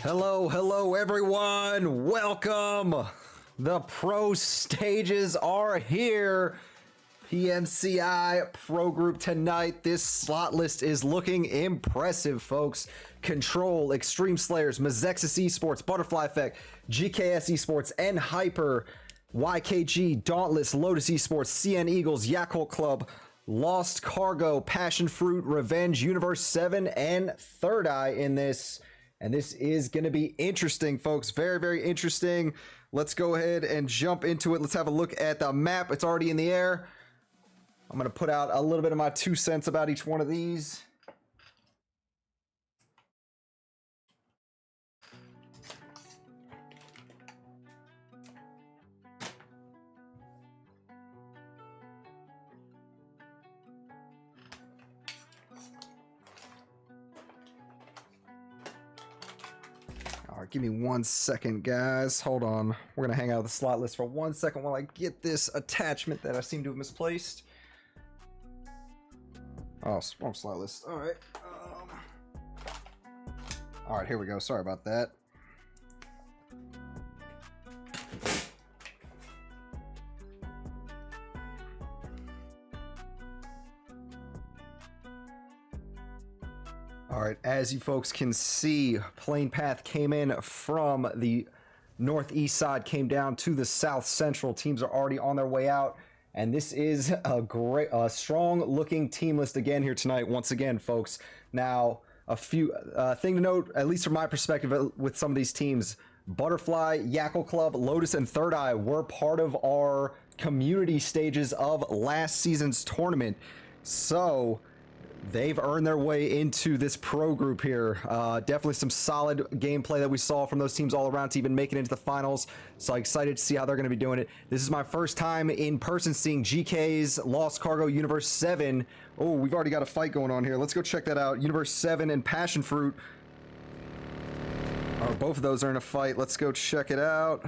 Hello everyone. Welcome. The pro stages are here. Pmci Pro Group tonight. This slot list is looking impressive, folks. Control, Extreme Slayers, Mazexis Esports, Butterfly Effect, GKS Esports, and Hyper, YKG, Dauntless, Lotus Esports, CN Eagles, Yakult Club, Lost Cargo, Passion Fruit, Revenge, Universe 7, and Third Eye in this. And this is going to be interesting, folks. Very, very interesting. Let's go ahead and jump into it. Let's have a look at the map. It's already in the air. I'm going to put out a little bit of my 2 cents about each one of these. All right, give me 1 second, guys. Hold on. We're going to hang out with the slot list for 1 second while I get this attachment that I seem to have misplaced. Oh, wrong slot list. All right. All right, here we go. Sorry about that. All right, as you folks can see, Plane Path came in from the northeast side, came down to the south central. Teams are already on their way out, and this is a strong looking team list again here tonight. Once again, folks. Now, a few thing to note, at least from my perspective, with some of these teams, Butterfly, Yakult Club, Lotus, and Third Eye were part of our community stages of last season's tournament. So they've earned their way into this pro group here. Definitely some solid gameplay that we saw from those teams all around to even make it into the finals. So I'm excited to see how they're going to be doing it. This is my first time in person seeing GK's Lost Cargo Universe 7. Oh, we've already got a fight going on here. Let's go check that out. Universe 7 and Passion Fruit. Both of those are in a fight. Let's go check it out.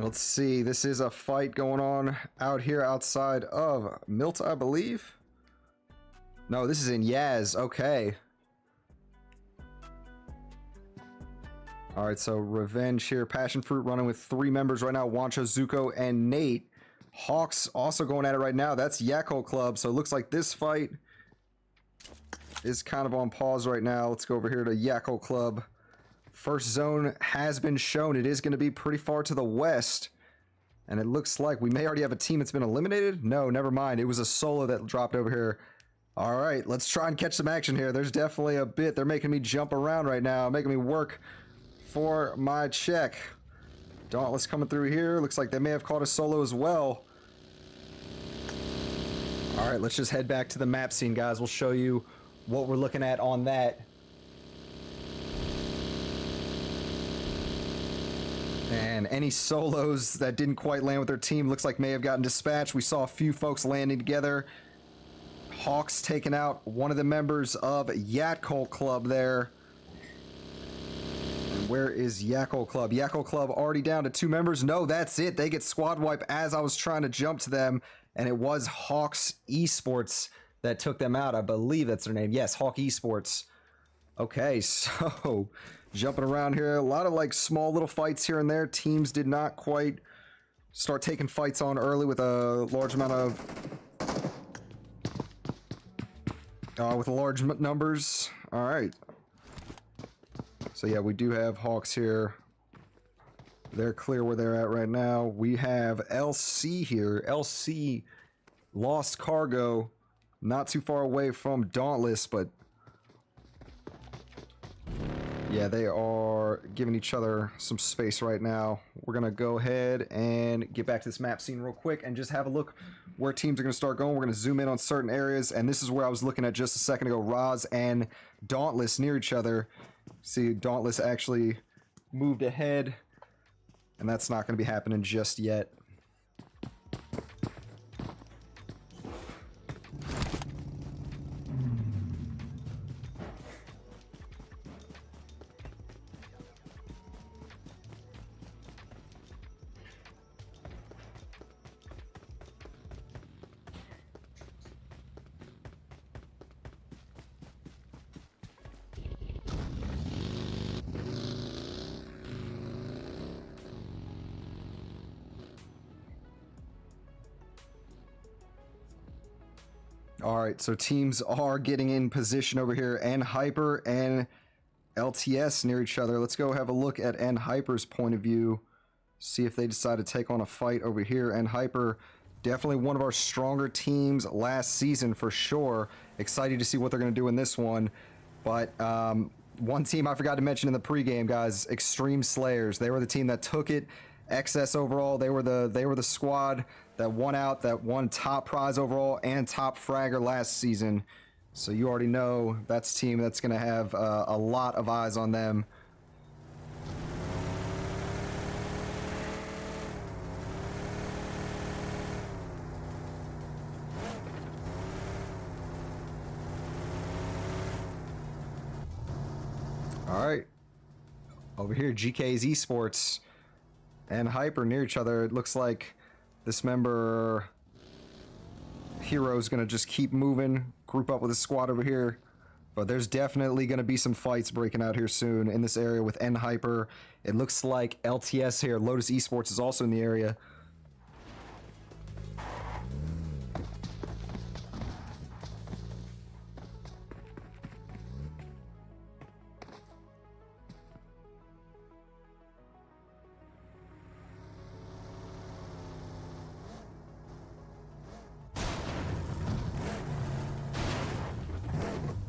Let's see, this is a fight going on out here outside of Milt, I believe. No, this is in Yaz. Okay. All right, so Revenge here. Passion Fruit running with 3 members right now. Wancho, Zuko, and Nate. Hawks also going at it right now. That's Yakult Club. So it looks like this fight is kind of on pause right now. Let's go over here to Yakult Club. First zone has been shown. It is going to be pretty far to the west. And it looks like we may already have a team that's been eliminated. No, never mind. It was a solo that dropped over here. All right, let's try and catch some action here. There's definitely a bit. They're making me jump around right now, making me work for my check. Dauntless coming through here. Looks like they may have caught a solo as well. All right, let's just head back to the map scene, guys. We'll show you what we're looking at on that. And any solos that didn't quite land with their team looks like may have gotten dispatched. We saw a few folks landing together. Hawks taking out one of the members of Yakult Club there. And where is Yakult Club? Yakult Club already down to 2 members. No, that's it. They get squad wipe as I was trying to jump to them. And it was Hawks Esports that took them out. I believe that's their name. Yes, Hawk Esports. Okay, so jumping around here, a lot of like small little fights here and there. Teams did not quite start taking fights on early with a large amount of with large numbers. All right. So yeah, we do have Hawks here. They're clear where they're at right now. We have LC here. LC Lost Cargo, not too far away from Dauntless, but yeah, they are giving each other some space right now. We're going to go ahead and get back to this map scene real quick and just have a look where teams are going to start going. We're going to zoom in on certain areas, and this is where I was looking at just a second ago. Roz and Dauntless near each other. See, Dauntless actually moved ahead, and that's not going to be happening just yet. All right, so teams are getting in position over here. N Hyper and LTS near each other. Let's go have a look at N Hyper's point of view. See if they decide to take on a fight over here. N Hyper, definitely one of our stronger teams last season for sure. Excited to see what they're going to do in this one. But one team I forgot to mention in the pregame, guys, Extreme Slayers. They were the team that took it XS overall. They were the squad that won top prize overall and top fragger last season. So you already know that's a team that's going to have a lot of eyes on them. All right, over here, GK's Esports and Hyper near each other. It looks like this member Hero is going to just keep moving, group up with his squad over here. But there's definitely going to be some fights breaking out here soon in this area with N Hyper. It looks like LTS here, Lotus Esports, is also in the area.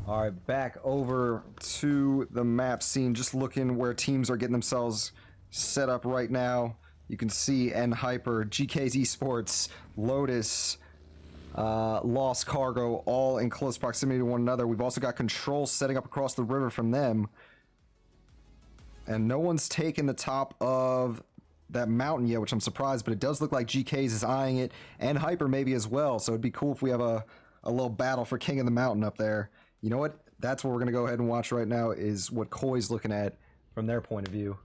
All right, back over to the map scene, just looking where teams are getting themselves set up right now. You can see N Hyper, GK's Esports, Lotus, Lost Cargo, all in close proximity to one another. We've also got Control setting up across the river from them. And no one's taken the top of that mountain yet, which I'm surprised, but it does look like GK's is eyeing it, and Hyper maybe as well. So it'd be cool if we have a little battle for King of the Mountain up there. You know what? That's what we're going to go ahead and watch right now, is what Koi's looking at from their point of view.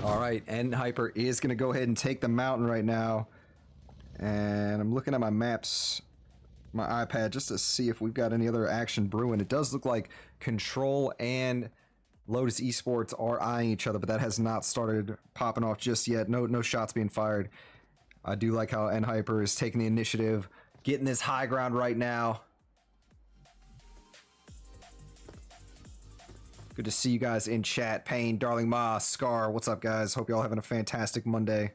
All right, N Hyper is going to go ahead and take the mountain right now. And I'm looking at my maps, my iPad, just to see if we've got any other action brewing. It does look like Control and Lotus Esports are eyeing each other, but that has not started popping off just yet. No shots being fired. I do like how N Hyper is taking the initiative, getting this high ground right now. Good to see you guys in chat. Payne, Darling Ma, Scar, what's up, guys? Hope y'all having a fantastic Monday.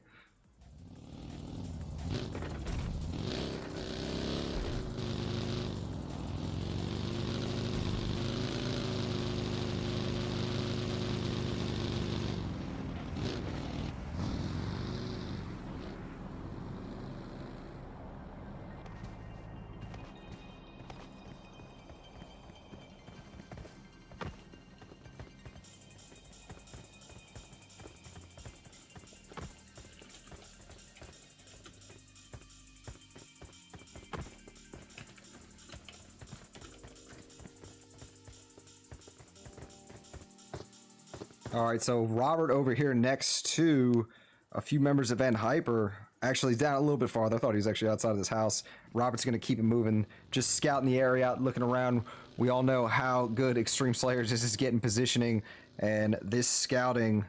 All right, so Robert over here next to a few members of N Hyper. Actually, down a little bit farther. I thought he was actually outside of this house. Robert's going to keep it moving, just scouting the area out, looking around. We all know how good Extreme Slayers is getting positioning, and this scouting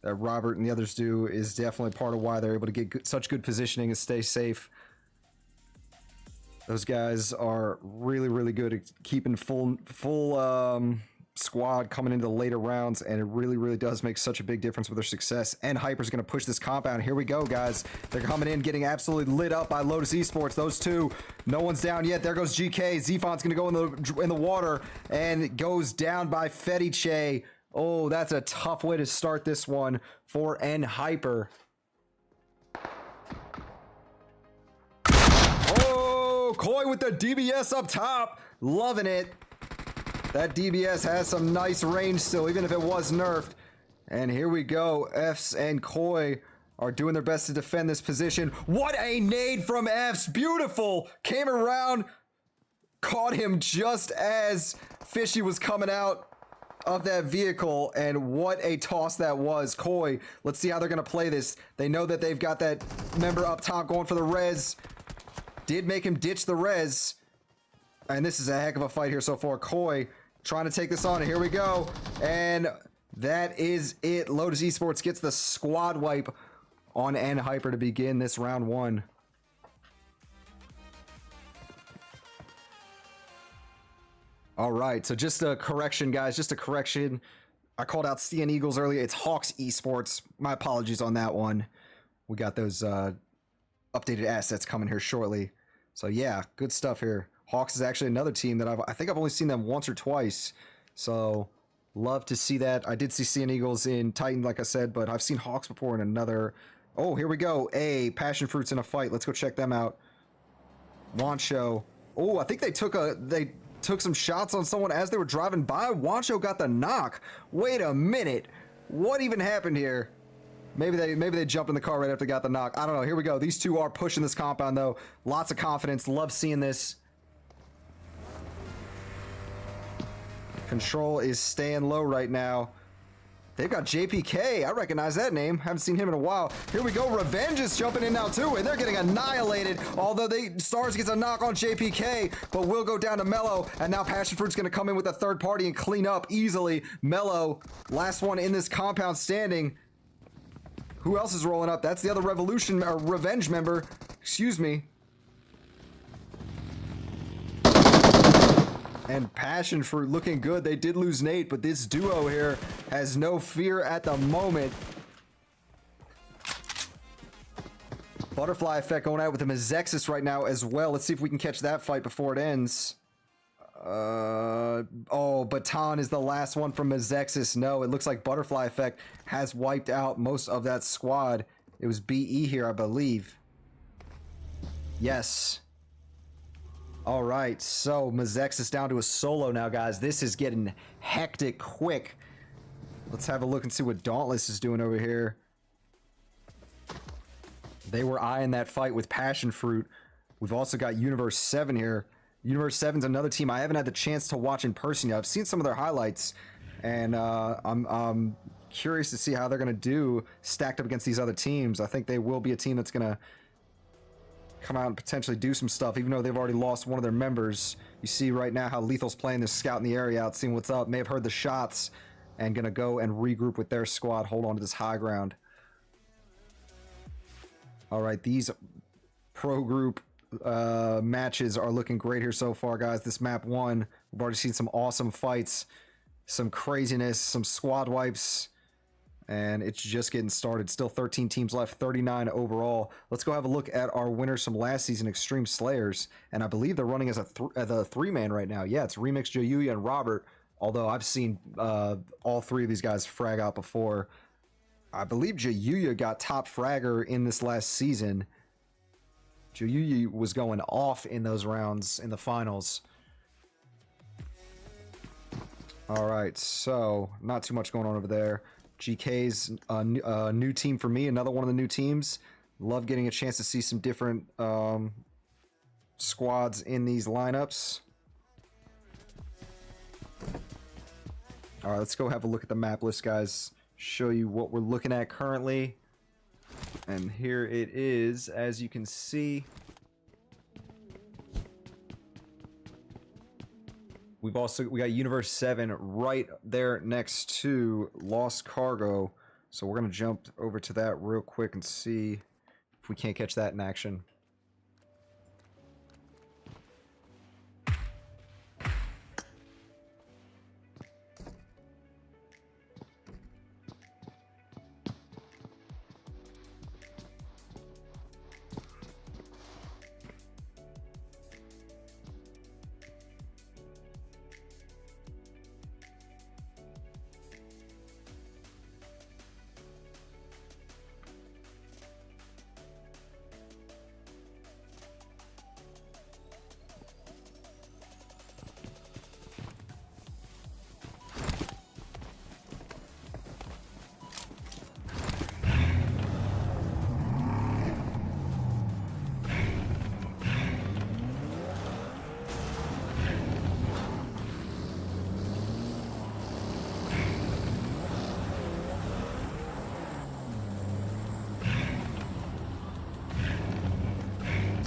that Robert and the others do is definitely part of why they're able to get such good positioning and stay safe. Those guys are really, really good at keeping full squad coming into the later rounds, and it really, really does make such a big difference with their success. And Hyper's going to push this compound. Here we go, guys. They're coming in, getting absolutely lit up by Lotus Esports. Those two, no one's down yet. There goes GK. Zephon's going to go in the water, and it goes down by Pmci. Oh, that's a tough way to start this one for N Hyper. Oh, Koi with the DBS up top. Loving it. That DBS has some nice range still, even if it was nerfed. And here we go. Fs and Koi are doing their best to defend this position. What a nade from Fs. Beautiful. Came around, caught him just as Fishy was coming out. of that vehicle, and what a toss that was. Koi, let's see how they're going to play this. They know that they've got that member up top going for the res. Did make him ditch the res. And this is a heck of a fight here so far. Koi trying to take this on, and here we go. And that is it. Lotus Esports gets the squad wipe on N Hyper to begin this round 1. All right, so just a correction, guys. Just a correction. I called out CN Eagles earlier. It's Hawks Esports. My apologies on that one. We got those updated assets coming here shortly. So yeah, good stuff here. Hawks is actually another team that I think I've only seen them once or twice. So love to see that. I did see CN Eagles in Titan, like I said, but I've seen Hawks before in another. Oh, here we go. Passion Fruit's in a fight. Let's go check them out. Wancho. Oh, I think they took some shots on someone as they were driving by. Wancho got the knock. Wait a minute. What even happened here? Maybe they jumped in the car right after they got the knock. I don't know. Here we go. These two are pushing this compound, though. Lots of confidence. Love seeing this. Control is staying low right now. They've got JPK. I recognize that name. Haven't seen him in a while. Here we go. Revenge is jumping in now, too, and they're getting annihilated. Although Stars gets a knock on JPK, but will go down to Mello. And now Passion Fruit's going to come in with a third party and clean up easily. Mello, last one in this compound standing. Who else is rolling up? That's the other Revolution or Revenge member. Excuse me. And Passion Fruit looking good. They did lose Nate, but this duo here has no fear at the moment. Butterfly effect going out with the Mezexis right now as well. Let's see if we can catch that fight before it ends. Oh, Baton is the last one from Mezexis. No, it looks like Butterfly effect has wiped out most of that squad. It was BE here, I believe. Yes. All right, so Mezexis down to a solo now, guys. This is getting hectic quick. Let's have a look and see what Dauntless is doing over here. They were eyeing that fight with Passion Fruit. We've also got Universe 7 here. Universe 7's another team I haven't had the chance to watch in person yet. I've seen some of their highlights, and I'm curious to see how they're going to do stacked up against these other teams. I think they will be a team that's going to come out and potentially do some stuff, even though they've already lost one of their members. You see right now how Lethal's playing this scout in the area out, seeing what's up, may have heard the shots, and gonna go and regroup with their squad, hold on to this high ground. All right, these pro group matches are looking great here so far, guys. This map 1, we've already seen some awesome fights, some craziness, some squad wipes, and it's just getting started. Still 13 teams left, 39 overall. Let's go have a look at our winners from last season, Extreme Slayers. And I believe they're running as a three-man right now. Yeah, it's Remix, Jayuya, and Robert. Although I've seen all three of these guys frag out before. I believe Jayuya got top fragger in this last season. Jayuya was going off in those rounds in the finals. All right, so not too much going on over there. GK's a new team for me, another one of the new teams. Love getting a chance to see some different squads in these lineups. All right, let's go have a look at the map list, guys. Show you what we're looking at currently. And here it is, as you can see. We got Universe 7 right there next to Lost Cargo. So we're going to jump over to that real quick and see if we can't catch that in action.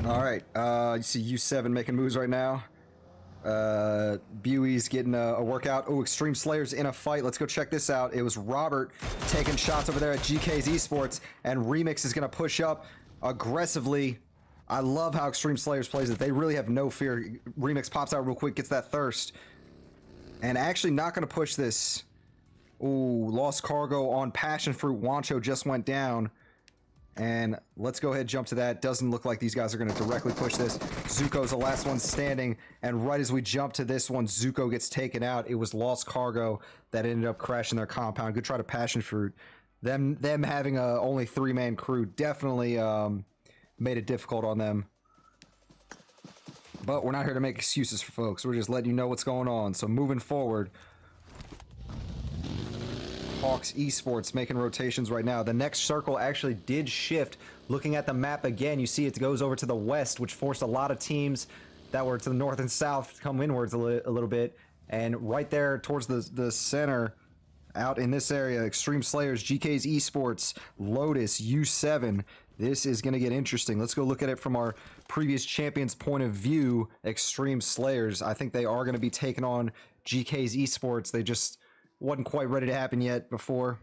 All right, you see U7 making moves right now. Buey's getting a workout. Oh, Extreme Slayer's in a fight. Let's go check this out. It was Robert taking shots over there at GK's Esports, and Remix is going to push up aggressively. I love how Extreme Slayers plays it. They really have no fear. Remix pops out real quick, gets that thirst. And actually not going to push this. Ooh, Lost Cargo on Passion Fruit. Wancho just went down. And let's go ahead and jump to that. Doesn't look like these guys are going to directly push this. Zuko's the last one standing. And right as we jump to this one, Zuko gets taken out. It was Lost Cargo that ended up crashing their compound. Good try to Passion Fruit. Them having a only 3-man crew definitely made it difficult on them. But we're not here to make excuses for folks. We're just letting you know what's going on. So moving forward, Hawks Esports making rotations right now. The next circle actually did shift. Looking at the map again, you see it goes over to the west, which forced a lot of teams that were to the north and south to come inwards a little bit. And right there towards the center, out in this area, Extreme Slayers, GK's Esports, Lotus, U7. This is going to get interesting. Let's go look at it from our previous champion's point of view. Extreme Slayers, I think they are going to be taking on GK's Esports. They just wasn't quite ready to happen yet before.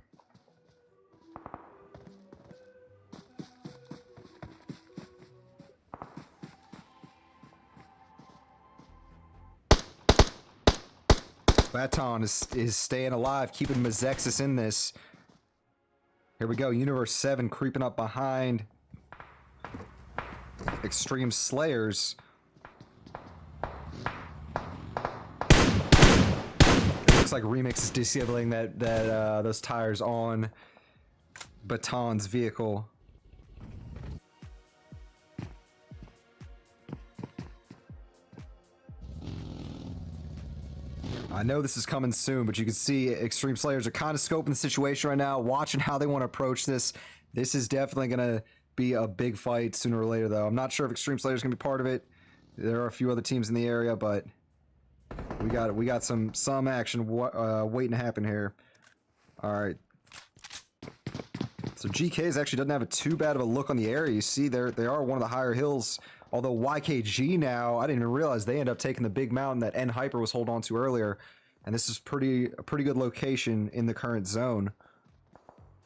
Baton is staying alive, keeping Mazexis in this. Here we go, Universe 7 creeping up behind Extreme Slayers. Looks like Remix is disabling those tires on Baton's vehicle. I know this is coming soon, but you can see Extreme Slayers are kind of scoping the situation right now, watching how they want to approach this. This is definitely going to be a big fight sooner or later, though. I'm not sure if Extreme Slayers going to be part of it. There are a few other teams in the area, but we got some action waiting to happen here. All right. So GK's actually doesn't have too bad of a look on the area. You see, they are one of the higher hills. Although YKG now, I didn't even realize they end up taking the big mountain that N Hyper was holding on to earlier, and this is a pretty good location in the current zone.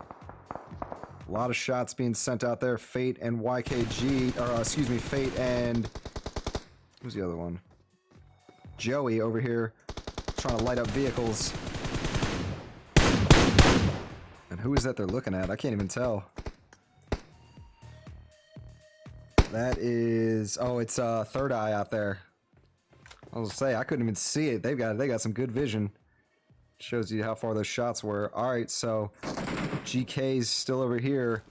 A lot of shots being sent out there. Fate and YKG, or excuse me, Fate and who's the other one? Joey over here trying to light up vehicles. And who is that they're looking at? I can't even tell. That is, oh, it's Third Eye out there. I was gonna say I couldn't even see it. They got some good vision. Shows you how far those shots were. All right, so GK's still over here,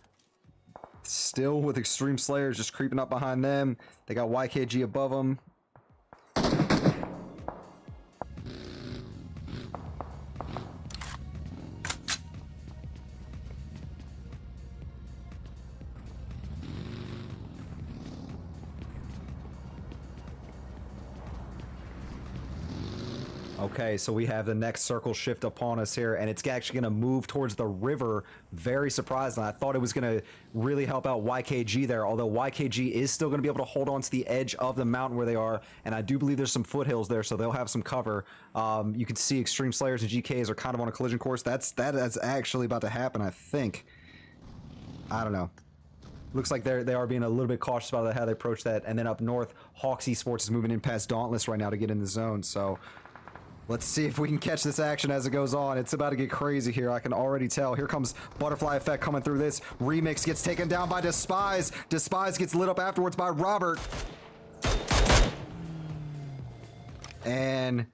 still with Extreme Slayers just creeping up behind them. They got YKG above them. Okay, so we have the next circle shift upon us here, and it's actually going to move towards the river. Very surprising. I thought it was going to really help out YKG there, although YKG is still going to be able to hold on to the edge of the mountain where they are, and I do believe there's some foothills there, so they'll have some cover. You can see Extreme Slayers and GKs are kind of on a collision course. That is actually about to happen, I think. I don't know. Looks like they are being a little bit cautious about how they approach that. And then up north, Hawks Esports is moving in past Dauntless right now to get in the zone, so let's see if we can catch this action as it goes on. It's about to get crazy here. I can already tell. Here comes Butterfly Effect coming through this. Remix gets taken down by Despise. Despise gets lit up afterwards by Robert. And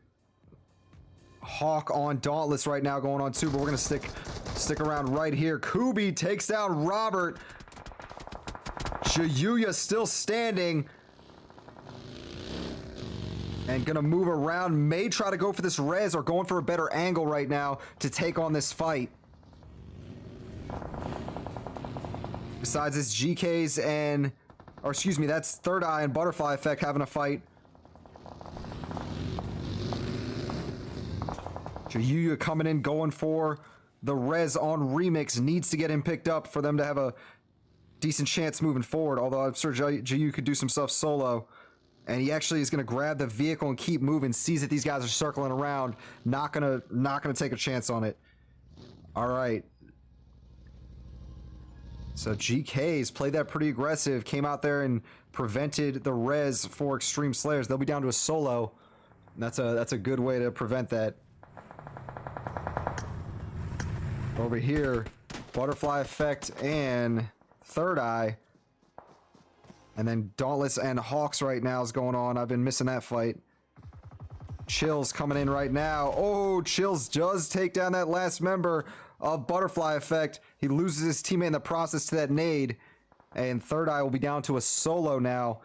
Hawk on Dauntless right now going on too, but we're going to stick around right here. Kubi takes down Robert. Jayuya still standing. And gonna move around, may try to go for this res or going for a better angle right now to take on this fight. Besides this GK's and, or excuse me, that's Third Eye and Butterfly Effect having a fight. Jayuya coming in, going for the res on Remix. Needs to get him picked up for them to have a decent chance moving forward, although I'm sure Jiu could do some stuff solo. And he actually is going to grab the vehicle and keep moving, sees that these guys are circling around, not gonna take a chance on it. All right. So GK's played that pretty aggressive, came out there and prevented the res for Extreme Slayers. They'll be down to a solo. That's a good way to prevent that. Over here, Butterfly Effect and Third Eye. And then Dauntless and Hawks right now is going on. I've been missing that fight. Chills coming in right now. Oh, Chills does take down that last member of Butterfly Effect. He loses his teammate in the process to that nade. And Third Eye will be down to a solo now.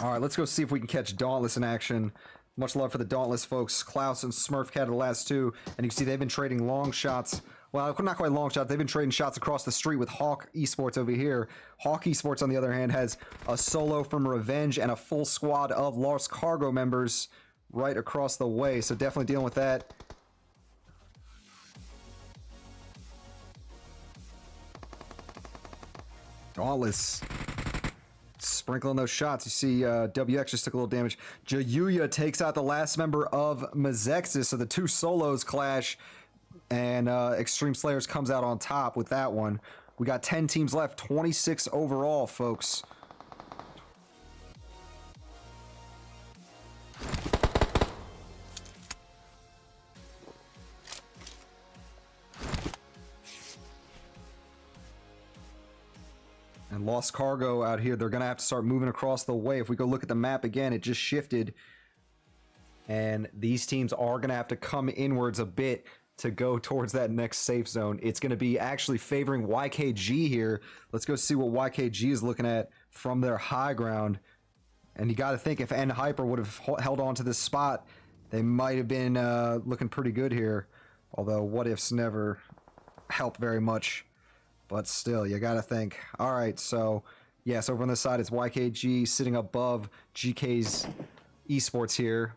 All right, let's go see if we can catch Dauntless in action. Much love for the Dauntless folks. Klaus and Smurfcat are the last two. And you can see they've been trading long shots. Well, not quite long shots. They've been trading shots across the street with Hawk Esports over here. Hawk Esports, on the other hand, has a solo from Revenge and a full squad of Lost Cargo members right across the way. So definitely dealing with that. Dauntless sprinkling those shots. You see WX just took a little damage. Jayuya takes out the last member of Mazexis, so the two solos clash, and Extreme Slayers comes out on top with that one. We got 10 teams left, 26 overall, folks. And Lost Cargo out here, they're going to have to start moving across the way. If we go look at the map again, it just shifted. And these teams are going to have to come inwards a bit to go towards that next safe zone. It's going to be actually favoring YKG here. Let's go see what YKG is looking at from their high ground. And you got to think, if N Hyper would have held on to this spot, they might have been looking pretty good here. Although what ifs never help very much. But still, you got to think. All right, so yes, over on this side, it's YKG sitting above GK's Esports here.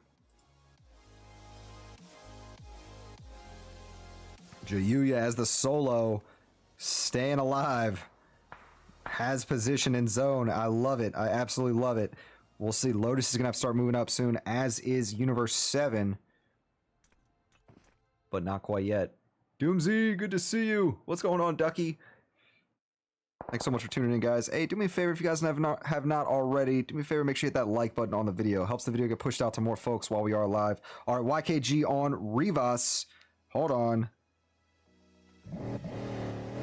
Jayuya as the solo, staying alive, has position in zone. I love it. I absolutely love it. We'll see. Lotus is going to have to start moving up soon, as is Universe 7. But not quite yet. Doomsy, good to see you. What's going on, Ducky? Thanks so much for tuning in, guys. Hey, do me a favor, if you guys have not already, do me a favor, make sure you hit that like button on the video. Helps the video get pushed out to more folks while we are live. All right, YKG on Rivas. Hold on.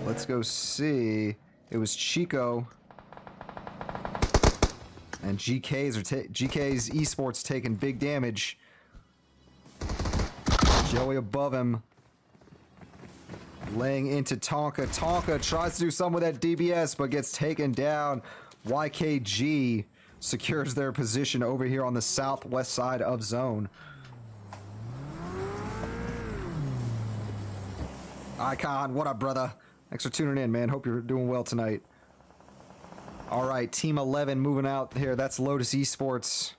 Let's go see. It was Chico. And GK's Esports taking big damage. Joey above him. Laying into Tonka. Tonka tries to do some with that DBS, but gets taken down. YKG secures their position over here on the southwest side of zone. Icon, what up, brother? Thanks for tuning in, man. Hope you're doing well tonight. All right, Team 11 moving out here. That's Lotus Esports.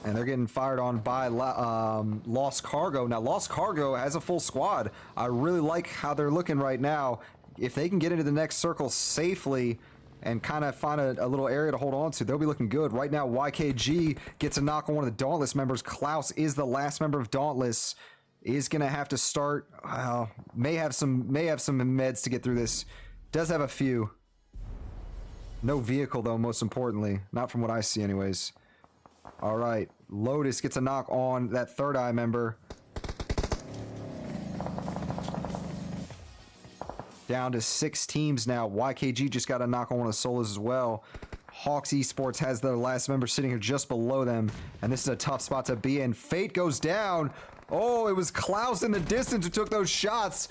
And they're getting fired on by Lost Cargo. Now, Lost Cargo has a full squad. I really like how they're looking right now. If they can get into the next circle safely and kind of find a little area to hold on to, they'll be looking good. Right now, YKG gets a knock on one of the Dauntless members. Klaus is the last member of Dauntless. Is going to have to start. May have some meds to get through this. Does have a few. No vehicle, though, most importantly. Not from what I see, anyways. All right, Lotus gets a knock on that Third Eye member. Down to 6 teams now. YKG just got a knock on one of the solos as well. Hawks Esports has their last member sitting here just below them. And this is a tough spot to be in. Fate goes down. Oh, it was Klaus in the distance who took those shots.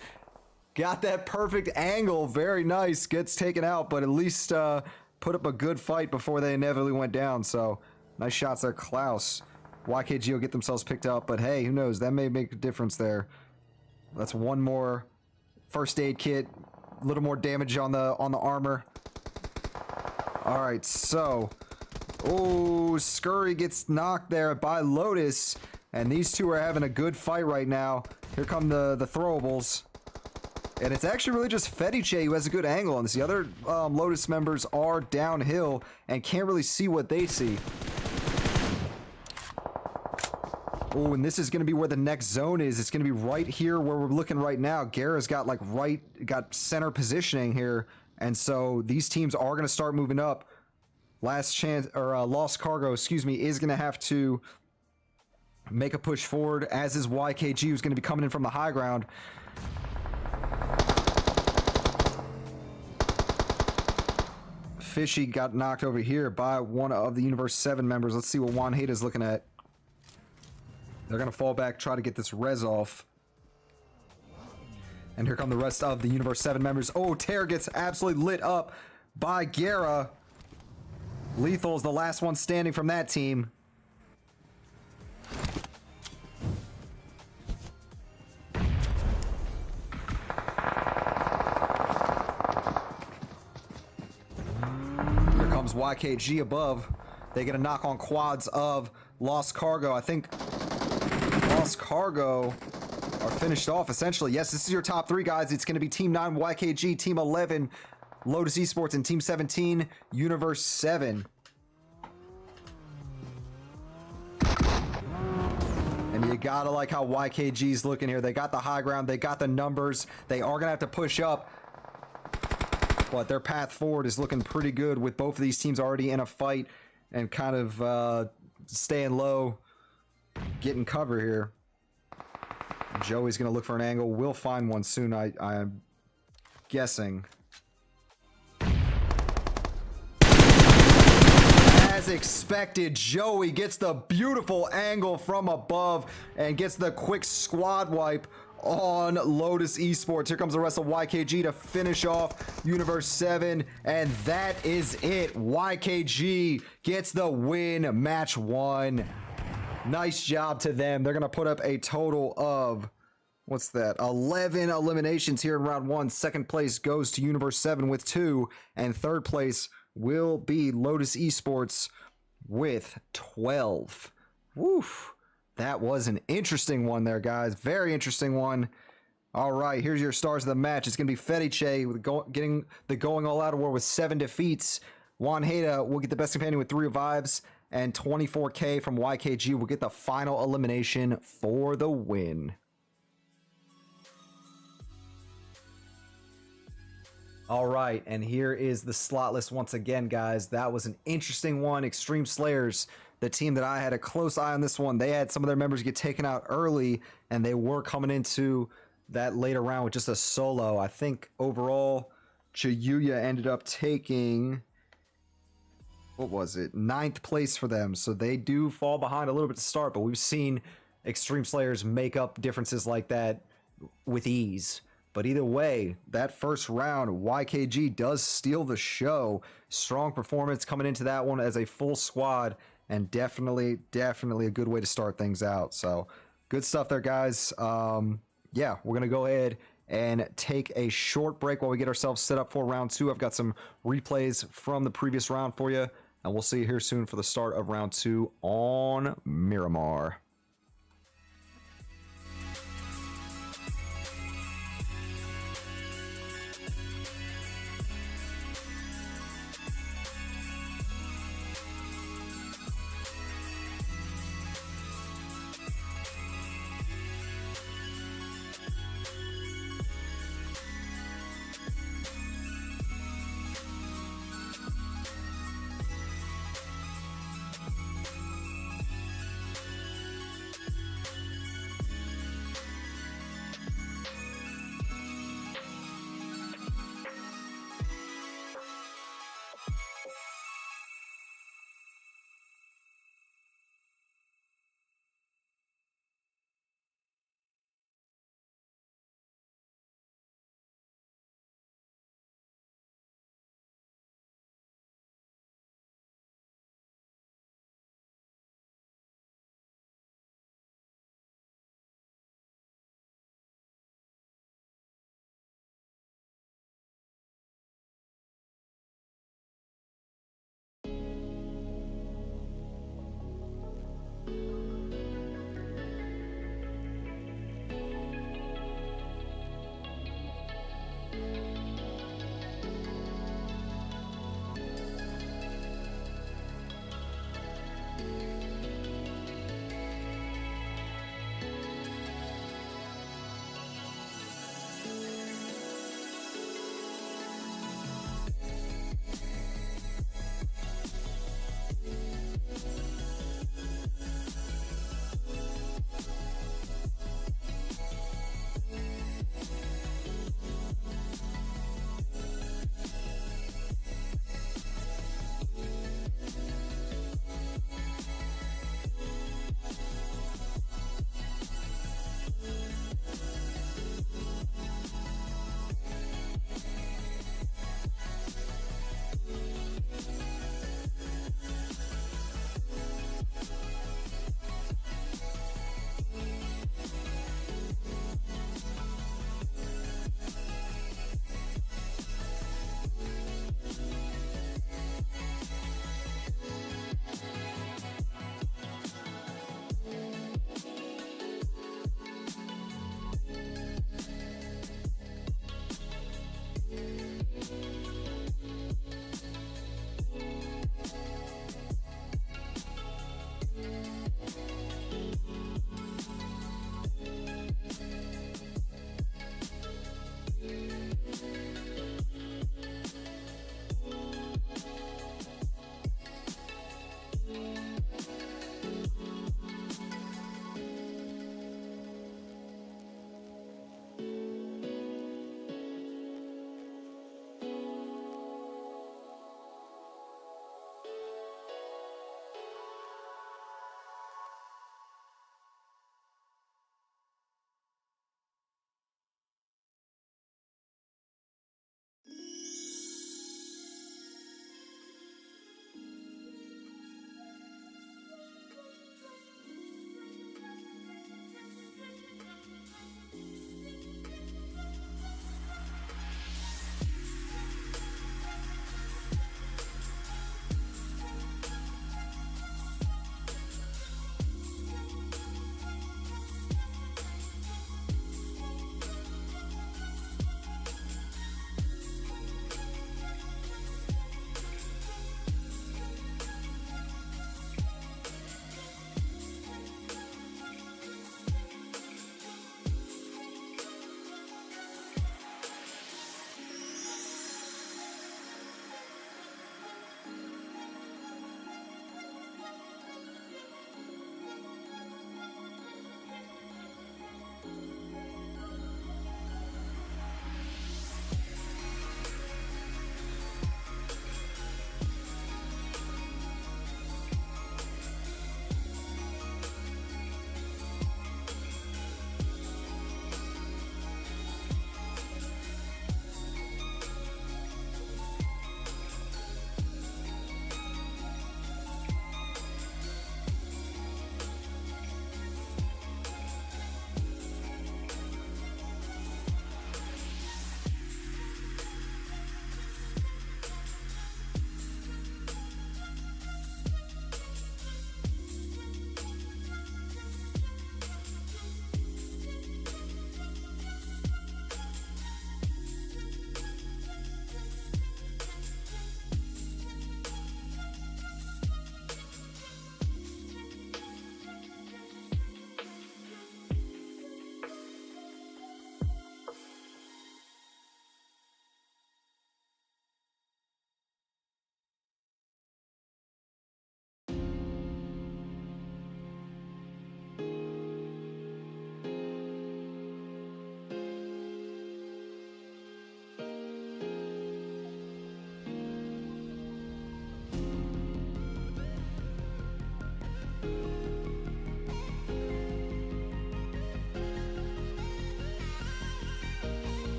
Got that perfect angle. Very nice. Gets taken out, but at least put up a good fight before they inevitably went down. So... nice shots there, Klaus. YKG will get themselves picked up, but hey, who knows? That may make a difference there. That's one more first aid kit. A little more damage on the armor. All right, so... oh, Scurry gets knocked there by Lotus. And these two are having a good fight right now. Here come the throwables. And it's actually really just Pmci who has a good angle on this. The other Lotus members are downhill and can't really see what they see. Oh, and this is going to be where the next zone is. It's going to be right here where we're looking right now. Gara's got like got center positioning here. And so these teams are going to start moving up. Last chance, or Lost Cargo, excuse me, is going to have to make a push forward, as is YKG, who's going to be coming in from the high ground. Fishy got knocked over here by one of the Universe 7 members. Let's see what Juan is looking at. They're going to fall back, try to get this res off. And here come the rest of the Universe 7 members. Oh, Tear gets absolutely lit up by Gara. Lethal's the last one standing from that team. Here comes YKG above. They get a knock on quads of Lost Cargo. I think Lost Cargo are finished off, essentially. Yes, this is your top 3, guys. It's going to be Team 9, YKG, Team 11, Lotus Esports, and Team 17, Universe 7. And you gotta like how YKG's looking here. They got the high ground. They got the numbers. They are going to have to push up. But their path forward is looking pretty good with both of these teams already in a fight and kind of staying low, getting cover here. Joey's going to look for an angle. We'll find one soon, I'm guessing. As expected, Joey gets the beautiful angle from above and gets the quick squad wipe on Lotus Esports. Here comes the rest of YKG to finish off Universe 7, and that is it. YKG gets the win, match 1. Nice job to them. They're going to put up a total of, what's that, 11 eliminations here in round 1. Second place goes to Universe 7 with 2, and third place will be Lotus Esports with 12. Woof. That was an interesting one there, guys. Very interesting one. All right, here's your stars of the match. It's going to be Pmci getting the going all out award with 7 defeats. Juan will get the best companion with 3 revives. And 24K from YKG will get the final elimination for the win. All right, and here is the slot list once again, guys. That was an interesting one. Extreme Slayers, the team that I had a close eye on this one. They had some of their members get taken out early, and they were coming into that later round with just a solo. I think overall, Chiyuya ended up taking, what was it, 9th place for them. So they do fall behind a little bit to start, but we've seen Extreme Slayers make up differences like that with ease. But either way, that first round, YKG does steal the show. Strong performance coming into that one as a full squad, and definitely a good way to start things out. So good stuff there, guys. Yeah, we're going to go ahead and take a short break while we get ourselves set up for round 2. I've got some replays from the previous round for you, and we'll see you here soon for the start of round 2 on Miramar.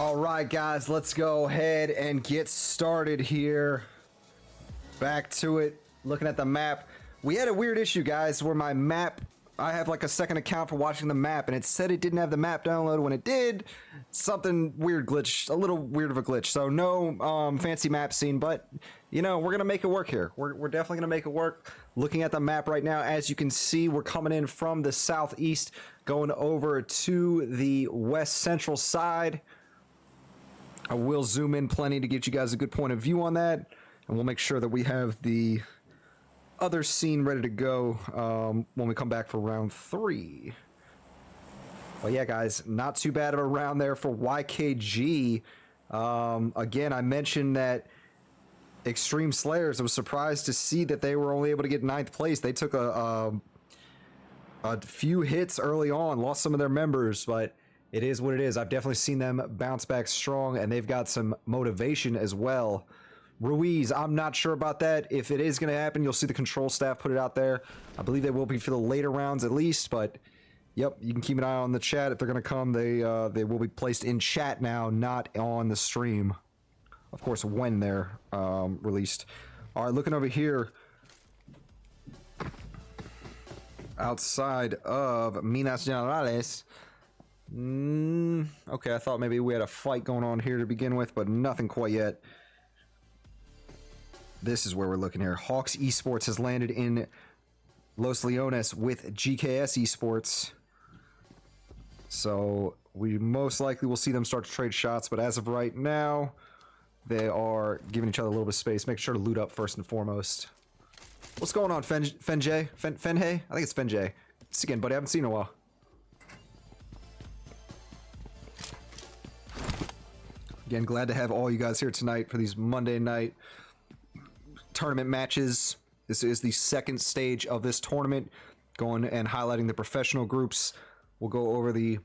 All right, guys, let's go ahead and get started here. Back to it. Looking at the map. We had a weird issue, guys, where my map, I have like a second account for watching the map, and it said it didn't have the map downloaded when it did. Something weird glitch, a little weird of a glitch. So no fancy map scene, but you know, we're gonna make it work here. We're definitely gonna make it work. Looking at the map right now, as you can see, we're coming in from the southeast, going over to the west central side. I will zoom in plenty to get you guys a good point of view on that, and we'll make sure that we have the other scene ready to go when we come back for round 3. But yeah, guys, not too bad of a round there for YKG. Again, I mentioned that Extreme Slayers, I was surprised to see that they were only able to get 9th place. They took a few hits early on, lost some of their members, but it is what it is. I've definitely seen them bounce back strong, and they've got some motivation as well. Ruiz, I'm not sure about that. If it is going to happen, you'll see the control staff put it out there. I believe they will be for the later rounds at least, but yep, you can keep an eye on the chat. If they're going to come, they will be placed in chat now, not on the stream. Of course, when they're released. All right, looking over here. Outside of Minas Generales. Okay, I thought maybe we had a fight going on here to begin with, but nothing quite yet. This is where we're looking here. Hawks Esports has landed in Los Leones with GKS Esports. So we most likely will see them start to trade shots, but as of right now, they are giving each other a little bit of space. Make sure to loot up first and foremost. What's going on, Fenjay? Fenhay? I think it's Fenjay. See again, buddy. I haven't seen you in a while. Again, glad to have all you guys here tonight for these Monday night tournament matches. This is the second stage of this tournament, going and highlighting the professional groups. We'll go over the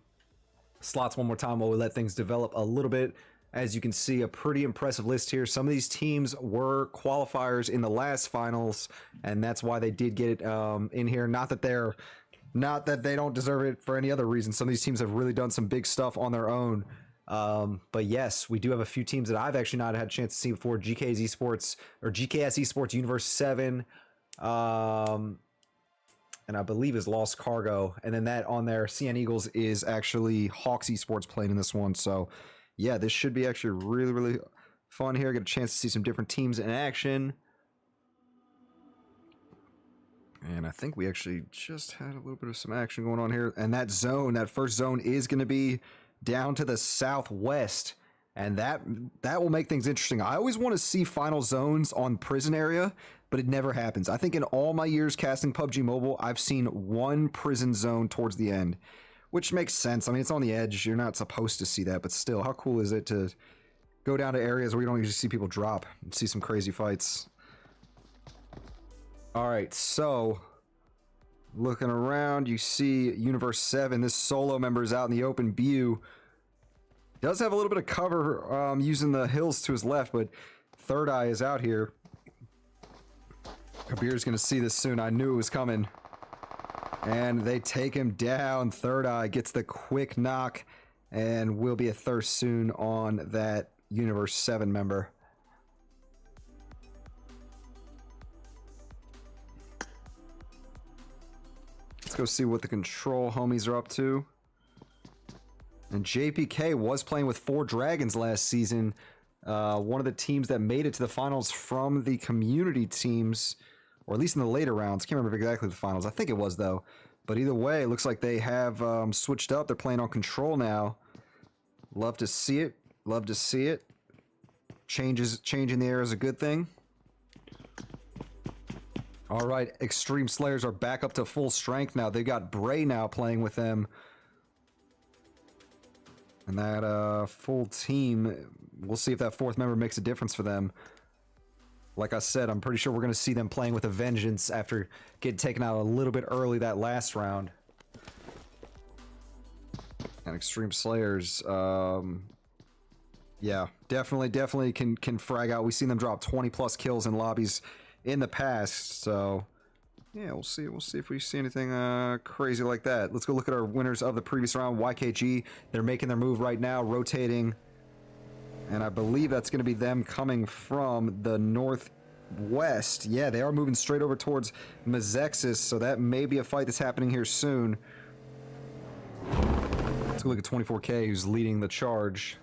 slots one more time while we let things develop a little bit. As you can see, a pretty impressive list here. Some of these teams were qualifiers in the last finals, and that's why they did get it in here. Not that they don't deserve it for any other reason. Some of these teams have really done some big stuff on their own. But yes, we do have a few teams that I've actually not had a chance to see before. GKS Esports, Universe 7, and I believe is Lost Cargo. And then that on there, CN Eagles is actually Hawks Esports playing in this one. So yeah, this should be actually really, really fun here. Get a chance to see some different teams in action. And I think we actually just had a little bit of some action going on here. And that zone, that first zone is going to be down to the southwest, and that will make things interesting. I always want to see final zones on prison area, but it never happens. I think in all my years casting PUBG Mobile, I've seen one prison zone towards the end, which makes sense. I mean, it's on the edge. You're not supposed to see that, but still, how cool is it to go down to areas where you don't usually see people drop and see some crazy fights? All right, so looking around, you see Universe 7. This solo member is out in the open view. Does have a little bit of cover using the hills to his left, but Third Eye is out here. Kabir's going to see this soon. I knew it was coming. And they take him down. Third Eye gets the quick knock, and will be a thirst soon on that Universe 7 member. Let's go see what the control homies are up to. And JPK was playing with 4 Dragons last season. One of the teams that made it to the finals from the community teams, or at least in the later rounds. Can't remember exactly the finals. I think it was, though. But either way, it looks like they have switched up. They're playing on control now. Love to see it. Love to see it. Change in the air is a good thing. All right, Extreme Slayers are back up to full strength now. They've got Bray now playing with them. And that full team, we'll see if that 4th member makes a difference for them. Like I said, I'm pretty sure we're going to see them playing with a vengeance after getting taken out a little bit early that last round. And Extreme Slayers, yeah, definitely can frag out. We've seen them drop 20 plus kills in lobbies in the past, so yeah, we'll see if we see anything crazy like that. Let's go look at our winners of the previous round. YKG, they're making their move right now, rotating And I believe that's going to be them coming from the northwest. Yeah, they are moving straight over towards Mazexis, so that may be a fight that's happening here soon. Let's go look at 24K, who's leading the charge.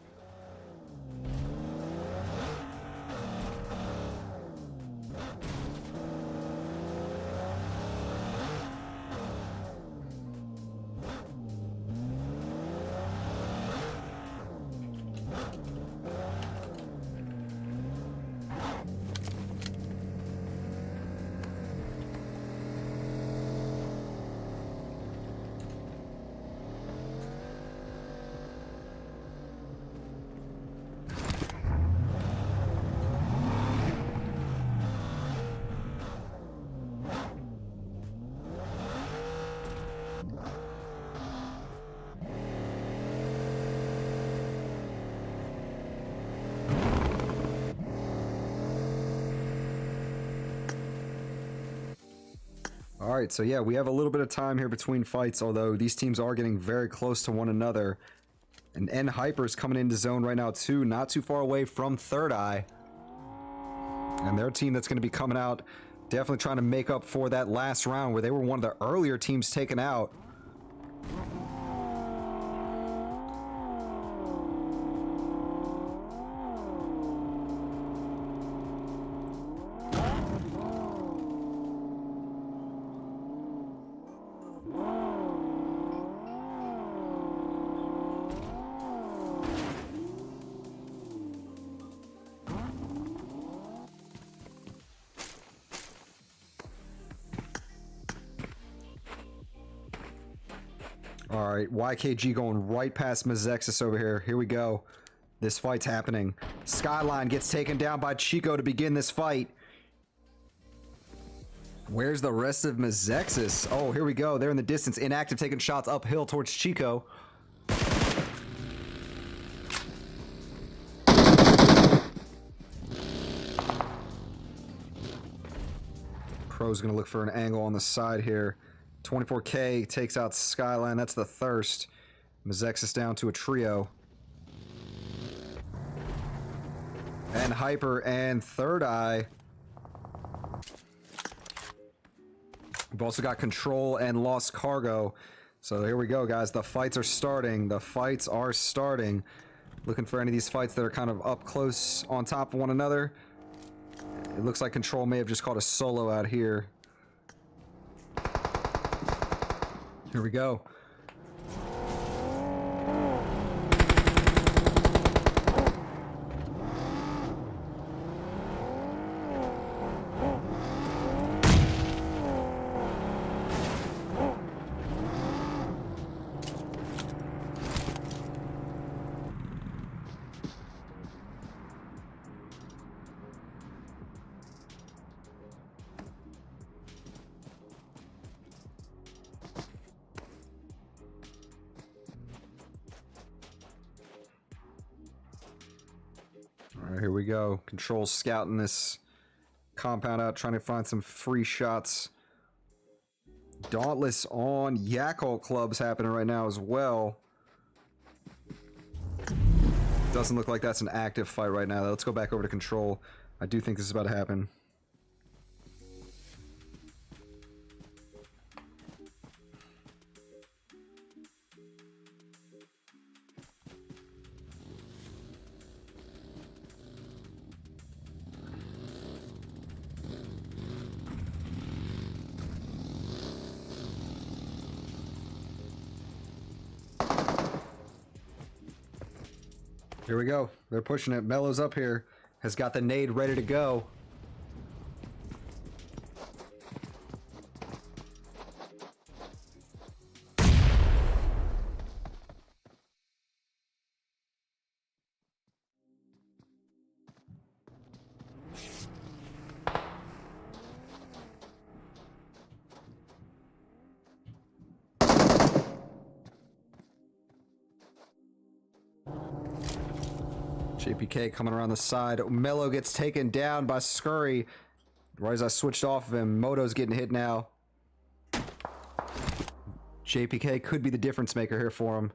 Alright, so yeah, we have a little bit of time here between fights, although these teams are getting very close to one another. And N Hyper's coming into zone right now too, not too far away from Third Eye. And their team that's going to be coming out, definitely trying to make up for that last round where they were one of the earlier teams taken out. Alright, YKG going right past Mazexis over here. Here we go. This fight's happening. Skyline gets taken down by Chico to begin this fight. Where's the rest of Mazexis? Oh, here we go. They're in the distance. Inactive taking shots uphill towards Chico. Pro's going to look for an angle on the side here. 24K takes out Skyline. That's the Thirst. Mazexis down to a trio. And Hyper and Third Eye. We've also got Control and Lost Cargo. So here we go, guys. The fights are starting. The fights are starting. Looking for any of these fights that are kind of up close on top of one another. It looks like Control may have just caught a solo out here. Here we go. Alright, here we go. Control scouting this compound out, trying to find some free shots. Dauntless on Yakult Club's happening right now as well. Doesn't look like that's an active fight right now. Let's go back over to Control. I do think this is about to happen. Here we go. They're pushing it. Mello's up here. Has got the nade ready to go. JPK coming around the side. Mello gets taken down by Scurry. Right as I switched off of him, Moto's getting hit now. JPK could be the difference maker here for him.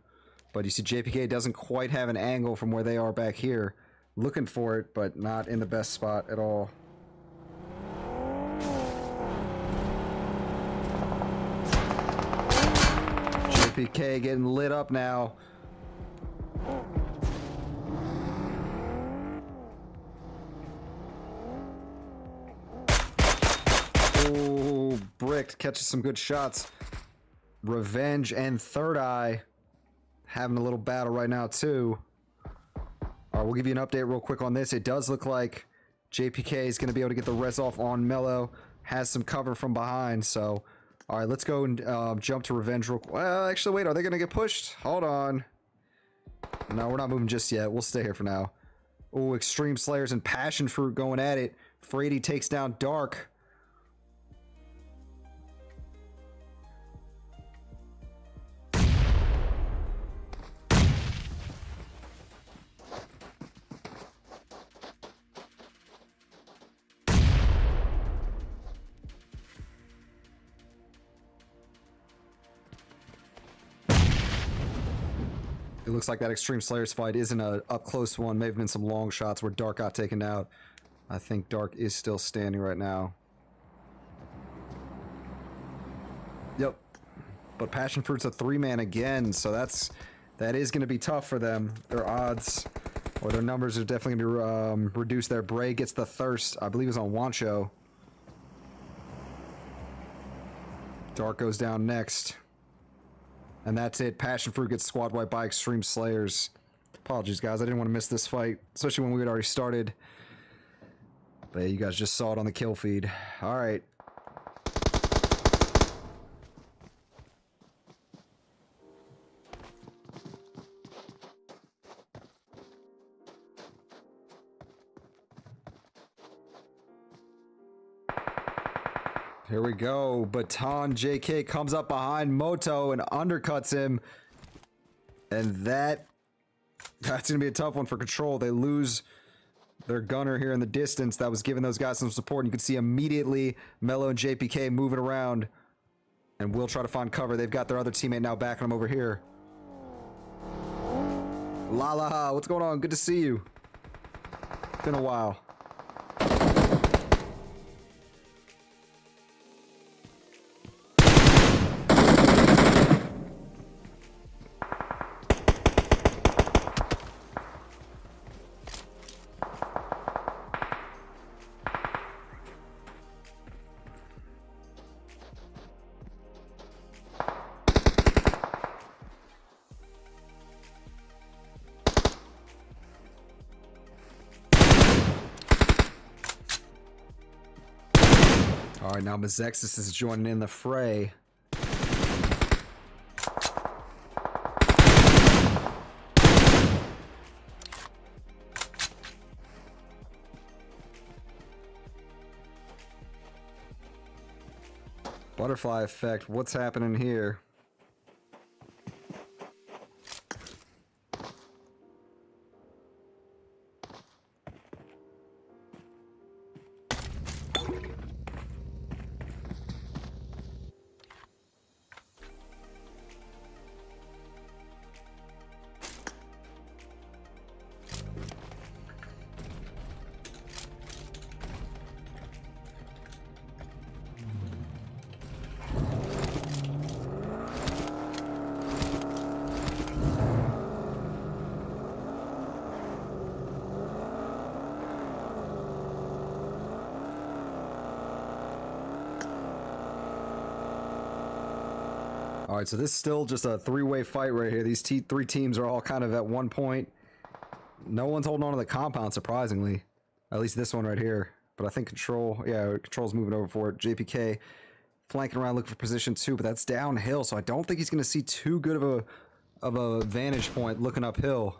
But you see JPK doesn't quite have an angle from where they are back here. looking for it, but not in the best spot at all. JPK getting lit up now. Oh, Bricked catches some good shots. Revenge and Third Eye having a little battle right now too. All right, we'll give you an update real quick on this. It does look like JPK is going to be able to get the res off on Mello. Has some cover from behind, so... All right, let's go and jump to Revenge real quick. Well, actually, wait, are they going to get pushed? Hold on. No, we're not moving just yet. We'll stay here for now. Oh, Extreme Slayers and Passion Fruit going at it. Frady takes down Dark. It looks like that Extreme Slayers fight isn't a up-close one. May have been some long shots where Dark got taken out. I think Dark is still standing right now. Yep. But Passion Fruit's a 3-man again, so that is going to be tough for them. Their odds, or their numbers are definitely going to be reduced there. Bray gets the Thirst. I believe it's on Wancho. Dark goes down next. And that's it. Passion Fruit gets squad wiped by Extreme Slayers. Apologies, guys. I didn't want to miss this fight, especially when we had already started. But yeah, you guys just saw it on the kill feed. All right. Here we go. Baton JK comes up behind Moto and undercuts him. And that's going to be a tough one for Control. They lose their gunner here in the distance that was giving those guys some support. And you can see immediately Mello and JPK moving around. And will try to find cover. They've got their other teammate now backing them over here. Lala, what's going on? Good to see you. Been a while. All right, now Mazexis is joining in the fray. Butterfly effect, what's happening here? All right, so this is still just a three-way fight right here. These three teams are all kind of at one point. No one's holding on to the compound, surprisingly. At least this one right here. But I think Control's moving over for it. JPK flanking around looking for position 2, but that's downhill, so I don't think he's going to see too good of a vantage point looking uphill.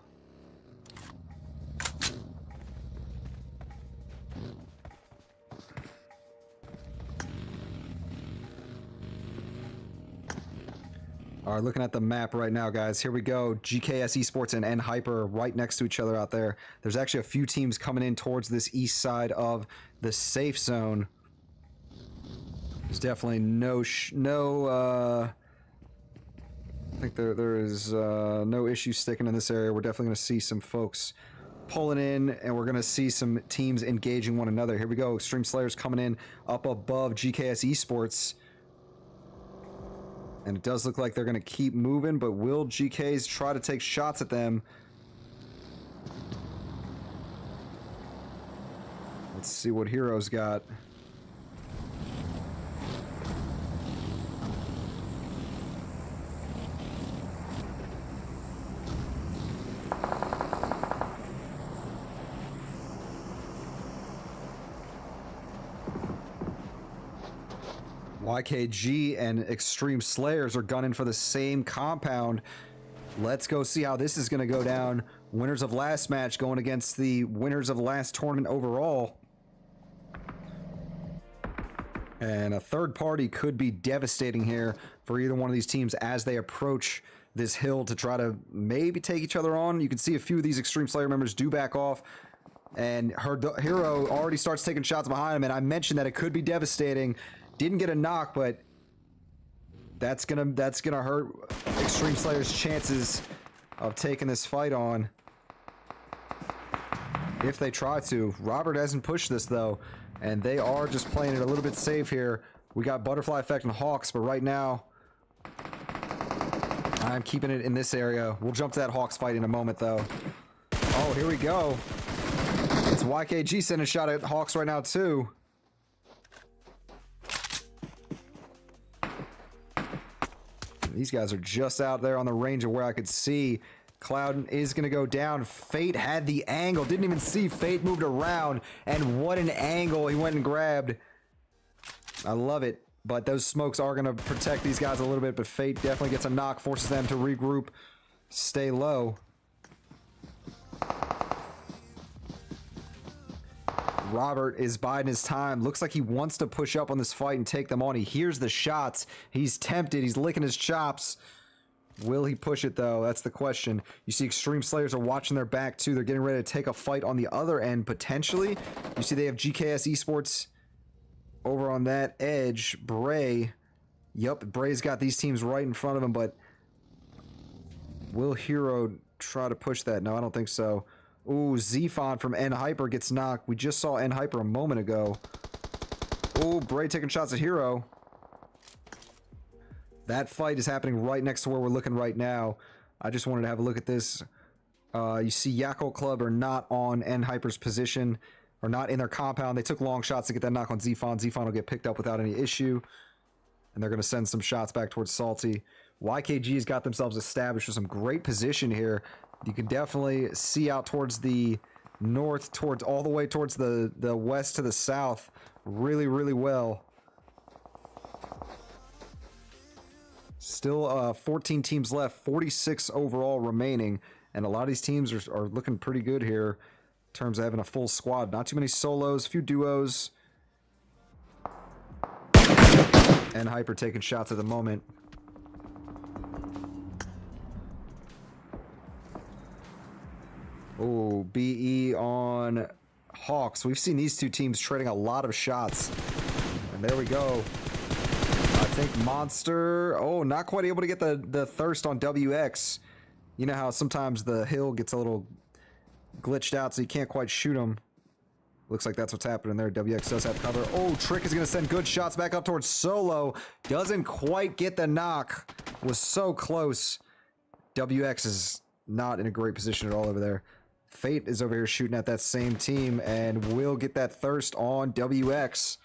All right, looking at the map right now, guys. Here we go. GKS Esports and N Hyper right next to each other out there. There's actually a few teams coming in towards this east side of the safe zone. There's definitely I think there is no issue sticking in this area. We're definitely going to see some folks pulling in, and we're going to see some teams engaging one another. Here we go. Extreme Slayers coming in up above GKS Esports. And it does look like they're going to keep moving, but will GKs try to take shots at them? Let's see what Heroes got. YKG and Extreme Slayers are gunning for the same compound. Let's go see how this is going to go down. Winners of last match going against the winners of last tournament overall. And a third party could be devastating here for either one of these teams as they approach this hill to try to maybe take each other on. You can see a few of these Extreme Slayer members do back off. And her hero already starts taking shots behind him. And I mentioned that it could be devastating. Didn't get a knock, but that's gonna hurt Extreme Slayer's chances of taking this fight on. If they try to. Robert hasn't pushed this though, and they are just playing it a little bit safe here. We got Butterfly Effect and Hawks, but right now I'm keeping it in this area. We'll jump to that Hawks fight in a moment though. Oh, here we go. It's YKG sending a shot at Hawks right now too. These guys are just out there on the range of where I could see. Cloud is going to go down. Fate had the angle. Didn't even see Fate moved around. And what an angle he went and grabbed. I love it. But those smokes are going to protect these guys a little bit. But Fate definitely gets a knock. Forces them to regroup. Stay low. Robert is biding his time. Looks like he wants to push up on this fight and take them on. He hears the shots. He's tempted. He's licking his chops. Will he push it, though? That's the question. You see Extreme Slayers are watching their back, too. They're getting ready to take a fight on the other end, potentially. You see they have GKS Esports over on that edge. Bray. Yep, Bray's got these teams right in front of him, but will Hero try to push that? No, I don't think so. Ooh, Zephon from N-Hyper gets knocked. We just saw N-Hyper a moment ago. Ooh, Bray taking shots at Hero. That fight is happening right next to where we're looking right now. I just wanted to have a look at this. You see Yakult Club are not on N-Hyper's position, or not in their compound. They took long shots to get that knock on Zephon. Zephon will get picked up without any issue. And they're going to send some shots back towards Salty. YKG's got themselves established with some great position here. You can definitely see out towards the north, towards all the way towards the west to the south, really, really well. Still 14 teams left, 46 overall remaining, and a lot of these teams are looking pretty good here in terms of having a full squad. Not too many solos, a few duos, and Hyper taking shots at the moment. Oh, BE on Hawks. We've seen these two teams trading a lot of shots. And there we go. I think Monster... Oh, not quite able to get the thirst on WX. You know how sometimes the hill gets a little glitched out, so you can't quite shoot him. Looks like that's what's happening there. WX does have cover. Oh, Trick is going to send good shots back up towards Solo. Doesn't quite get the knock. Was so close. WX is not in a great position at all over there. Fate is over here shooting at that same team and will get that thirst on WX.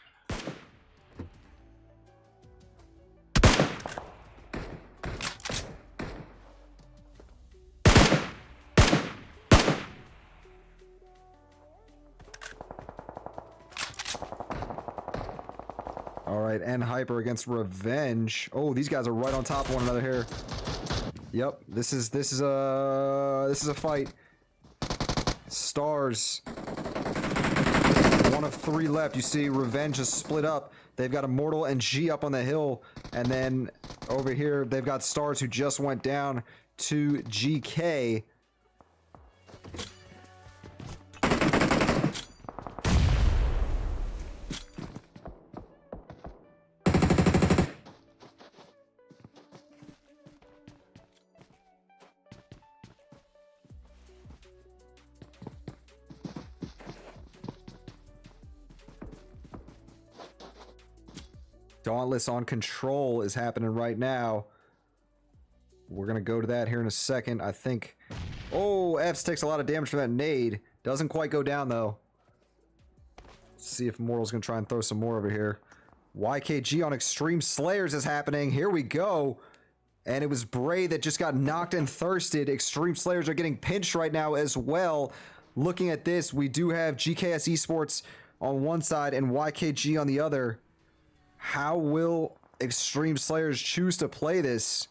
All right, and Hyper against Revenge. Oh, these guys are right on top of one another here. Yep, this is a fight. Stars. One of three left. You see Revenge is split up. They've got Immortal and G up on the hill. And then over here, they've got Stars who just went down to GK. Dauntless on control is happening right now. We're going to go to that here in a second. I think... Oh, Fs takes a lot of damage from that nade. Doesn't quite go down, though. Let's see if Mortal's going to try and throw some more over here. YKG on Extreme Slayers is happening. Here we go. And it was Bray that just got knocked and thirsted. Extreme Slayers are getting pinched right now as well. Looking at this, we do have GKS Esports on one side and YKG on the other. How will Extreme Slayers choose to play this?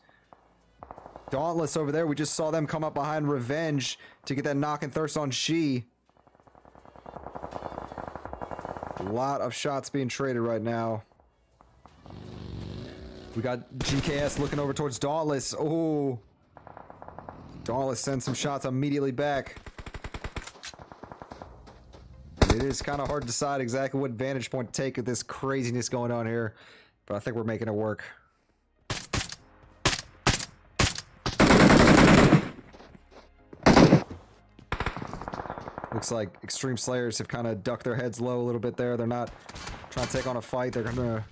Dauntless over there, we just saw them come up behind Revenge to get that knock and thirst on She. A lot of shots being traded right now. We got GKS looking over towards Dauntless. Oh. Dauntless sends some shots immediately back. It is kind of hard to decide exactly what vantage point to take with this craziness going on here. But I think we're making it work. Looks like Extreme Slayers have kind of ducked their heads low a little bit there. They're not trying to take on a fight. They're going to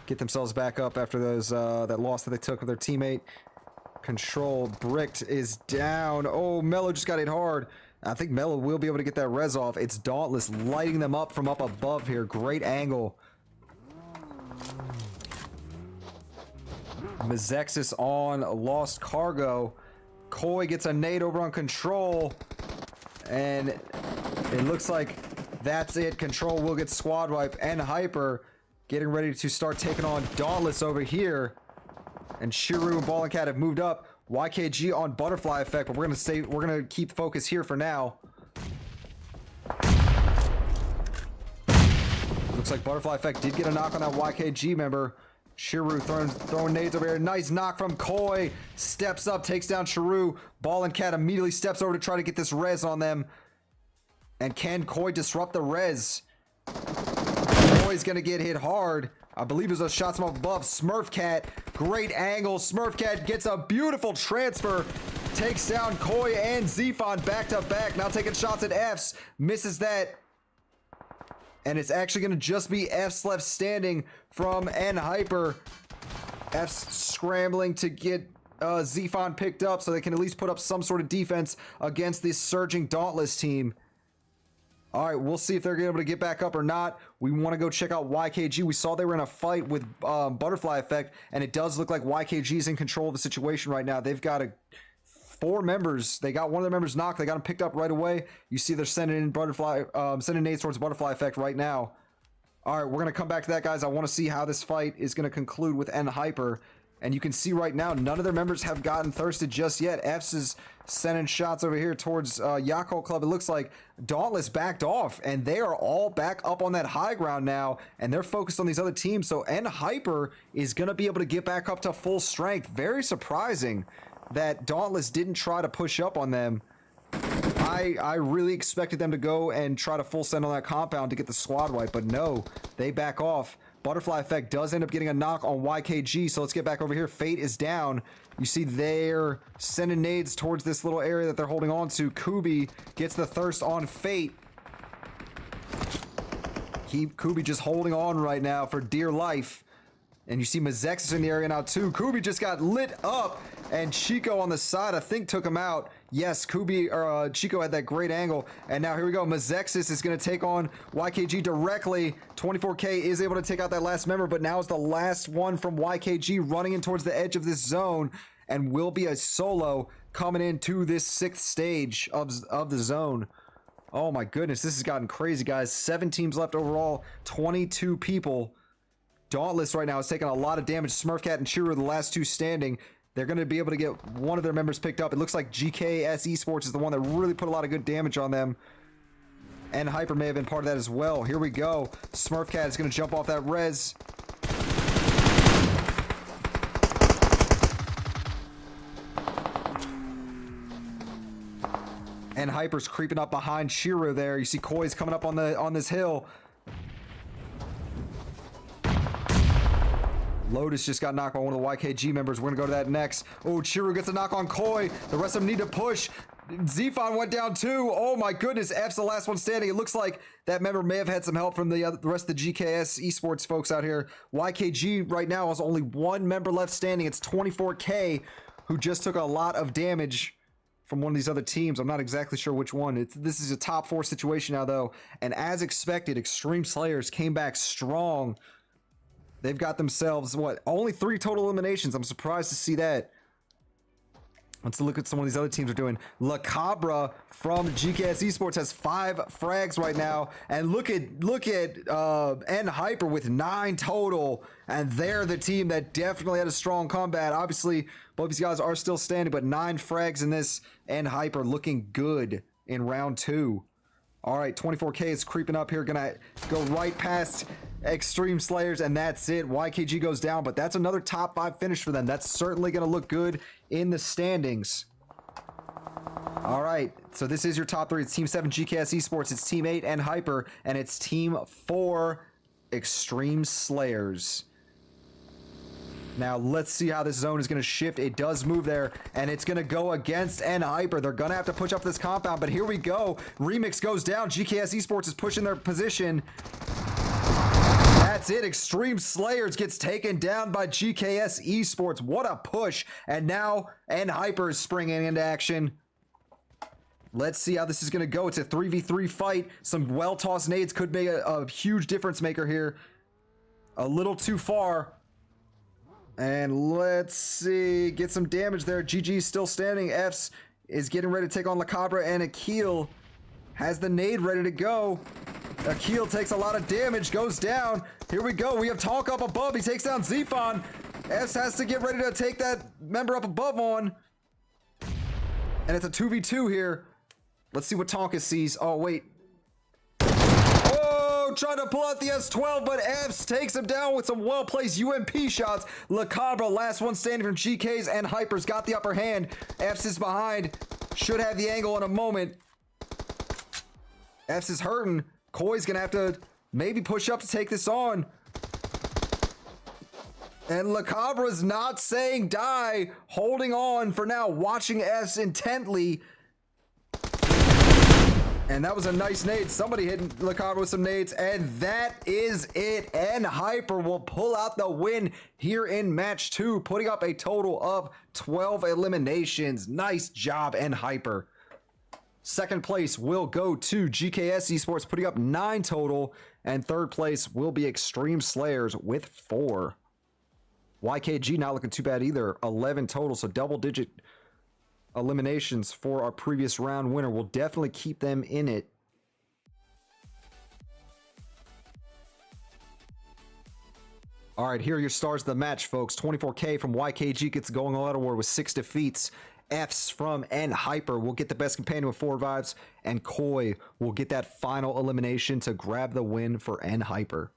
get themselves back up after those that loss that they took with their teammate. Control. Bricked is down. Oh, Mello just got hit hard. I think Mello will be able to get that res off. It's Dauntless lighting them up from up above here. Great angle. Mezexis on Lost Cargo. Koi gets a nade over on Control. And it looks like that's it. Control will get squad wipe, and Hyper getting ready to start taking on Dauntless over here. And Shiru and Ball and Cat have moved up. YKG on Butterfly Effect, but we're gonna keep focus here for now. Looks like Butterfly Effect did get a knock on that YKG member. Shiru throwing nades over here. Nice knock from Koi. Steps up, takes down Shiru. Ball and Cat immediately steps over to try to get this res on them. And can Koi disrupt the res? Koi's gonna get hit hard. I believe there's those shots from above. Smurf Cat, great angle. Smurf Cat gets a beautiful transfer. Takes down Koi and Zephon back to back. Now taking shots at Fs. Misses that. And it's actually going to just be Fs left standing from Hyper. Fs scrambling to get Zephon picked up so they can at least put up some sort of defense against this surging Dauntless team. All right, we'll see if they're able to get back up or not. We want to go check out YKG. We saw they were in a fight with Butterfly Effect, and it does look like YKG is in control of the situation right now. They've got 4 members. They got one of their members knocked. They got him picked up right away. You see they're sending in sending nades towards Butterfly Effect right now. All right, we're going to come back to that, guys. I want to see how this fight is going to conclude with Hyper. And you can see right now, none of their members have gotten thirsted just yet. Fs is sending shots over here towards Yakult Club. It looks like Dauntless backed off, and they are all back up on that high ground now, and they're focused on these other teams. So Hyper is going to be able to get back up to full strength. Very surprising that Dauntless didn't try to push up on them. I really expected them to go and try to full send on that compound to get the squad wipe, but no, they back off. Butterfly Effect does end up getting a knock on YKG, so let's get back over here. Fate is down. You see they're sending nades towards this little area that they're holding on to. Kubi gets the thirst on Fate. Kubi just holding on right now for dear life. And you see Mezexis in the area now too. Kubi just got lit up, and Chico on the side I think took him out. Yes, Chico had that great angle, and now here we go. Mezexis is going to take on YKG directly. 24K is able to take out that last member, but now is the last one from YKG running in towards the edge of this zone, and will be a solo coming into this 6th stage of the zone. Oh my goodness, this has gotten crazy, guys. 7 teams left overall, 22 people. Dauntless right now is taking a lot of damage. Smurfcat and Chiru are the last 2 standing. They're going to be able to get one of their members picked up. It looks like GKS Esports is the one that really put a lot of good damage on them. And Hyper may have been part of that as well. Here we go. Smurfcat is going to jump off that res. And Hyper's creeping up behind Chiru there. You see Koi's coming up on this hill. Lotus just got knocked by one of the YKG members. We're going to go to that next. Oh, Chiru gets a knock on Koi. The rest of them need to push. Zfon went down too. Oh my goodness, F's the last one standing. It looks like that member may have had some help from the rest of the GKS esports folks out here. YKG right now has only one member left standing. It's 24K, who just took a lot of damage from one of these other teams. I'm not exactly sure which one. This is a top 4 situation now, though. And as expected, Extreme Slayers came back strong. They've got themselves, what, only 3 total eliminations. I'm surprised to see that. Let's look at some of these other teams are doing. La Cabra from GKS Esports has 5 frags right now, and look at N Hyper with 9 total, and they're the team that definitely had a strong combat. Obviously, both these guys are still standing, but 9 frags in this. N Hyper looking good in round 2. All right, 24K is creeping up here. Gonna go right past Extreme Slayers, and that's it. YKG goes down, but that's another top 5 finish for them. That's certainly gonna look good in the standings. All right, so this is your top 3. It's Team 7 GKS Esports, it's Team 8 and Hyper, and it's Team 4 Extreme Slayers. Now, let's see how this zone is going to shift. It does move there, and it's going to go against N Hyper. They're going to have to push up this compound, but here we go. Remix goes down. GKS Esports is pushing their position. That's it. Extreme Slayers gets taken down by GKS Esports. What a push. And now N Hyper is springing into action. Let's see how this is going to go. It's a 3v3 fight. Some well-tossed nades could make a huge difference maker here. A little too far. And let's see, get some damage there. GG's still standing. F's is getting ready to take on La Cabra, and Akil has the nade ready to go. Akil takes a lot of damage, goes down. Here we go. We have Talk up above. He takes down Zfon. F's has to get ready to take that member up above on. And it's a 2v2 here. Let's see what Tonka sees. Oh, wait. Trying to pull out the S12, but F's takes him down with some well-placed UMP shots. La Cabra, last one standing from GK's, and Hyper's got the upper hand. F's is behind. Should have the angle in a moment. F's is hurting. Koi's gonna have to maybe push up to take this on. And La Cabra's not saying die. Holding on for now, watching F's intently. And that was a nice nade. Somebody hit La Cabra with some nades, and that is it. N Hyper will pull out the win here in match 2, putting up a total of 12 eliminations. Nice job, N Hyper. Second place will go to GKS Esports, putting up 9 total, and third place will be Extreme Slayers with 4. YKG not looking too bad either, 11 total, so double-digit eliminations for our previous round winner. Will definitely keep them in it. All right, here are your stars of the match, folks. 24K from YKG gets going all out of war with 6 defeats. F's from N Hyper will get the best companion with 4 vibes, and Koi will get that final elimination to grab the win for N Hyper.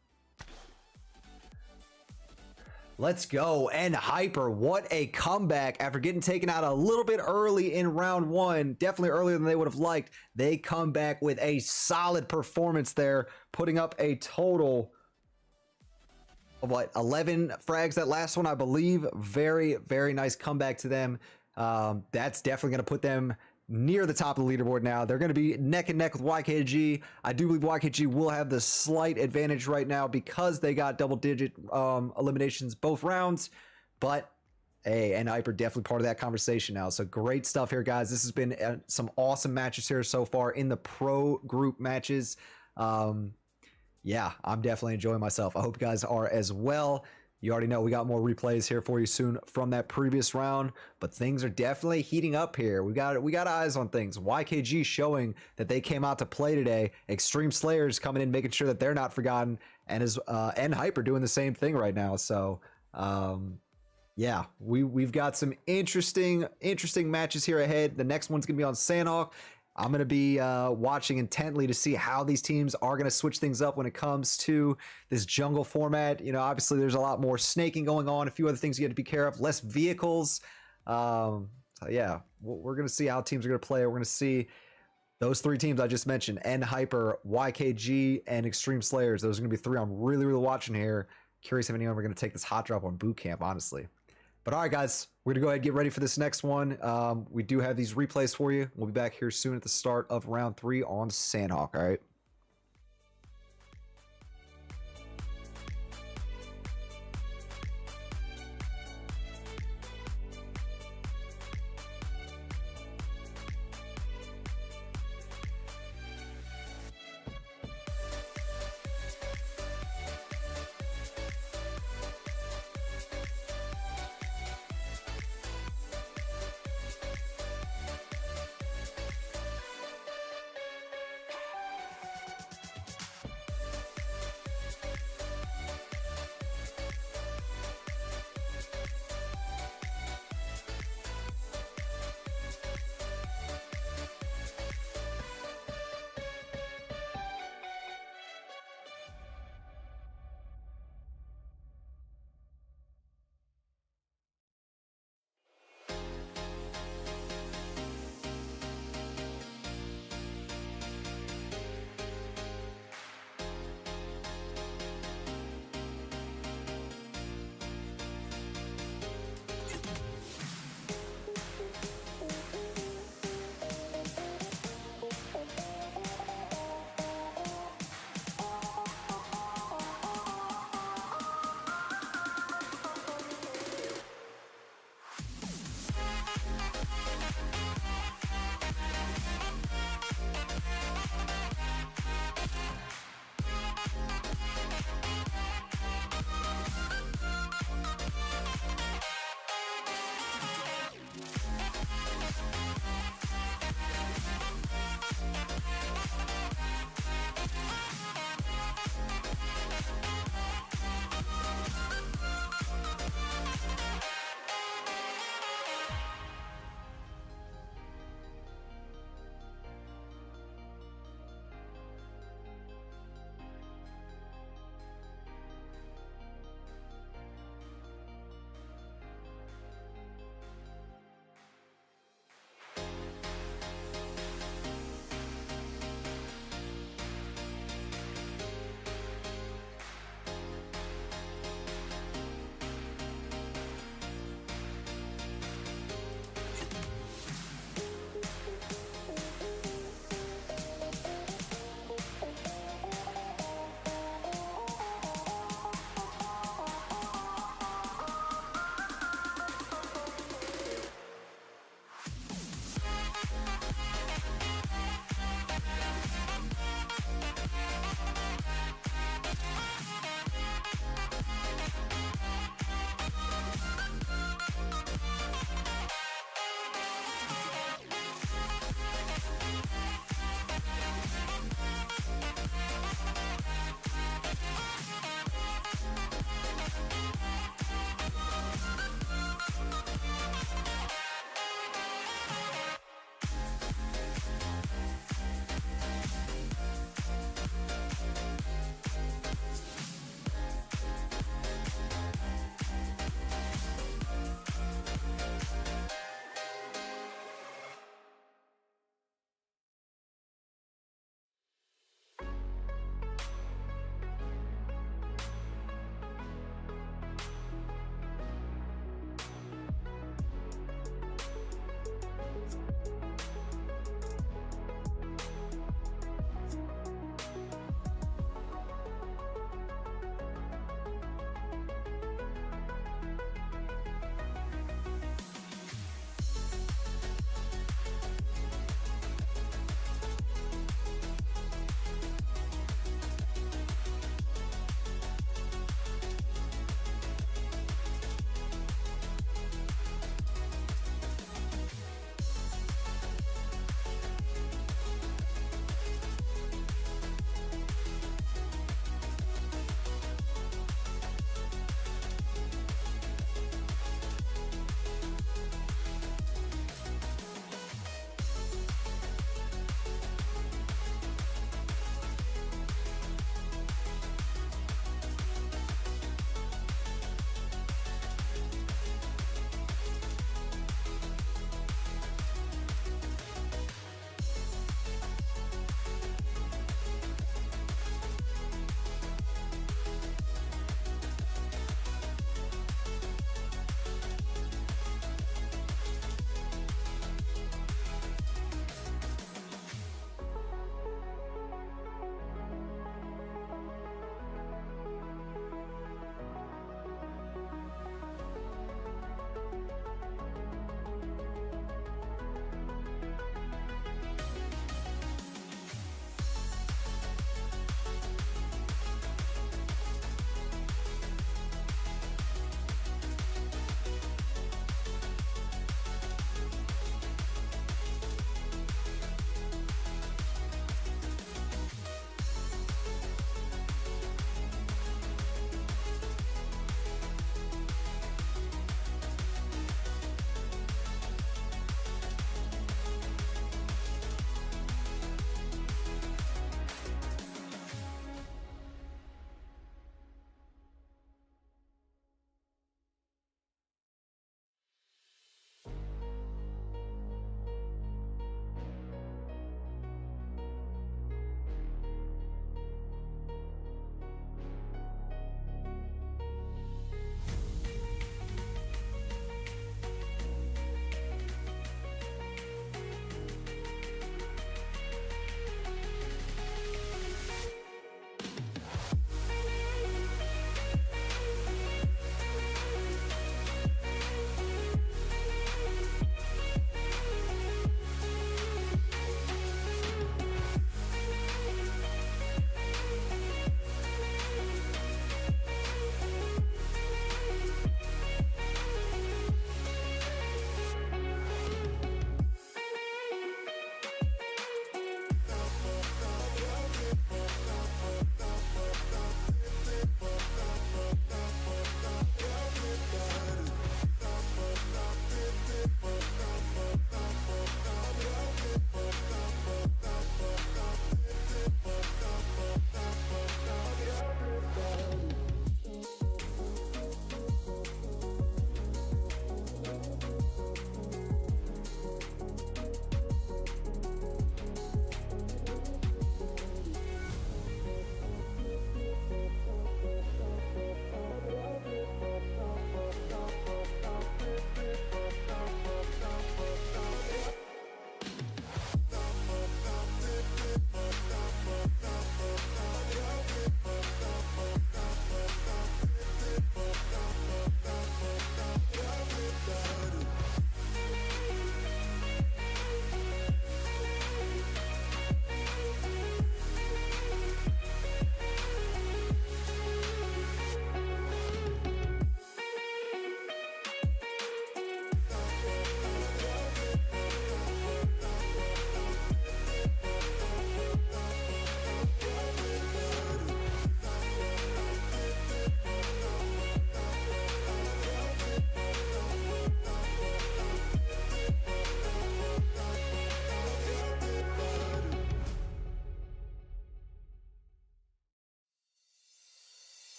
Let's go. N Hyper, what a comeback after getting taken out a little bit early in round 1, definitely earlier than they would have liked. They come back with a solid performance there, putting up a total of what, 11 frags that last one, I believe. Very, very nice comeback to them. That's definitely going to put them near the top of the leaderboard now. They're going to be neck and neck with YKG. I do believe YKG will have the slight advantage right now because they got double-digit eliminations both rounds. But hey, and Hyper definitely part of that conversation now. So great stuff here, guys. This has been some awesome matches here so far in the pro group matches. Yeah, I'm definitely enjoying myself. I hope you guys are as well. You already know we got more replays here for you soon from that previous round, but things are definitely heating up here. We got eyes on things. YKG showing that they came out to play today. Extreme Slayers coming in, making sure that they're not forgotten, and N Hyper doing the same thing right now. So yeah, we've got some interesting matches here ahead. The next one's gonna be on Sanhok. I'm going to be watching intently to see how these teams are going to switch things up when it comes to this jungle format. You know, obviously there's a lot more snaking going on, a few other things you have to be careful of, less vehicles. So yeah, we're going to see how teams are going to play. We're going to see those 3 teams I just mentioned, N Hyper, YKG, and Extreme Slayers. Those are going to be 3 I'm really watching here. Curious if any of them are going to take this hot drop on boot camp, honestly. But all right, guys, we're gonna go ahead and get ready for this next one. We do have these replays for you. We'll be back here soon at the start of round 3 on Sandhawk. All right.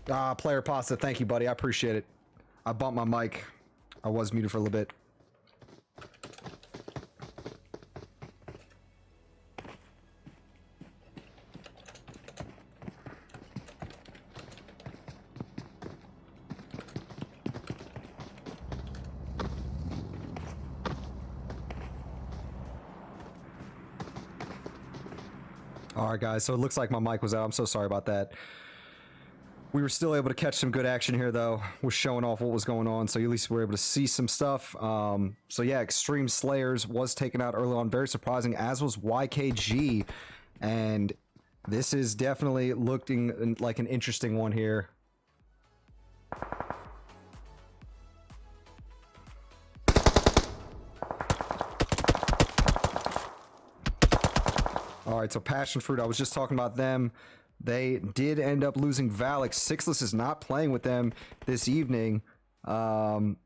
Player Pasta, thank you, buddy. I appreciate it. I bumped my mic. I was muted for a little bit. All right, guys, so it looks like my mic was out. I'm so sorry about that. We were still able to catch some good action here, though. We're showing off what was going on, so at least we were able to see some stuff. So yeah, Extreme Slayers was taken out early on. Very surprising, as was YKG. And this is definitely looking like an interesting one here. All right, so Passion Fruit, I was just talking about them. They did end up losing Valix. Sixless is not playing with them this evening. One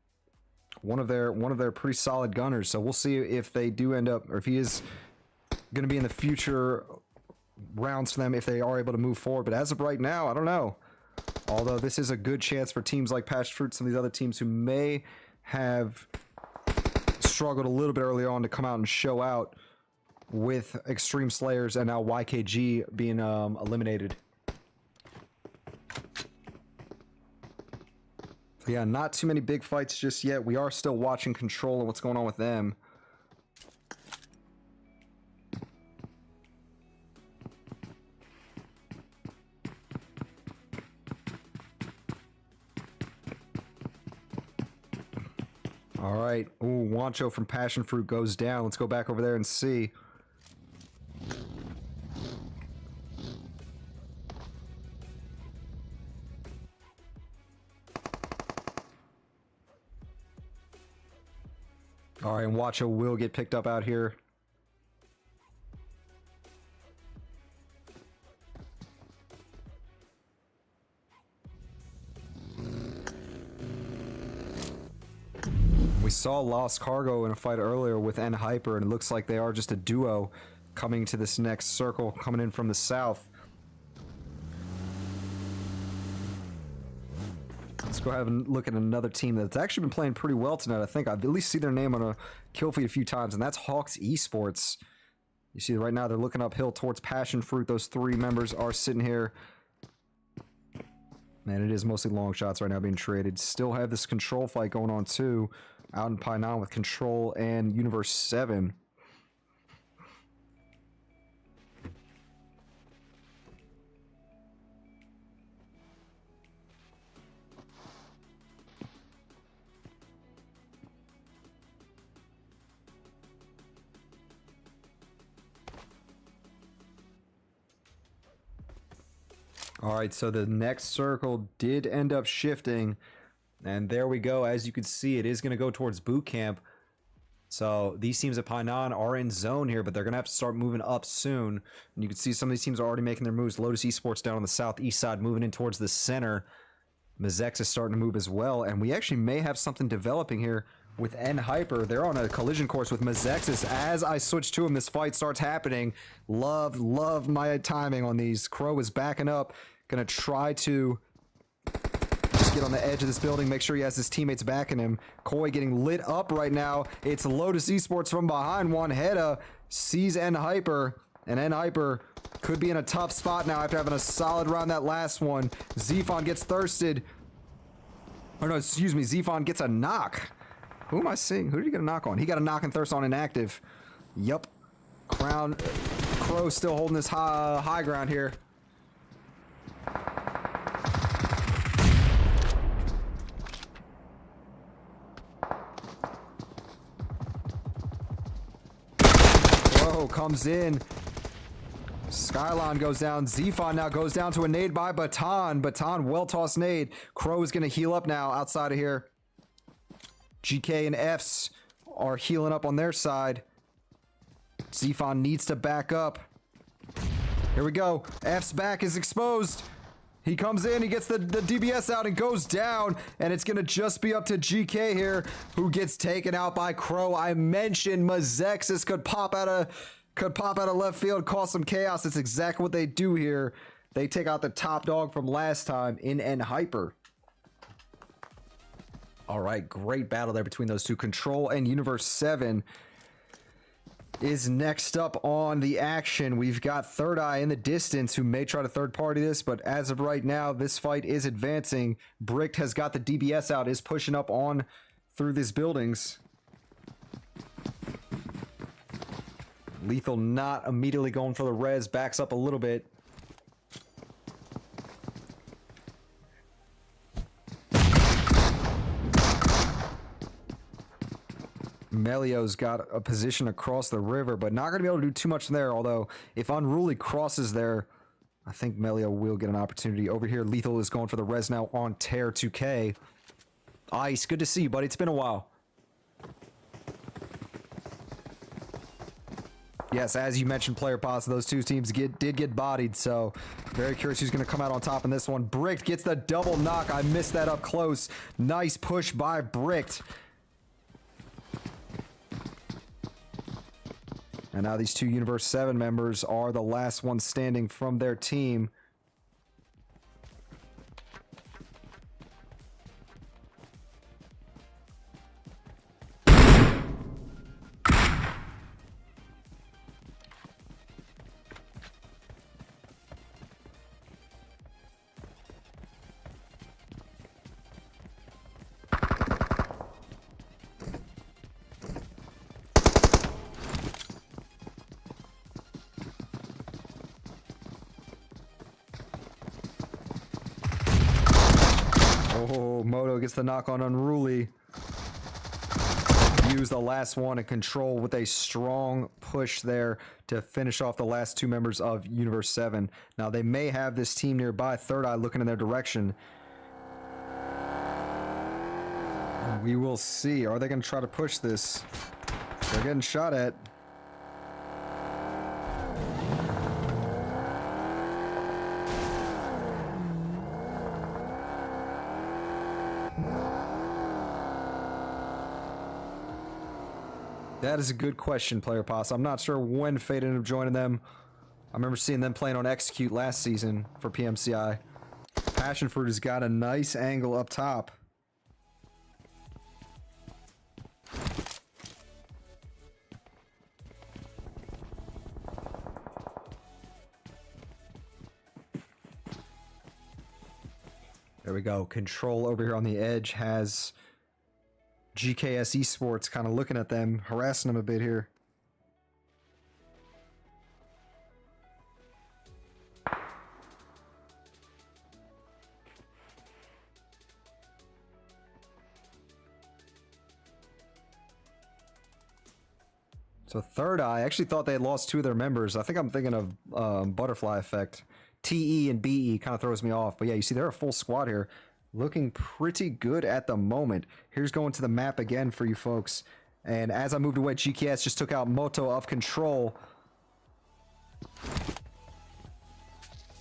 of their pretty solid gunners. So we'll see if they do end up, or if he is going to be in the future rounds for them, if they are able to move forward. But as of right now, I don't know. Although this is a good chance for teams like Passion Fruit, some of these other teams who may have struggled a little bit earlier on to come out and show out, with Extreme Slayers and now YKG being eliminated. So yeah, not too many big fights just yet. We are still watching Control and what's going on with them. All right. Ooh, Wancho from Passion Fruit goes down. Let's go back over there and see. All right, and Watcho will get picked up out here. We saw Lost Cargo in a fight earlier with N Hyper, and it looks like they are just a duo coming to this next circle, coming in from the south. Let's go ahead and look at another team that's actually been playing pretty well tonight. I think I've at least seen their name on a kill feed a few times, and that's Hawks Esports. You see right now they're looking uphill towards Passion Fruit. Those three members are sitting here. Man, it is mostly long shots right now being traded. Still have this Control fight going on too, out in Painan with Control and Universe 7. All right, so the next circle did end up shifting, and there we go. As you can see, it is going to go towards boot camp. So these teams at Painan are in zone here, but they're going to have to start moving up soon. And you can see some of these teams are already making their moves. Lotus Esports down on the southeast side, moving in towards the center. Mizex is starting to move as well, and we actually may have something developing here with N Hyper. They're on a collision course with Mizexis. As I switch to him, this fight starts happening. Love my timing on these. Crow is backing up. Gonna try to just get on the edge of this building, make sure he has his teammates backing him. Koi getting lit up right now. It's Lotus Esports from behind. Wanheda sees N Hyper, and N Hyper could be in a tough spot now after having a solid round that last one. Zephon gets thirsted. Oh no, excuse me, Zephon gets a knock. Who am I seeing? Who did he get a knock on? He got a knock and thirst on inactive. Yup. Crow still holding this high ground here. Comes in. Skyline goes down. Zephon now goes down to a nade by Baton. Baton, well-tossed nade. Crow is going to heal up now outside of here. GK and Fs are healing up on their side. Zephon needs to back up. Here we go. F's back is exposed. He comes in, he gets the DBS out and goes down, and it's going to just be up to GK here, who gets taken out by Crow. I mentioned Mizexis could pop out of left field, cause some chaos. That's exactly what they do here. They take out the top dog from last time in N Hyper. All right, great battle there between those two. Control and Universe 7 is next up on the action. We've got Third Eye in the distance who may try to third party this, but as of right now, this fight is advancing. Bricked has got the DBS out, is pushing up on through these buildings. Lethal not immediately going for the res, backs up a little bit. Melio's got a position across the river, but not going to be able to do too much there, although if Unruly crosses there, I think Melio will get an opportunity. Over here, Lethal is going for the res now on Tear 2K. Ice, good to see you, buddy. It's been a while. Yes, as you mentioned, player pause, those two teams did get bodied, so very curious who's going to come out on top in this one. Bricked gets the double knock. I missed that up close. Nice push by Bricked. And now these two Universe 7 members are the last ones standing from their team. Oh, Moto gets the knock on Unruly. Use the last one and Control with a strong push there to finish off the last two members of Universe 7. Now, they may have this team nearby, Third Eye looking in their direction. We will see. Are they going to try to push this? They're getting shot at. That is a good question, Player Pass. I'm not sure when Fate ended up joining them. I remember seeing them playing on Execute last season for PMCI. Passion Fruit has got a nice angle up top. There we go. Control over here on the edge has GKS Esports kind of looking at them, harassing them a bit here. So Third Eye, I actually thought they had lost two of their members. I think I'm thinking of Butterfly Effect. TE and BE kind of throws me off. But yeah, you see they're a full squad here. Looking pretty good at the moment. Here's going to the map again for you folks. And as I moved away, GKS just took out Moto of Control.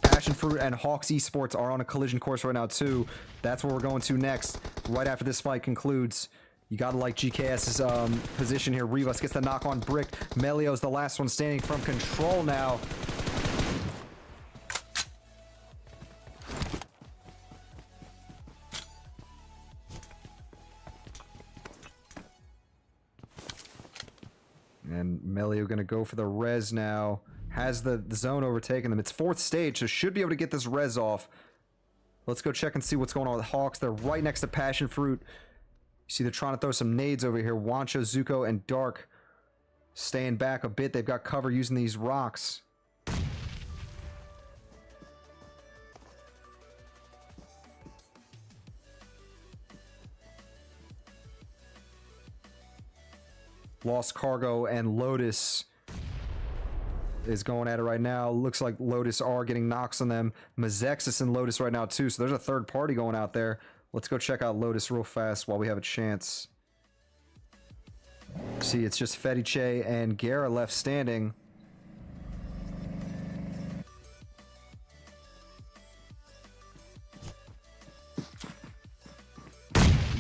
Passion Fruit and Hawks Esports are on a collision course right now too. That's where we're going to next, right after this fight concludes. You gotta like GKS's position here. Rivas gets the knock on Brick. Melio's the last one standing from Control now. And Melio gonna go for the res now. Has the zone overtaken them. It's fourth stage, so should be able to get this res off. Let's go check and see what's going on with Hawks. They're right next to Passion Fruit. You see they're trying to throw some nades over here. Wancho, Zuko, and Dark staying back a bit. They've got cover using these rocks. Lost Cargo and Lotus is going at it right now. Looks like Lotus are getting knocks on them. Mazexis and Lotus right now too, so there's a third party going out there. Let's go check out Lotus real fast while we have a chance. See, it's just Fetiche and Guerra left standing.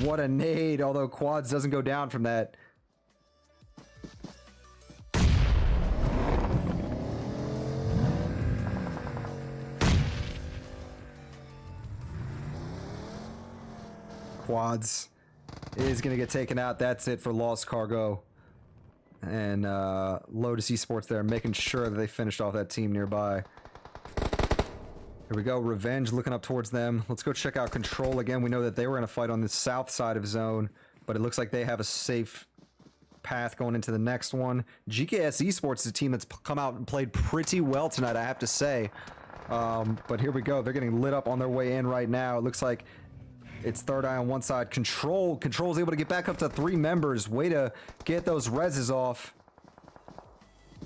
What a nade, although Quads doesn't go down from that. Quads is going to get taken out. That's it for Lost Cargo. And Lotus Esports there, making sure that they finished off that team nearby. Here we go. Revenge looking up towards them. Let's go check out Control again. We know that they were in a fight on the south side of zone, but it looks like they have a safe path going into the next one. GKS Esports is a team that's come out and played pretty well tonight, I have to say. But here we go. They're getting lit up on their way in right now. It looks like it's Third Eye on one side. Control's able to get back up to 3 members. Way to get those reses off.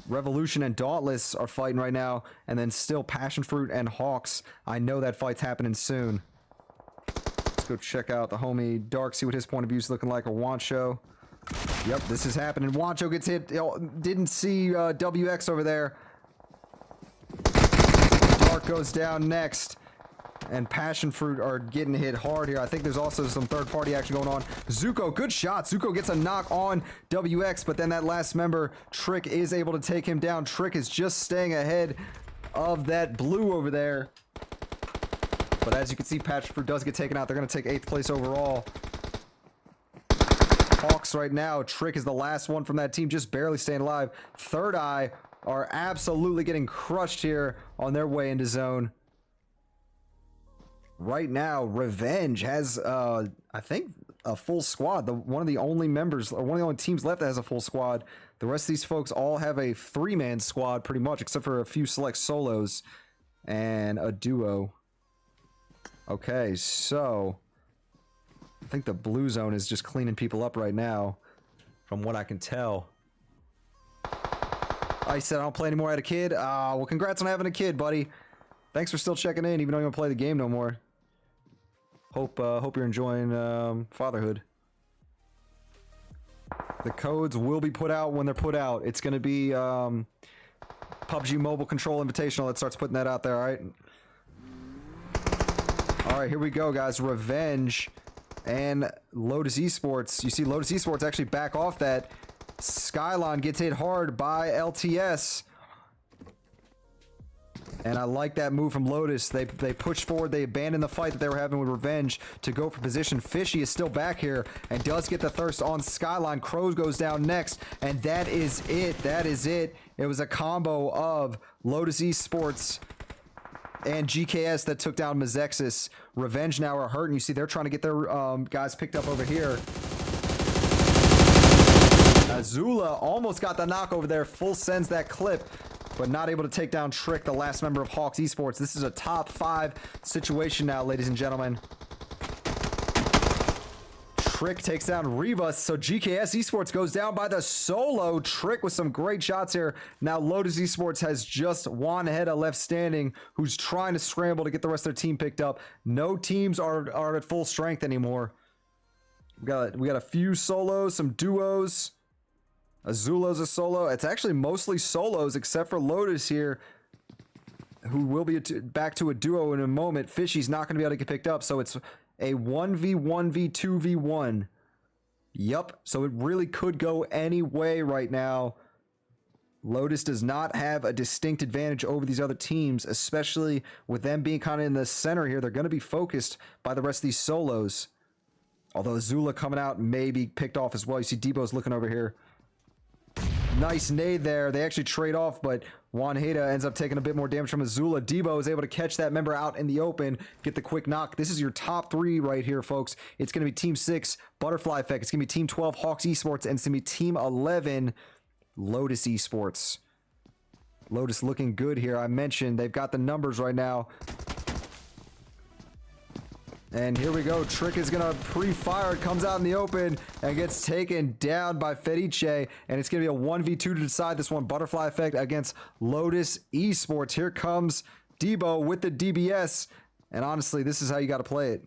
Revolution and Dauntless are fighting right now. And then still Passion Fruit and Hawks. I know that fight's happening soon. Let's go check out the homie Dark, see what his point of view is looking like. Or Wancho. Yep, this is happening. Wancho gets hit. Didn't see WX over there. Dark goes down next. And Passion Fruit are getting hit hard here. I think there's also some third-party action going on. Zuko, good shot. Zuko gets a knock on WX, but then that last member, Trick, is able to take him down. Trick is just staying ahead of that blue over there. But as you can see, Passion Fruit does get taken out. They're going to take 8th place overall. Hawks right now. Trick is the last one from that team, just barely staying alive. Third Eye are absolutely getting crushed here on their way into zone. Right now, Revenge has, I think, a full squad. One of the only members, or one of the only teams left that has a full squad. The rest of these folks all have a 3-man squad, pretty much, except for a few select solos and a duo. Okay, so I think the blue zone is just cleaning people up right now, from what I can tell. I said I don't play anymore. I had a kid. Well, congrats on having a kid, buddy. Thanks for still checking in, even though you don't play the game no more. Hope you're enjoying fatherhood. The codes will be put out when they're put out. It's going to be PUBG Mobile Control Invitational that starts putting that out there, alright? Alright, here we go, guys. Revenge and Lotus Esports. You see Lotus Esports actually back off that. Skyline gets hit hard by LTS. And I like that move from Lotus. They pushed forward. They abandoned the fight that they were having with Revenge to go for position. Fishy is still back here and does get the thirst on Skyline. Crows goes down next. And that is it. That is it. It was a combo of Lotus Esports and GKS that took down Mazexis. Revenge now are hurting. You see, they're trying to get their guys picked up over here. Azula almost got the knock over there. Full sends that clip, but not able to take down Trick, the last member of Hawks Esports. This is a top 5 situation now, ladies and gentlemen. Trick takes down Rivas, so GKS Esports goes down by the solo. Trick with some great shots here. Now Lotus Esports has just Juan Heda left standing, who's trying to scramble to get the rest of their team picked up. No teams are at full strength anymore. We got a few solos, some duos. Azula's a solo. It's actually mostly solos, except for Lotus here, who will be back to a duo in a moment. Fishy's not going to be able to get picked up, so it's a 1v1v2v1. Yup, so it really could go any way right now. Lotus does not have a distinct advantage over these other teams, especially with them being kind of in the center here. They're going to be focused by the rest of these solos. Although Azula coming out may be picked off as well. You see Debo's looking over here. Nice nade there. They actually trade off, but Juan Heda ends up taking a bit more damage from Azula. Debo is able to catch that member out in the open, get the quick knock. This is your top 3 right here, folks. It's going to be Team 6, Butterfly Effect. It's going to be Team 12, Hawks Esports, and it's going to be Team 11, Lotus Esports. Lotus looking good here. I mentioned they've got the numbers right now. And here we go. Trick is going to pre-fire. Comes out in the open and gets taken down by Pmci. And it's going to be a 1v2 to decide this one. Butterfly Effect against Lotus Esports. Here comes Debo with the DBS. And honestly, this is how you got to play it.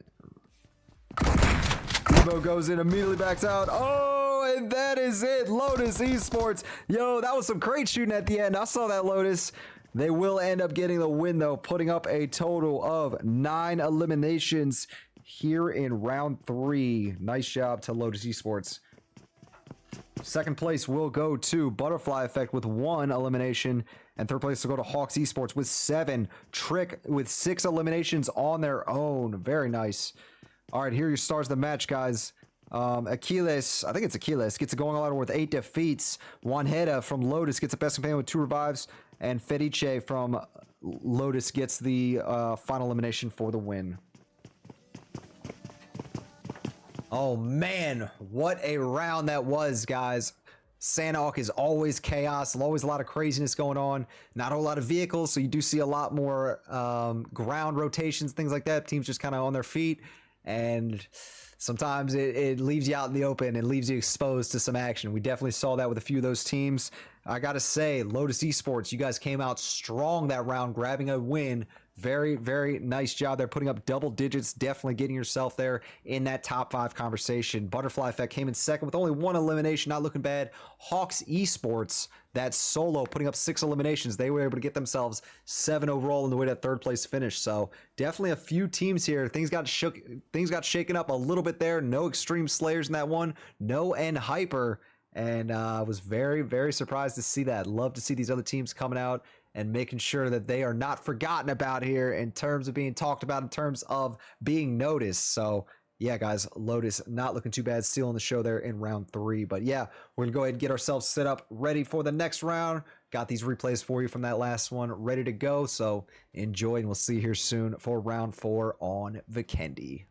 Debo goes in, immediately backs out. Oh, and that is it. Lotus Esports. Yo, that was some great shooting at the end. I saw that, Lotus. They will end up getting the win, though, putting up a total of 9 eliminations here in round 3. Nice job to Lotus Esports. Second place will go to Butterfly Effect with 1 elimination. And third place will go to Hawks Esports with 7. Trick with 6 eliminations on their own. Very nice. All right, here are your stars of the match, guys. Achilles, I think it's Achilles, gets it going all out with 8 defeats. Wanheda from Lotus gets a best companion with 2 revives. And Fedice from Lotus gets the final elimination for the win. Oh man, what a round that was, guys. Sanhok is always chaos, always a lot of craziness going on. Not a lot of vehicles, so you do see a lot more ground rotations, things like that. Teams just kind of on their feet, and sometimes it leaves you out in the open and leaves you exposed to some action. We definitely saw that with a few of those teams. I gotta say, Lotus Esports, you guys came out strong that round, grabbing a win. Very, very nice job there, putting up double digits, definitely getting yourself there in that top 5 conversation. Butterfly Effect came in second with only 1 elimination, not looking bad. Hawks Esports, that solo, putting up 6 eliminations. They were able to get themselves 7 overall in the way to 3rd place finish. So definitely a few teams here. Things got shaken up a little bit there. No Extreme Slayers in that one. No N Hyper. And I was very, very surprised to see that. Love to see these other teams coming out and making sure that they are not forgotten about here in terms of being talked about, in terms of being noticed. So yeah, guys, Lotus not looking too bad, stealing the show there in round 3. But yeah, we're gonna go ahead and get ourselves set up ready for the next round. Got these replays for you from that last one ready to go. So enjoy, and we'll see you here soon for round 4 on Vikendi.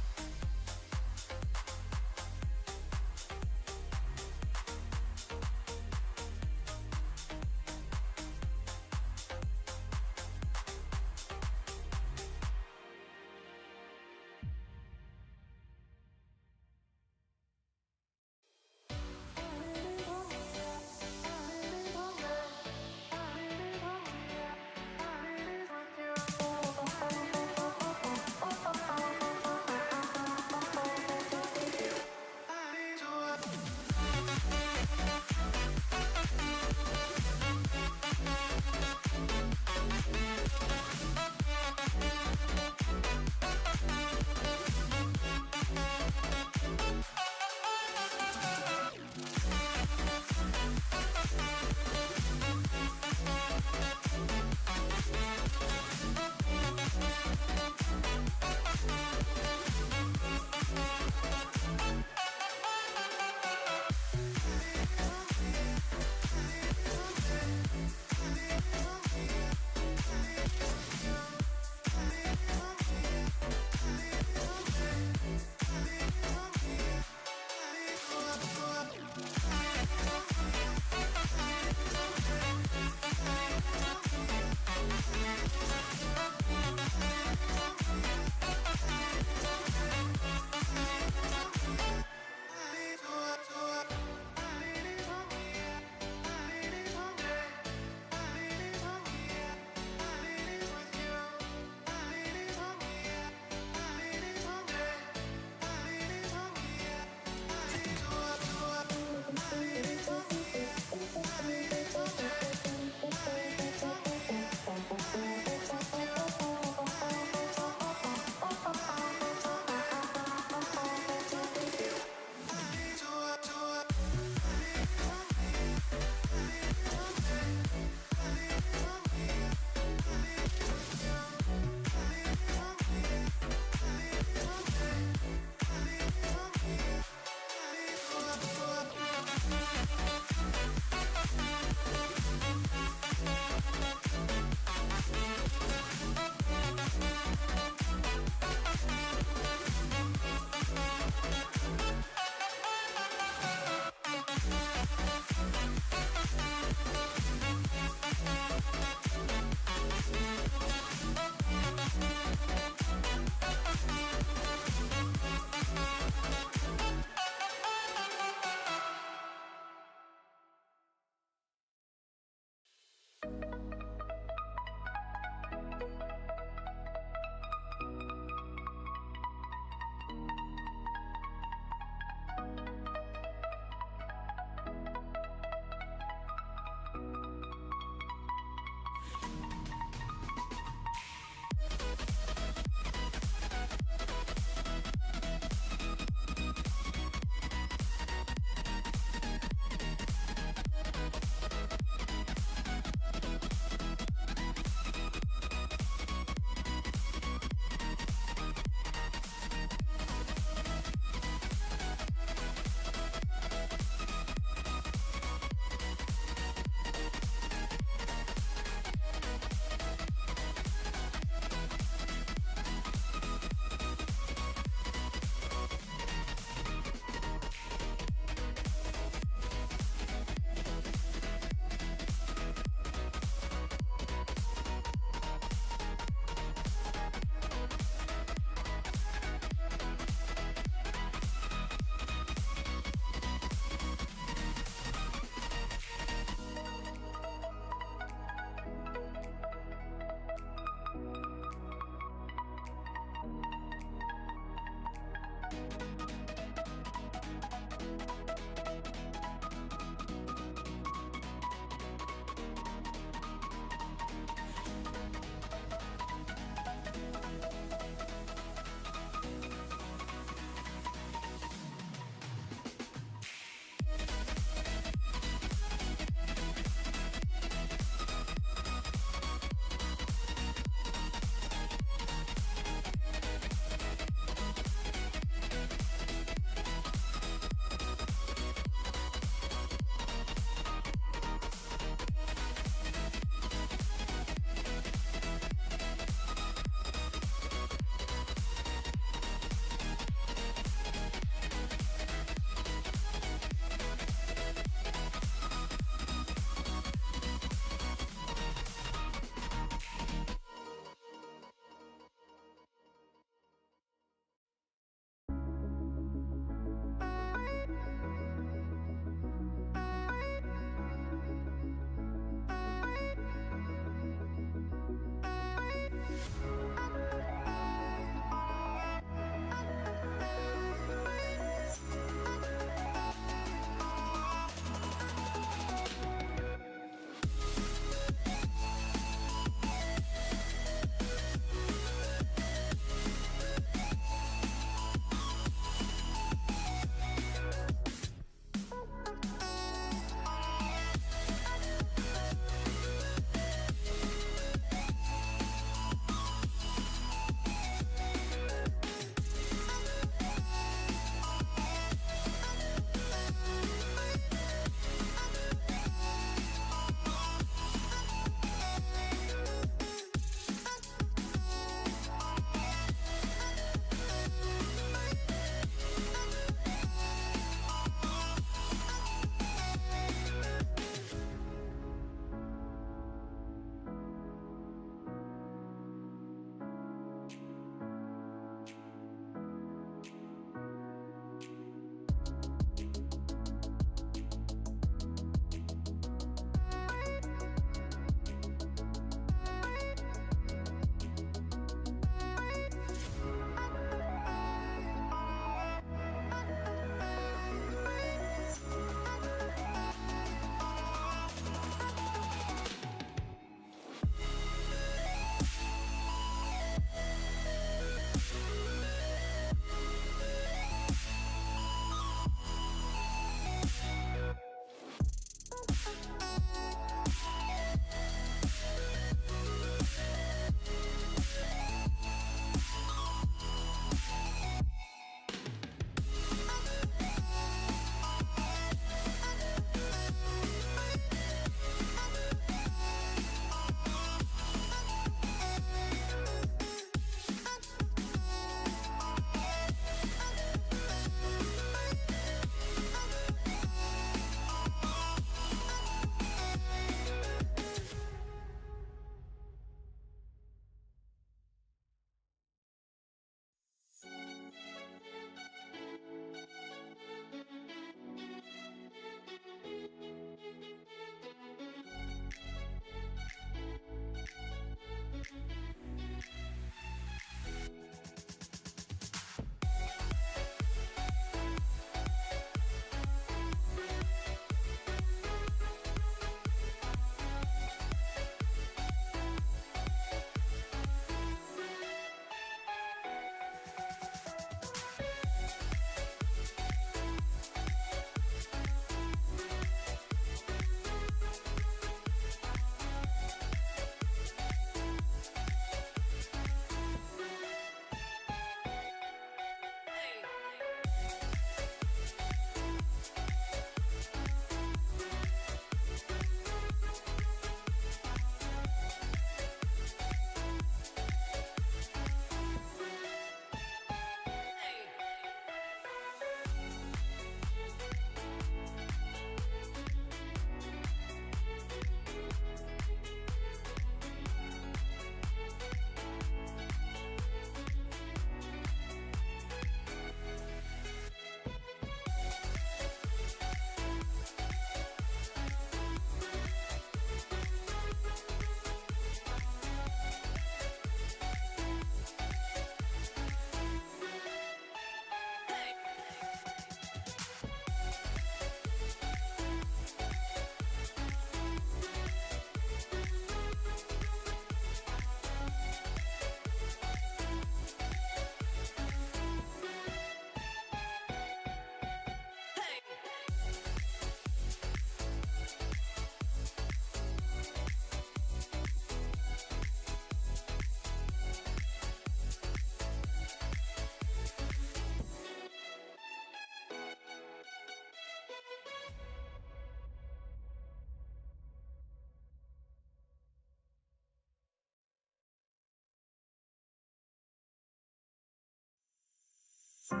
All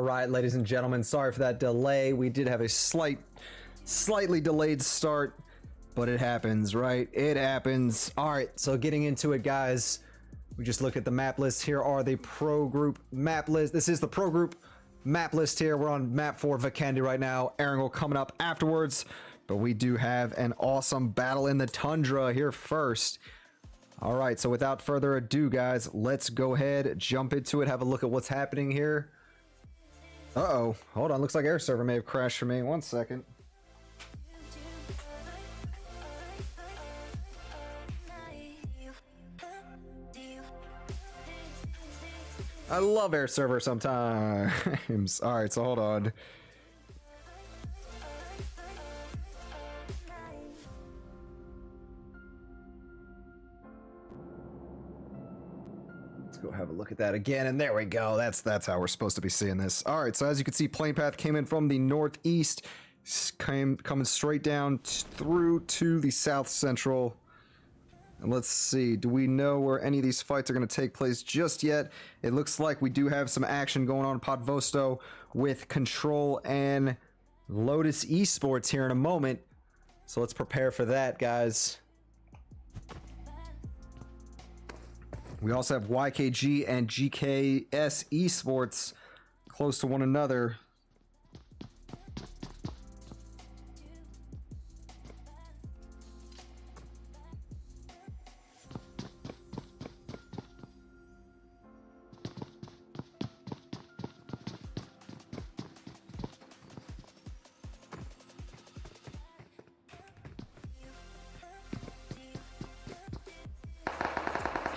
right, ladies and gentlemen, sorry for that delay. We did have a slightly delayed start, but it happens, right? It happens. All right, so getting into it, guys. We just look at the map list. Here are the pro group map list. This is the pro group map list here. We're on map 4 Vikendi right now. Erangel coming up afterwards, but we do have an awesome battle in the tundra here first. All right, so without further ado, guys, let's go ahead, jump into it, have a look at what's happening here. Uh-oh, hold on, looks like air server may have crashed for me. 1 second. I love air server sometimes. All right, so hold on. Go have a look at that again, and there we go. That's how we're supposed to be seeing this. All right, so as you can see, plane path came in from the northeast, coming straight down through to the south central. And let's see, do we know where any of these fights are going to take place just yet? It looks like we do have some action going on in Podvosto with Control and Lotus Esports here in a moment. So let's prepare for that, guys. We also have YKG and GKS Esports close to one another.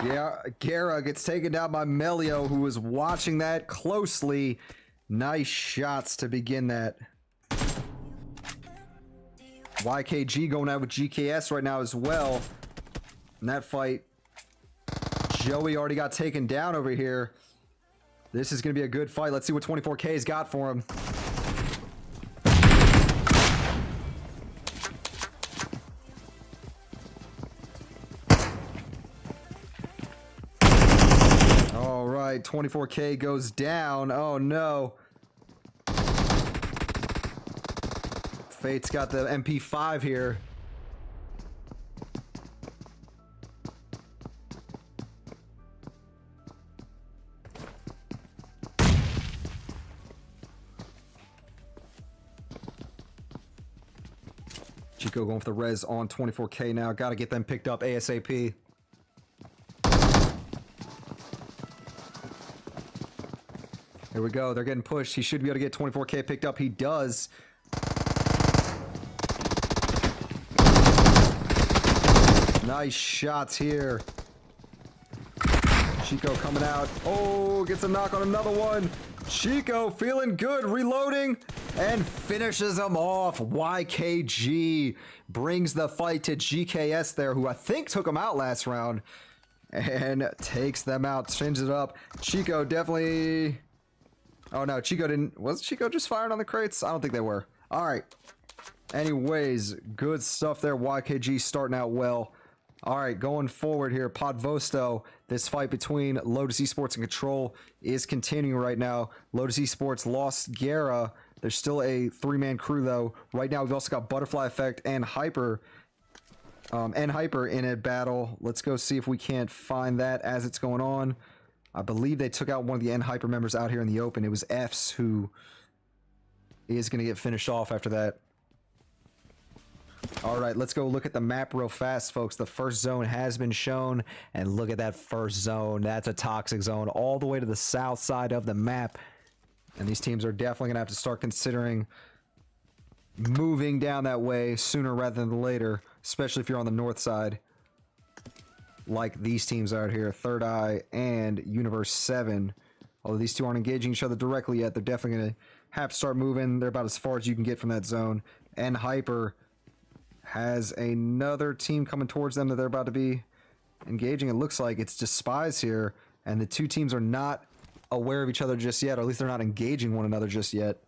Yeah, Gara gets taken down by Melio, who was watching that closely. Nice shots to begin that. YKG going out with GKS right now as well. In that fight, Joey already got taken down over here. This is going to be a good fight. Let's see what 24K's got for him. All right, 24K goes down. Oh no. Fate's got the MP5 here. Chico going for the res on 24K now. Got to get them picked up ASAP. Here we go. They're getting pushed. He should be able to get 24K picked up. He does. Nice shots here. Chico coming out. Oh, gets a knock on another one. Chico feeling good, reloading, and finishes him off. YKG brings the fight to GKS there, who I think took him out last round, and takes them out, changes it up. Chico definitely... Oh no, Chico didn't... Was Chico just firing on the crates? I don't think they were. All right. Anyways, good stuff there. YKG starting out well. All right, going forward here, Podvosto. This fight between Lotus Esports and Control is continuing right now. Lotus Esports lost Gara. There's still a 3-man crew though. Right now, we've also got Butterfly Effect and Hyper in a battle. Let's go see if we can't find that as it's going on. I believe they took out one of the Hyper members out here in the open. It was F's who is going to get finished off after that. All right, let's go look at the map real fast, folks. The first zone has been shown, and look at that first zone. That's a toxic zone all the way to the south side of the map, and these teams are definitely going to have to start considering moving down that way sooner rather than later, especially if you're on the north side, like these teams out here, Third Eye and Universe 7. Although these two aren't engaging each other directly yet, they're definitely going to have to start moving. They're about as far as you can get from that zone. And Hyper has another team coming towards them that they're about to be engaging. It looks like it's just spies here, and the two teams are not aware of each other just yet, or at least they're not engaging one another just yet.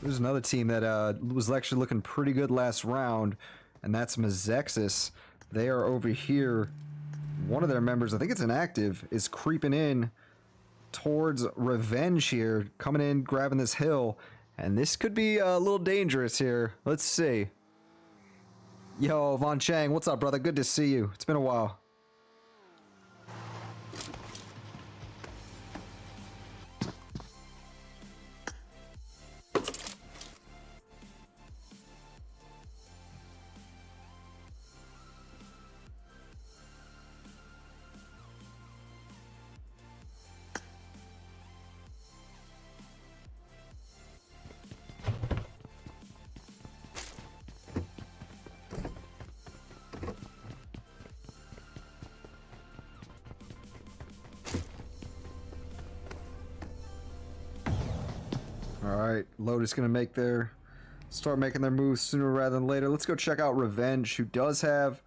There's another team that was actually looking pretty good last round, and that's Mazexis. They are over here. One of their members, I think it's inactive, is creeping in towards Revenge here, coming in, grabbing this hill, and this could be a little dangerous here. Let's see. Yo, Von Chang, what's up, brother? Good to see you. It's been a while. Alright, Lotus gonna start making their moves sooner rather than later. Let's go check out Revenge, who does have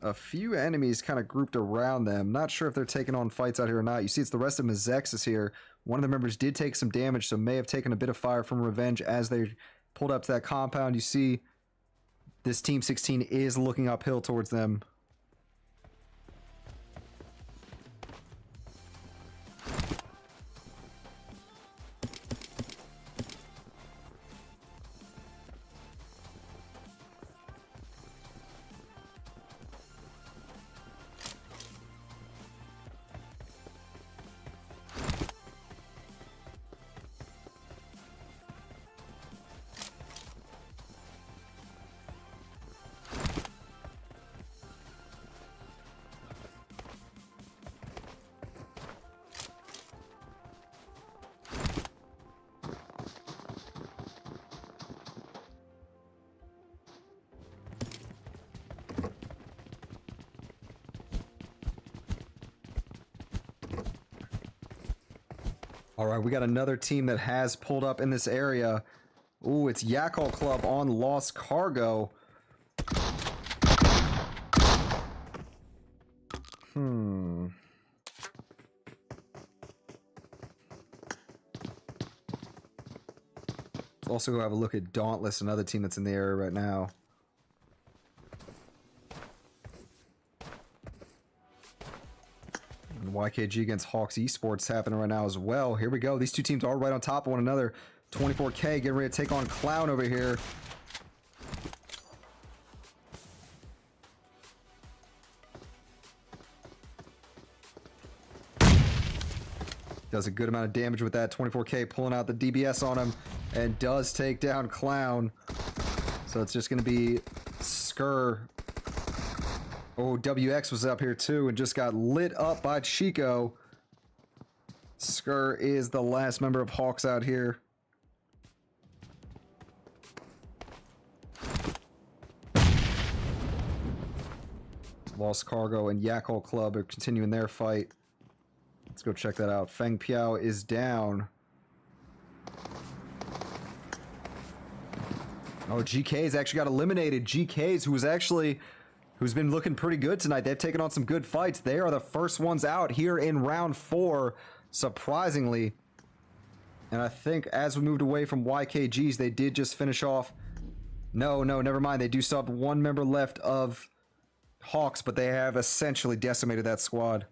a few enemies kind of grouped around them. Not sure if they're taking on fights out here or not. You see it's the rest of Mazexis here. One of the members did take some damage, so may have taken a bit of fire from Revenge as they pulled up to that compound. You see this Team 16 is looking uphill towards them. Alright, we got another team that has pulled up in this area. Ooh, it's Yakol Club on Lost Cargo. Let's also go have a look at Dauntless, another team that's in the area right now. YKG against Hawks Esports happening right now as well. Here we go. These two teams are right on top of one another. 24K getting ready to take on Clown over here. Does a good amount of damage with that. 24K pulling out the DBS on him and does take down Clown. So it's just going to be Skur. Oh, WX was up here too and just got lit up by Chico. Skur is the last member of Hawks out here. Lost Cargo and Yakol Club are continuing their fight. Let's go check that out. Feng Piao is down. Oh, GK's actually got eliminated. GK's, who's been looking pretty good tonight. They've taken on some good fights. They are the first ones out here in round 4, surprisingly. And I think as we moved away from YKG's, they did just finish off. No, never mind. They do still have one member left of Hawks, but they have essentially decimated that squad.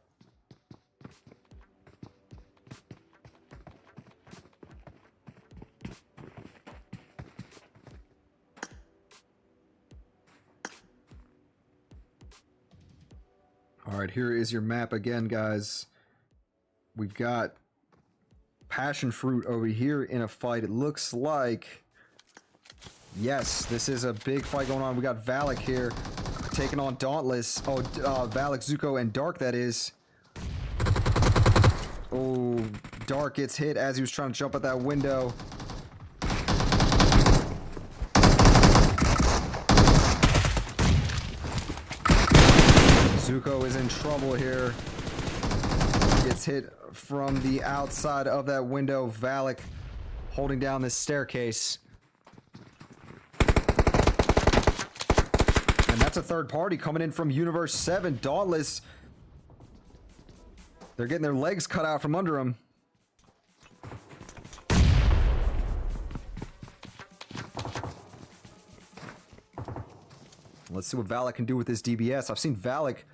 Alright, here is your map again, guys. We've got Passion Fruit over here in a fight. It looks like... Yes, this is a big fight going on. We got Valak here taking on Dauntless. Oh, Valak, Zuko, and Dark, that is. Oh, Dark gets hit as he was trying to jump out that window. Zuko is in trouble here. Gets hit from the outside of that window. Valak holding down this staircase. And that's a third party coming in from Universe 7. Dauntless. They're getting their legs cut out from under them. Let's see what Valak can do with this DBS. I've seen Valak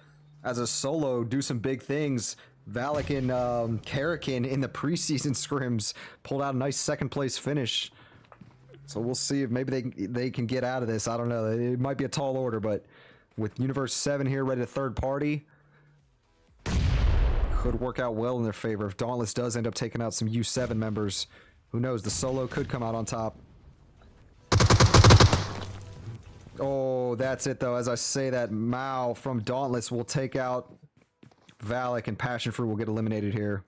as a solo do some big things. Valak and Karakin in the preseason scrims pulled out a nice second place finish. So we'll see if maybe they can get out of this. I don't know. It might be a tall order, but with Universe 7 here ready to third party, could work out well in their favor. If Dauntless does end up taking out some U7 members, who knows? The solo could come out on top. Oh, that's it though. As I say that, Mao from Dauntless will take out Valak, and Passion Fruit will get eliminated here.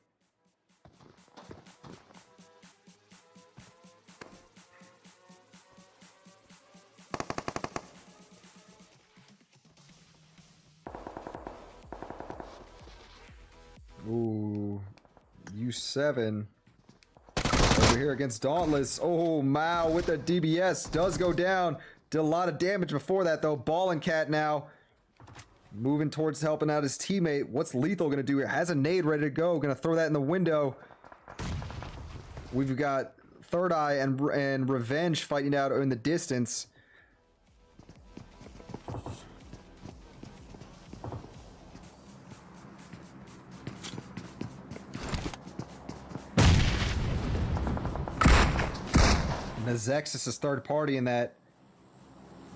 Ooh, U7 over here against Dauntless. Oh, Mao with the DBS does go down. Did a lot of damage before that though. Ballin' Cat now moving towards helping out his teammate. What's Lethal gonna do here? Has a nade ready to go. Gonna throw that in the window. We've got Third Eye and Revenge fighting out in the distance. Nazexis is third party in that.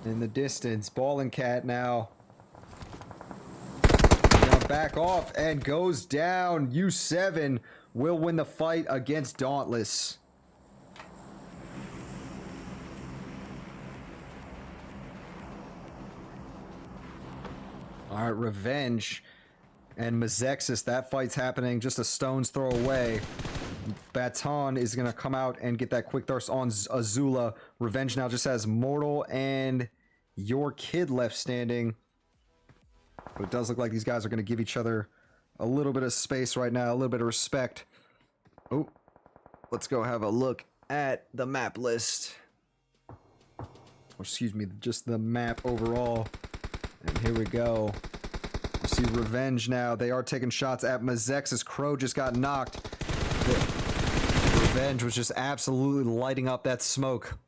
In the distance. Ballin' Cat now. Back off and goes down. U7 will win the fight against Dauntless. All right, Revenge and Mazexis. That fight's happening just a stone's throw away. Baton is going to come out and get that quick thirst on Azula. Revenge now just has Mortal and Your Kid left standing. But it does look like these guys are going to give each other a little bit of space right now, a little bit of respect. Oh, let's go have a look at the map list. Or excuse me, just the map overall. And here we go. You see Revenge now. They are taking shots at Mazexis. Crow just got knocked. Revenge was just absolutely lighting up that smoke.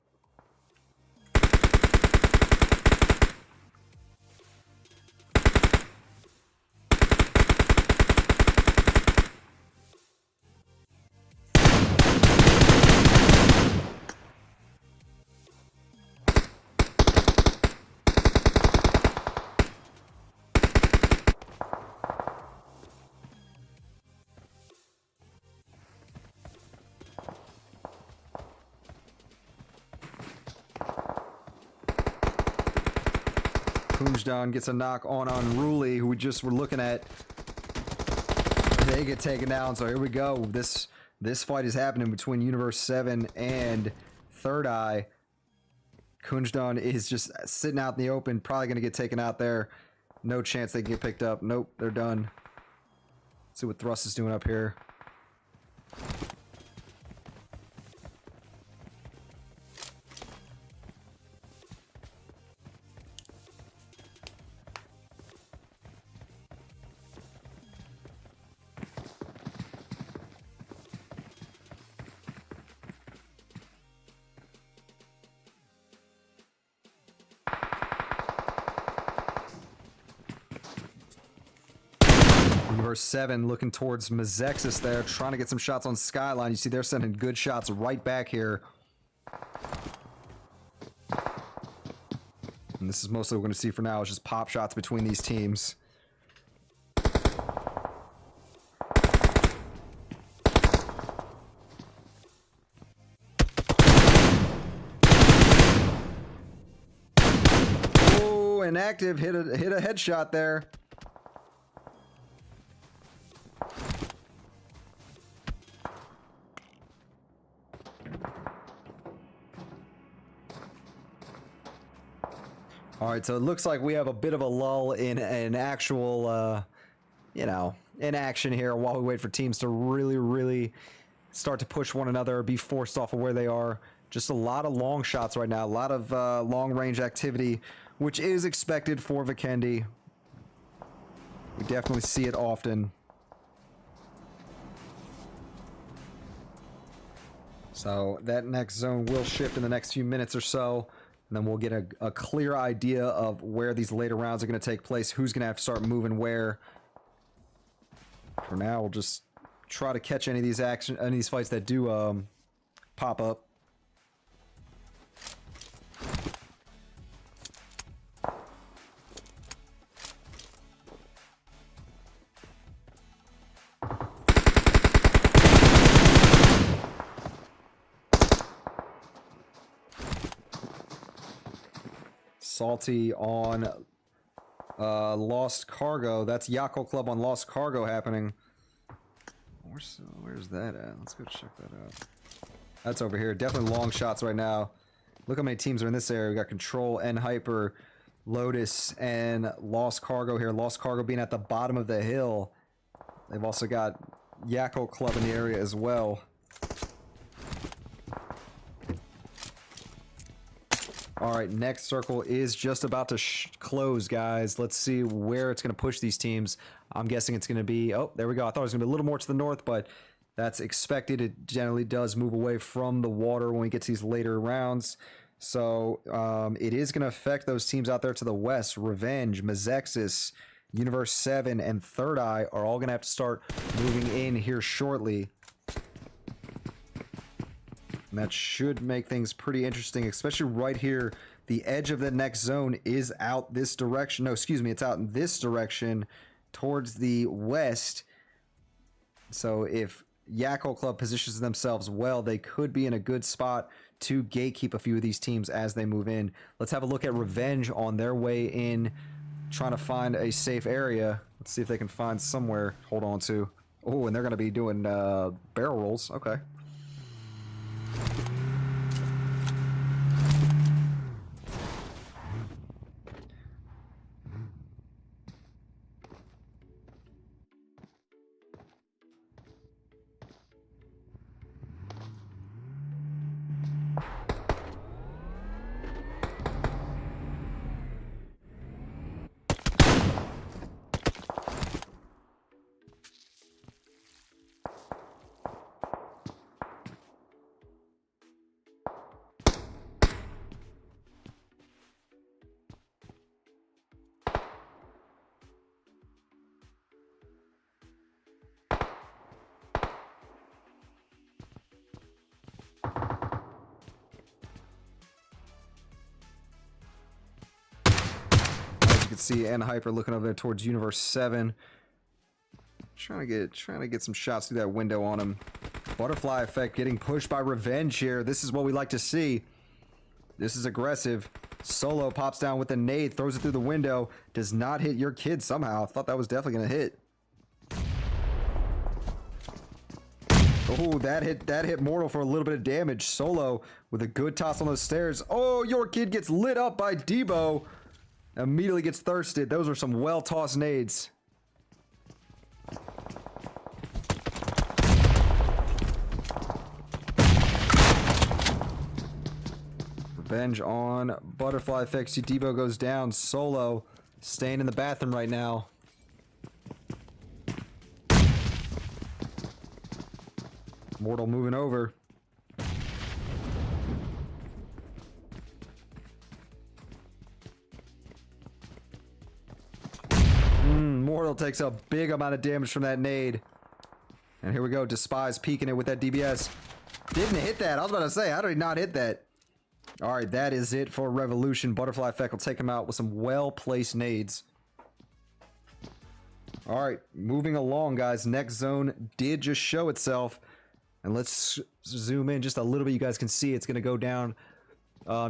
Kunjdan gets a knock on Unruly, who we just were looking at. They get taken down, so here we go. This fight is happening between Universe 7 and Third Eye. Kunjdan is just sitting out in the open, probably going to get taken out there. No chance they can get picked up. Nope, they're done. Let's see what Thrust is doing up here. Universe 7 looking towards Mazexis there, trying to get some shots on Skyline. You see they're sending good shots right back here. And this is mostly what we're going to see for now, is just pop shots between these teams. Oh, inactive hit a headshot there. All right, so it looks like we have a bit of a lull in an actual, you know, in action here while we wait for teams to really start to push one another, be forced off of where they are. Just a lot of long shots right now, a lot of long-range activity, which is expected for Vikendi. We definitely see it often. So that next zone will shift in the next few minutes or so. And then we'll get a clear idea of where these later rounds are going to take place, who's going to have to start moving where. For now, we'll just try to catch any of these fights that do pop up. Salty on Lost Cargo. That's Yako Club on Lost Cargo happening. Where's that at? Let's go check that out. That's over here. Definitely long shots right now. Look how many teams are in this area. We got Control, N Hyper, Lotus, and Lost Cargo here. Lost Cargo being at the bottom of the hill. They've also got Yako Club in the area as well. Alright, next circle is just about to close, guys. Let's see where it's going to push these teams. I'm guessing it's going to be... Oh, there we go. I thought it was going to be a little more to the north, but that's expected. It generally does move away from the water when we get to these later rounds. So, it is going to affect those teams out there to the west. Revenge, Mazexis, Universe 7, and Third Eye are all going to have to start moving in here shortly. And that should make things pretty interesting, especially right here. The edge of the next zone is out this direction. No, excuse me, it's out in this direction towards the west. So if Yako Club positions themselves well, they could be in a good spot to gatekeep a few of these teams as they move in. Let's have a look at Revenge on their way in, trying to find a safe area. Let's see if they can find somewhere. Hold on to. Oh, and they're going to be doing barrel rolls. Okay. You can see N Hyper looking over there towards Universe 7. Trying to get some shots through that window on him. Butterfly effect getting pushed by Revenge here. This is what we like to see. This is aggressive. Solo pops down with a nade, throws it through the window. Does not hit your kid somehow. I thought that was definitely going to hit. Oh, that hit Mortal for a little bit of damage. Solo with a good toss on those stairs. Oh, your kid gets lit up by Debo. Immediately gets thirsted. Those were some well-tossed nades. Revenge on Butterfly effect. See Debo goes down. Solo staying in the bathroom right now. Mortal moving over. Mortal takes a big amount of damage from that nade. And here we go. Despise peeking it with that DBS. Didn't hit that. I was about to say, how did he not hit that? Alright, that is it for Revolution. Butterfly effect will take him out with some well-placed nades. Alright, moving along, guys. Next zone did just show itself. And let's zoom in just a little bit. You guys can see it's going to go down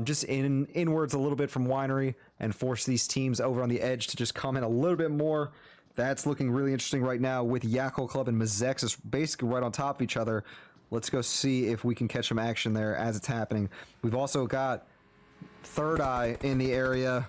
just inwards a little bit from Winery and force these teams over on the edge to just come in a little bit more. That's looking really interesting right now with Yako Club and Mazexis basically right on top of each other. Let's go see if we can catch some action there as it's happening. We've also got Third Eye in the area.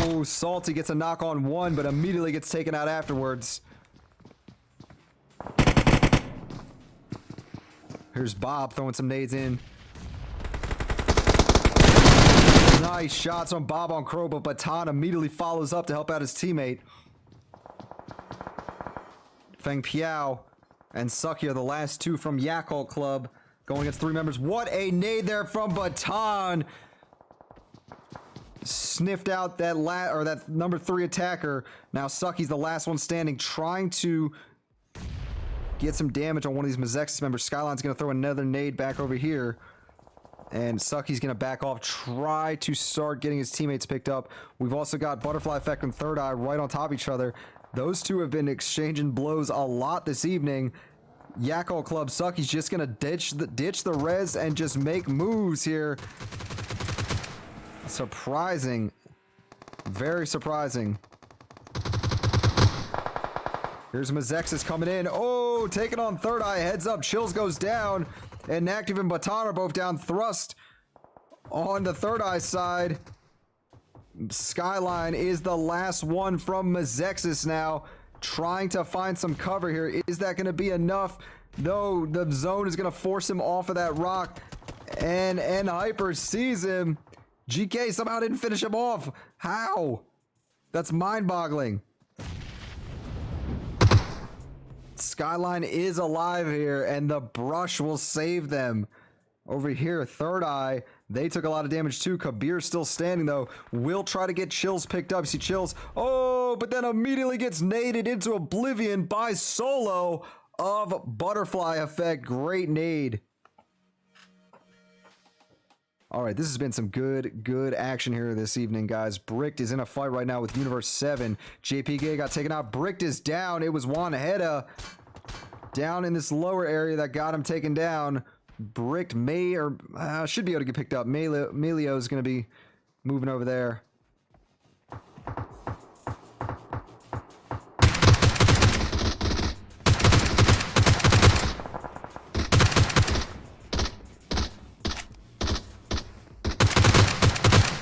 Oh, Salty gets a knock on one, but immediately gets taken out afterwards. Here's Bob throwing some nades in. Nice Nice shots from Bob on Crow, but Baton immediately follows up to help out his teammate. Feng Piao and Sucky are the last two from Yakult Club going against three members. What a nade there from Baton. Sniffed out that that number 3 attacker. Now Sucky's the last one standing, trying to get some damage on one of these Mazexis members. Skyline's going to throw another nade back over here. And Sucky's going to back off, try to start getting his teammates picked up. We've also got Butterfly Effect and Third Eye right on top of each other. Those two have been exchanging blows a lot this evening. Yakult Club, Sucky's just going to ditch the res and just make moves here. Surprising. Very surprising. Here's Mazexis coming in. Oh, taking on Third Eye. Heads up. Chills goes down. And Active and Baton are both down. Thrust on the Third Eye side. Skyline is the last one from Mazexis now. Trying to find some cover here. Is that going to be enough? No, the zone is going to force him off of that rock. And Hyper sees him. GK somehow didn't finish him off. How? That's mind-boggling. Skyline is alive here, and the brush will save them. Over here, Third Eye, they took a lot of damage too. Kabir's still standing though. Will try to get Chills picked up. See Chills, oh, but then immediately gets naded into oblivion by Solo of Butterfly Effect. Great nade. All right, this has been some good action here this evening, guys. Bricked is in a fight right now with Universe 7. JPK got taken out. Bricked is down. It was Juan Heda down in this lower area that got him taken down. Bricked may or should be able to get picked up. Melio is going to be moving over there.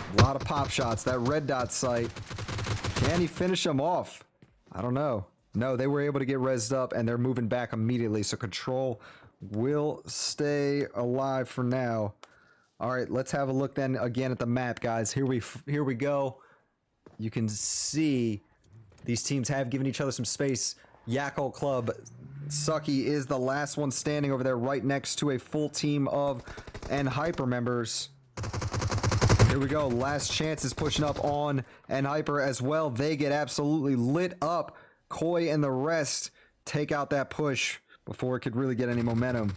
A lot of pop shots. That red dot sight. Can he finish him off? I don't know. No, they were able to get rezzed up and they're moving back immediately. So Control will stay alive for now. All right, let's have a look then again at the map, guys. Here we go. You can see these teams have given each other some space. Yakult Club, Sucky is the last one standing over there right next to a full team of Hyper members. Here we go. Last Chance is pushing up on Hyper as well. They get absolutely lit up. Koi and the rest take out that push before it could really get any momentum.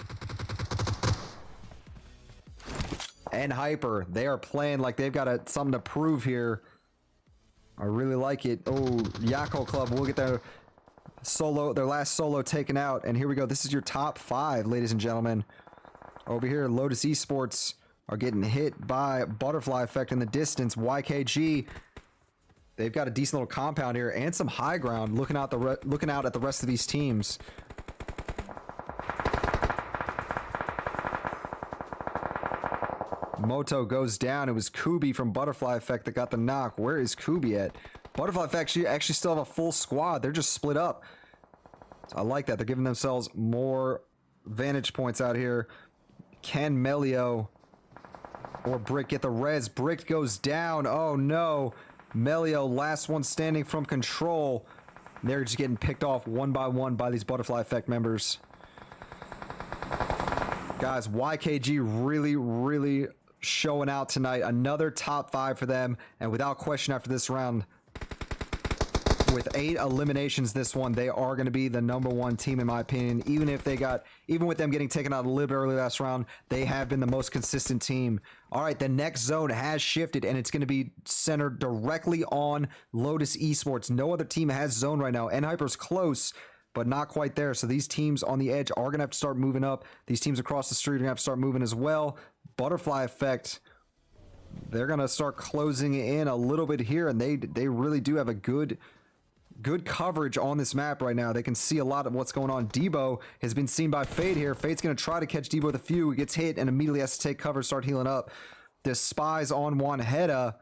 Hyper, they are playing like they've got something to prove here. I really like it. Oh, Yakult Club will get their last solo taken out. And here we go. This is your top 5, ladies and gentlemen. Over here, Lotus Esports are getting hit by Butterfly Effect in the distance. YKG, they've got a decent little compound here and some high ground looking out at the rest of these teams. Moto goes down. It was Kubi from Butterfly Effect that got the knock. Where is Kubi at? Butterfly Effect actually still have a full squad. They're just split up. I like that. They're giving themselves more vantage points out here. Can Melio or Brick get the res? Brick goes down. Oh no. Melio, last one standing from Control. They're just getting picked off one by one by these Butterfly Effect members. Guys, YKG really showing out tonight. Another top 5 for them. And without question after this round, with 8 eliminations this one, they are going to be the #1 team in my opinion. Even with them getting taken out a little bit early last round, they have been the most consistent team. All right, the next zone has shifted and it's going to be centered directly on Lotus Esports. No other team has zone right now. Hyper's close, but not quite there. So these teams on the edge are going to have to start moving up. These teams across the street are going to have to start moving as well. Butterfly Effect, they're going to start closing in a little bit here, and they really do have a good coverage on this map right now. They can see a lot of what's going on. Debo has been seen by Fade here. Fade's going to try to catch Debo with a few. He gets hit and immediately has to take cover, start healing up. The spies on Juan Heda.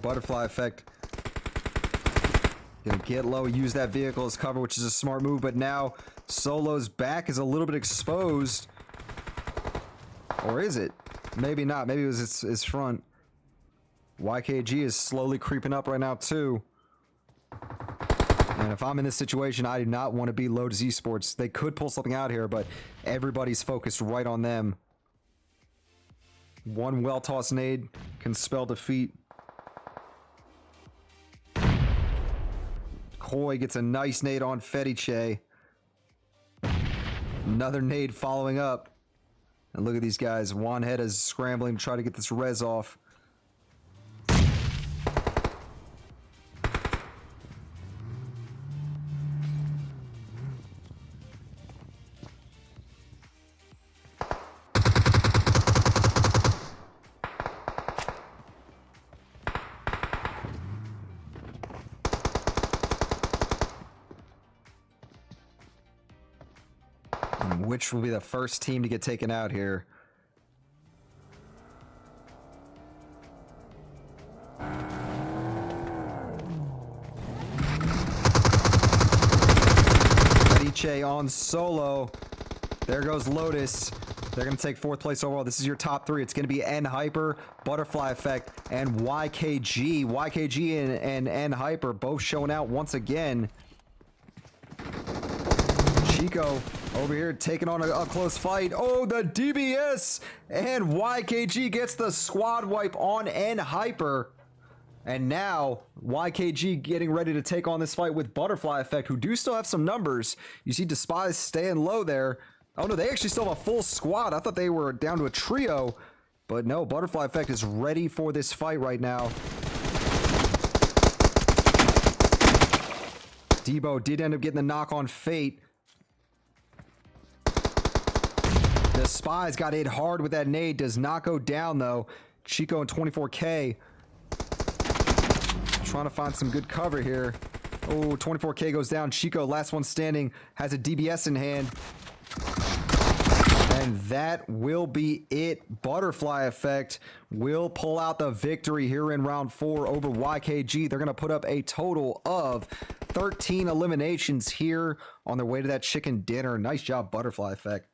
Butterfly effect. Gonna get low, use that vehicle as cover, which is a smart move, but now Solo's back is a little bit exposed. Or is it? Maybe not. Maybe it was his front. YKG is slowly creeping up right now, too. And if I'm in this situation, I do not want to be Lotus Esports. They could pull something out here, but everybody's focused right on them. One well-tossed nade can spell defeat. Koi gets a nice nade on Pmci. Another nade following up. And look at these guys. Juanhead is scrambling to try to get this res off. Which will be the first team to get taken out here? Pmci on Solo. There goes Lotus. They're going to take 4th place overall. This is your top 3. It's going to be N Hyper, Butterfly Effect, and YKG. YKG and N Hyper both showing out once again. Chico over here taking on a close fight. Oh, the DBS! And YKG gets the squad wipe on N Hyper. And now, YKG getting ready to take on this fight with Butterfly Effect, who do still have some numbers. You see Despise staying low there. Oh no, they actually still have a full squad. I thought they were down to a trio. But no, Butterfly Effect is ready for this fight right now. Debo did end up getting the knock on Fate. The Spies got hit hard with that nade. Does not go down, though. Chico and 24K. Trying to find some good cover here. Oh, 24K goes down. Chico, last one standing, has a DBS in hand. And that will be it. Butterfly Effect will pull out the victory here in round 4 over YKG. They're going to put up a total of 13 eliminations here on their way to that chicken dinner. Nice job, Butterfly Effect.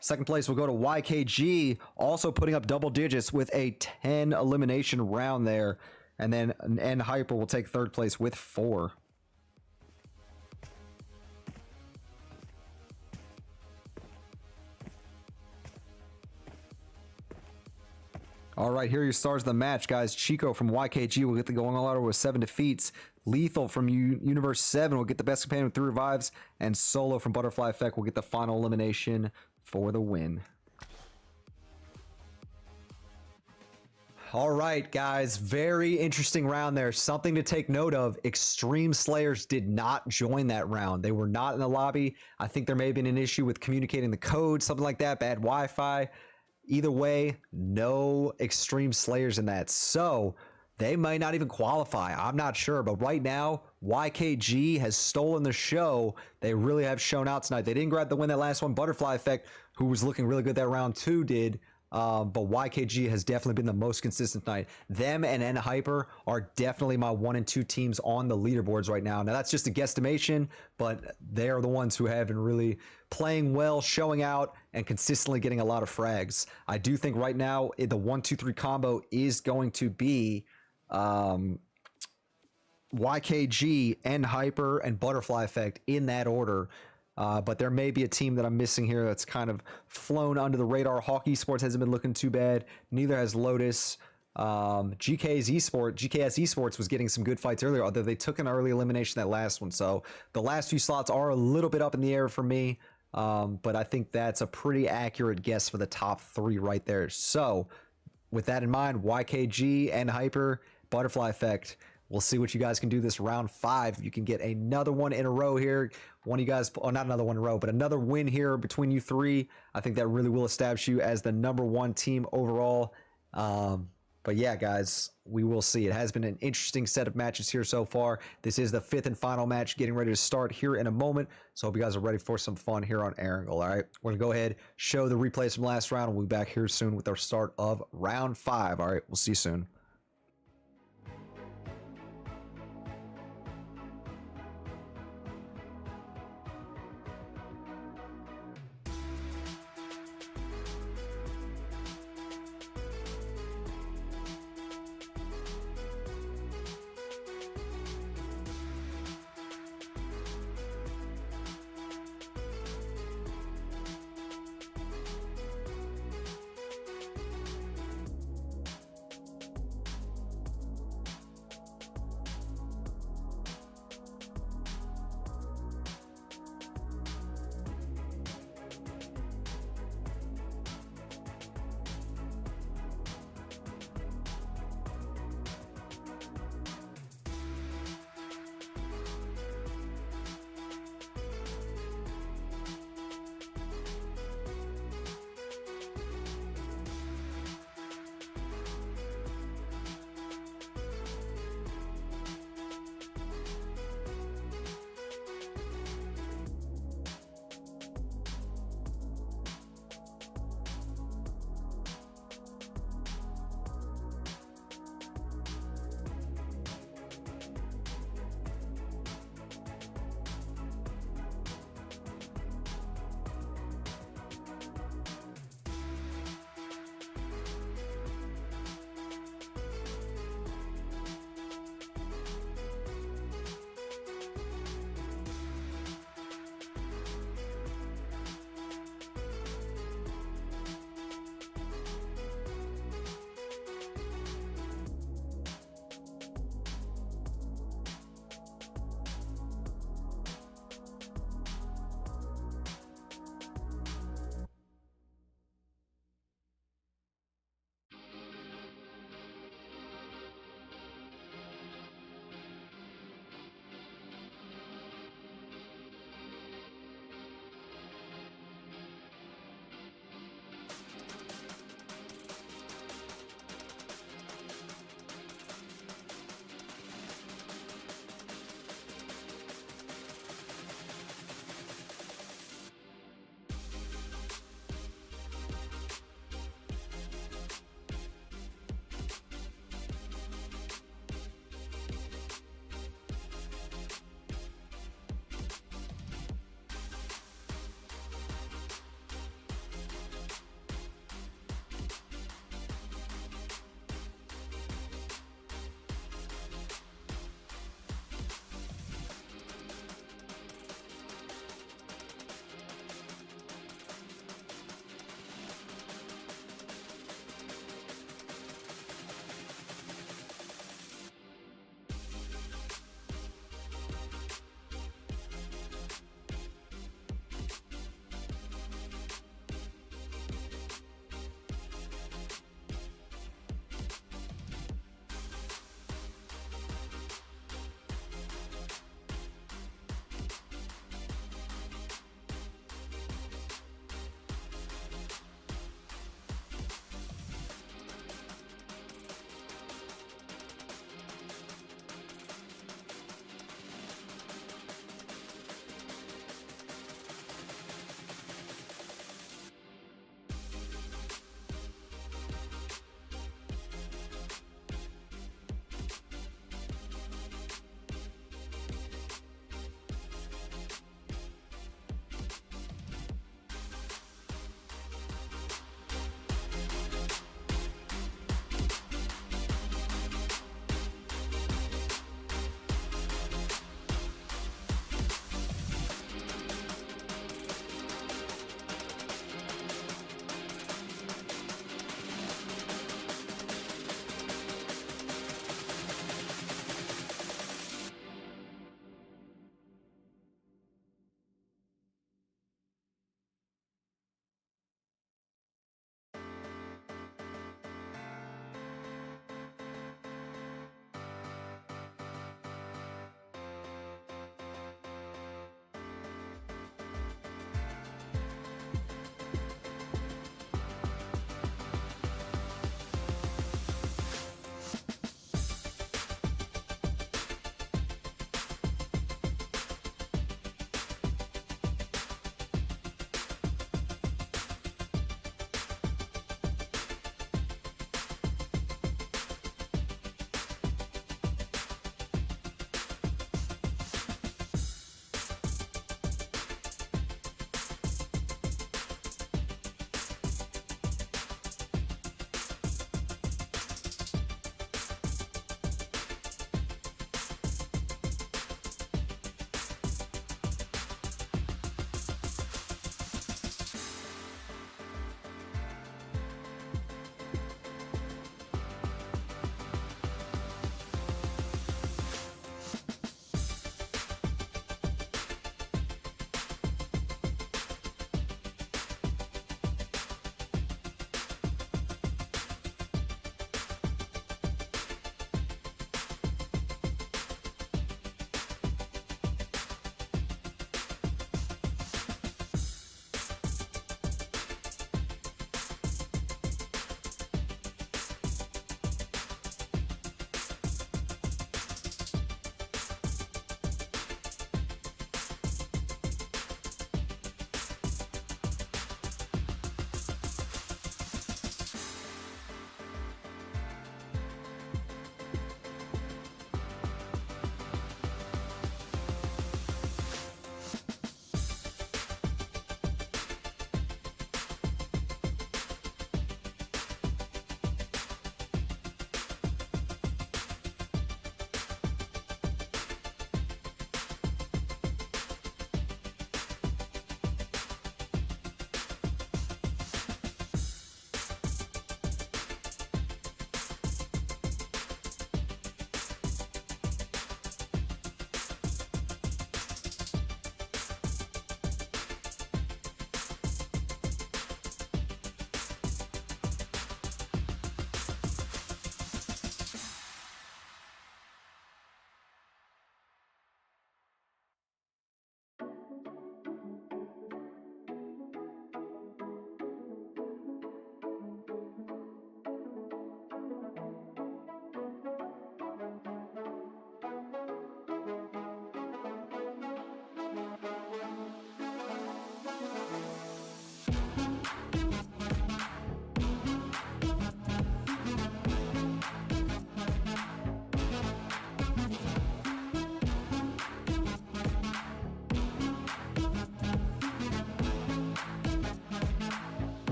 Second place will go to YKG, also putting up double digits with a 10 elimination round there. And then N Hyper will take 3rd place with 4. All right, here are your stars of the match, guys. Chico from YKG will get the going all out with 7 defeats. Lethal from Universe 7 will get the best companion with 3 revives. And Solo from Butterfly Effect will get the final elimination for the win. All right, guys, very interesting round there. Something to take note of. Extreme Slayers did not join that round. They were not in the lobby. I think there may have been an issue with communicating the code, something like that, bad Wi-Fi. Either way, no Extreme Slayers in that. So they might not even qualify. I'm not sure. But right now, YKG has stolen the show. They really have shown out tonight. They didn't grab the win that last one. Butterfly Effect, who was looking really good that round 2, did. But YKG has definitely been the most consistent tonight. Them and N Hyper are definitely my 1 and 2 teams on the leaderboards right now. Now that's just a guesstimation, but they are the ones who have been really playing well, showing out, and consistently getting a lot of frags. I do think right now the 1-2-3 combo is going to be YKG, N Hyper, and Butterfly Effect in that order. But there may be a team that I'm missing here that's kind of flown under the radar. Hawk Esports hasn't been looking too bad. Neither has Lotus. GKS Esports was getting some good fights earlier, although they took an early elimination that last one. So the last few slots are a little bit up in the air for me. But I think that's a pretty accurate guess for the top 3 right there. So with that in mind, YKG, N Hyper, Butterfly Effect. We'll see what you guys can do this round 5. You can get another one in a row here. One of you guys, oh, not another one in a row, but another win here between you 3. I think that really will establish you as the #1 team overall. But yeah, guys, we will see. It has been an interesting set of matches here so far. This is the 5th and final match getting ready to start here in a moment. So hope you guys are ready for some fun here on Erangel. All right, we're going to go ahead, show the replays from last round. We'll be back here soon with our start of round 5. All right, we'll see you soon.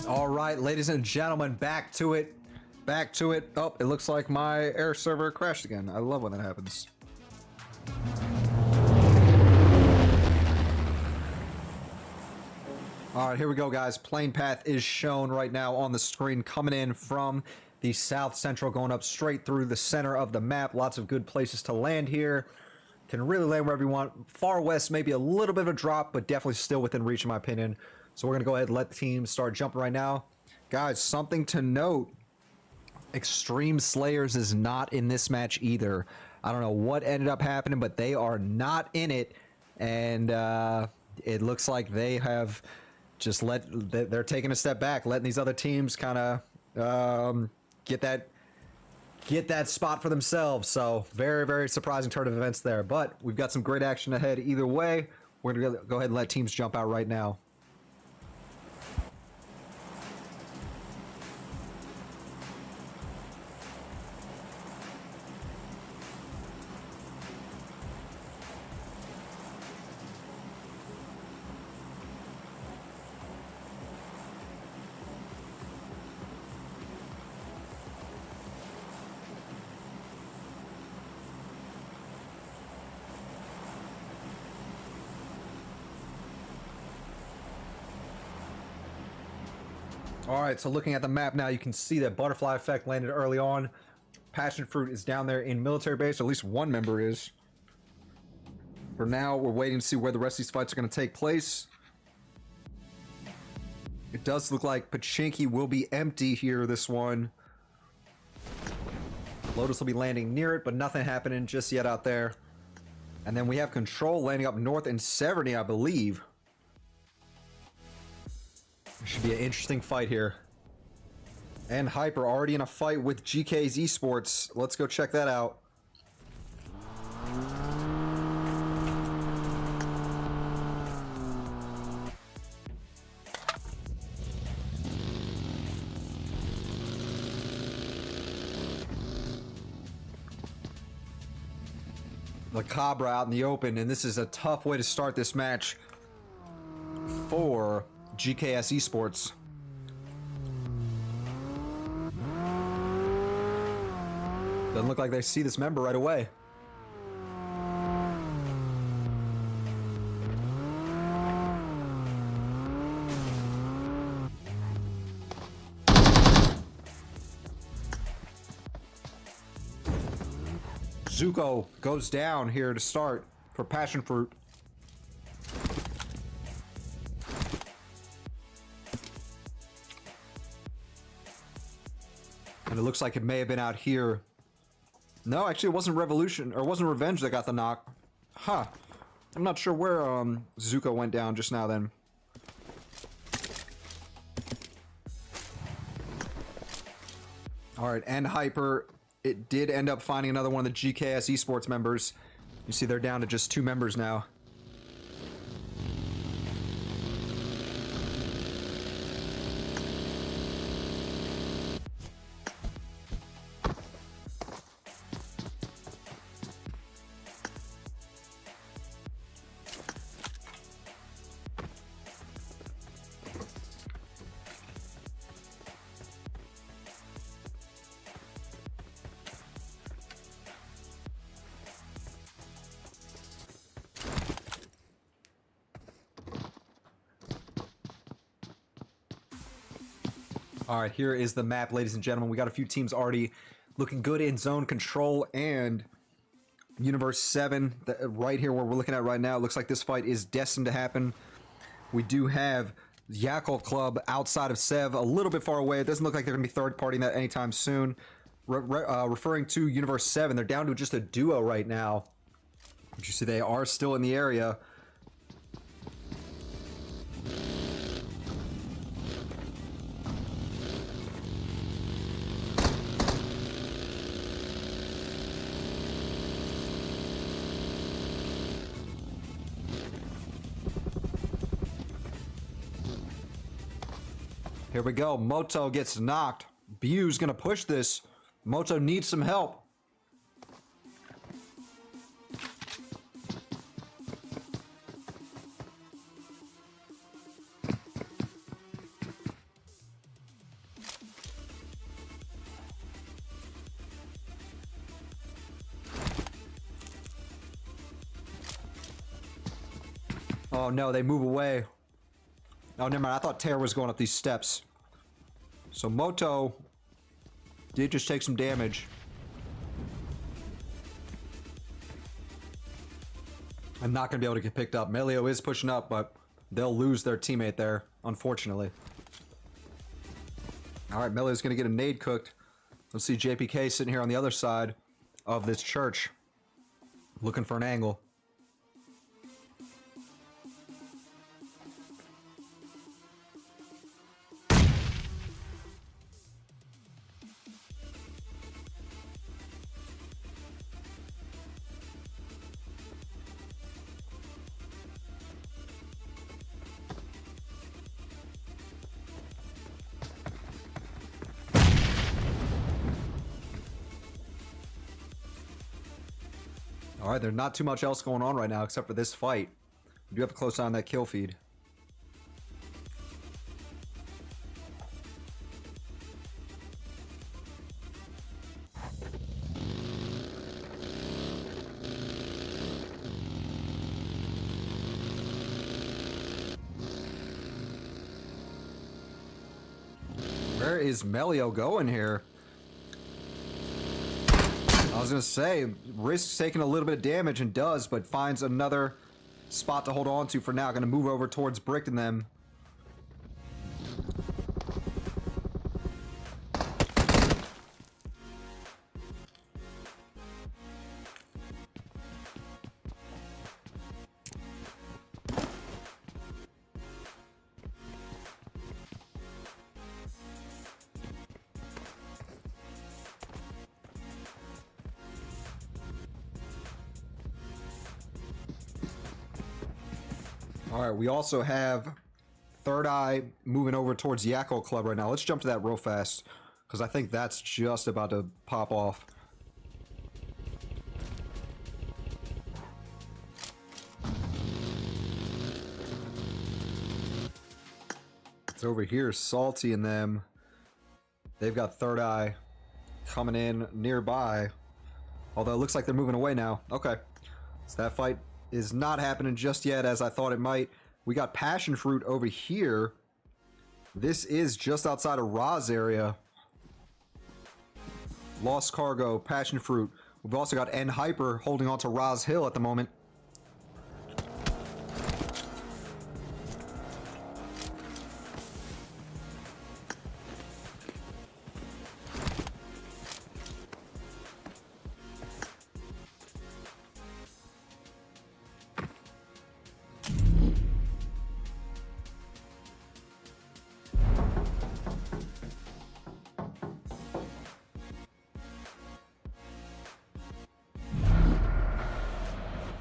All right, ladies and gentlemen, back to it. Back to it. Oh, it looks like my air server crashed again. I love when that happens. All right, here we go, guys. Plane path is shown right now on the screen, coming in from the south central, going up straight through the center of the map. Lots of good places to land here. Can really land wherever you want. Far west, maybe a little bit of a drop, but definitely still within reach, in my opinion. So we're going to go ahead and let the team start jumping right now. Guys, something to note. Extreme Slayers is not in this match either. I don't know what ended up happening, but they are not in it. And it looks like they have just they're taking a step back, letting these other teams kind of get that spot for themselves. So very, very surprising turn of events there. But we've got some great action ahead either way. We're going to go ahead and let teams jump out right now. All right, so looking at the map now, you can see that Butterfly Effect landed early on. Passion Fruit is down there in military base, or at least one member is. For now, we're waiting to see where the rest of these fights are going to take place. It does look like Pmci will be empty here, this one. Lotus will be landing near it, but nothing happening just yet out there. And then we have Control landing up north in Severny, I believe. Should be an interesting fight here. And Hyper already in a fight with GK's Esports. Let's go check that out. The Cabra out in the open, and this is a tough way to start this match for GKS Esports. Doesn't look like they see this member right away. Zuko goes down here to start for Passion Fruit. And it looks like it may have been out here. No, actually it wasn't Revolution, or it wasn't Revenge that got the knock. Huh. I'm not sure where Zuko went down just now then. Alright, and Hyper, it did end up finding another one of the GKS Esports members. You see they're down to just 2 members now. All right, here is the map, ladies and gentlemen. We got a few teams already looking good in zone control and Universe 7. Right here where we're looking at right now, it looks like this fight is destined to happen. We do have Yakel Club outside of Sev, a little bit far away. It doesn't look like they're going to be third partying that anytime soon. Referring to Universe 7, they're down to just a duo right now. But you see they are still in the area. Here we go. Moto gets knocked. Bu's gonna push this. Moto needs some help. Oh no, they move away. Oh, never mind. I thought Terra was going up these steps. So Moto did just take some damage. I'm not going to be able to get picked up. Melio is pushing up, but they'll lose their teammate there, unfortunately. Alright, Melio's going to get a nade cooked. Let's see JPK sitting here on the other side of this church, looking for an angle. Alright, there's not too much else going on right now except for this fight. We do have a close eye on that kill feed. Where is Melio going here? I was gonna say, risks taking a little bit of damage and does, but finds another spot to hold on to for now. Gonna move over towards Brick and them. Alright, we also have Third Eye moving over towards Yakko Club right now. Let's jump to that real fast, because I think that's just about to pop off. It's over here, Salty and them. They've got Third Eye coming in nearby. Although it looks like they're moving away now. Okay. So that fight is not happening just yet as I thought it might. We got Passion Fruit over here. This is just outside of Ra's area. Lost Cargo, Passion Fruit. We've also got N Hyper holding on to Ra's Hill at the moment.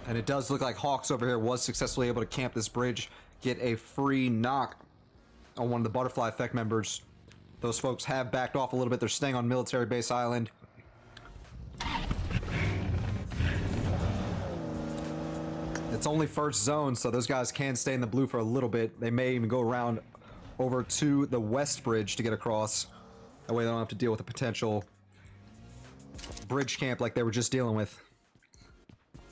And it does look like Hawks over here was successfully able to camp this bridge, get a free knock on one of the Butterfly Effect members. Those folks have backed off a little bit. They're staying on Military Base Island. It's only first zone, so those guys can stay in the blue for a little bit. They may even go around over to the West Bridge to get across. That way they don't have to deal with a potential bridge camp like they were just dealing with.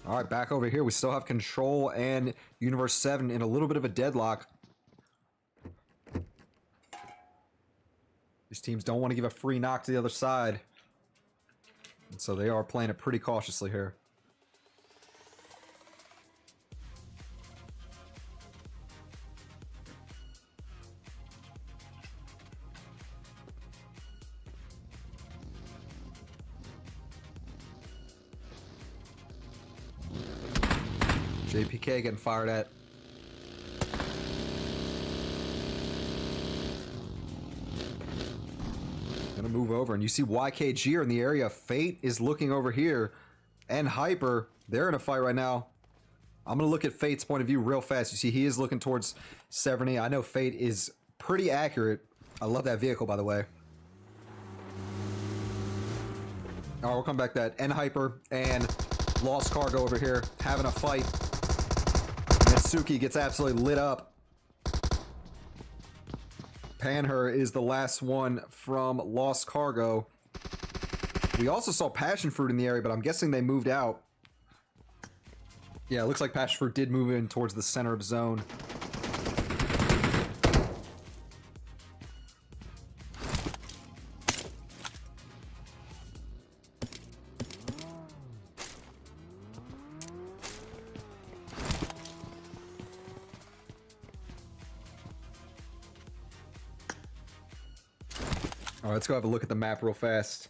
Alright, back over here. We still have Control and Universe 7 in a little bit of a deadlock. These teams don't want to give a free knock to the other side. And so they are playing it pretty cautiously here. JPK getting fired at. Gonna move over, and you see YKG are in the area. Fate is looking over here, and Hyper, they're in a fight right now. I'm gonna look at Fate's point of view real fast. You see he is looking towards Severny. I know Fate is pretty accurate. I love that vehicle, by the way. Alright, we'll come back to that. N Hyper and Lost Cargo over here having a fight. Mitsuki gets absolutely lit up. Panher is the last one from Lost Cargo. We also saw Passion Fruit in the area, but I'm guessing they moved out. Yeah, it looks like Pashford did move in towards the center of zone. All right, let's go have a look at the map real fast.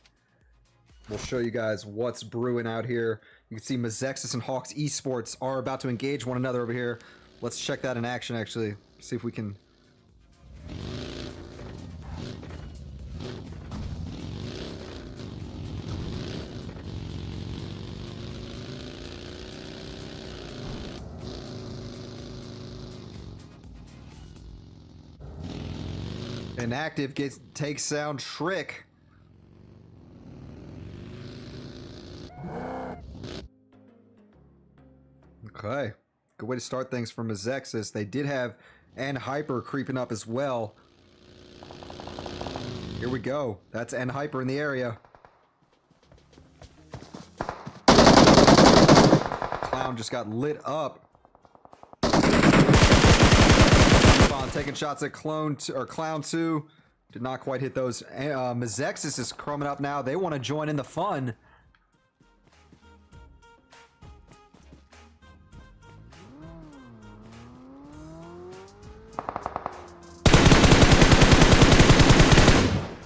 We'll show you guys what's brewing out here. You can see Mazexis and Hawks Esports are about to engage one another over here. Let's check that in action, actually. See if we can... Inactive takes down Trick. Okay. Good way to start things for Mazexis. They did have Hyper creeping up as well. Here we go. That's Hyper in the area. Clown just got lit up. Taking shots at Clown 2. Did not quite hit those. Mazexis is crumbing up now. They want to join in the fun.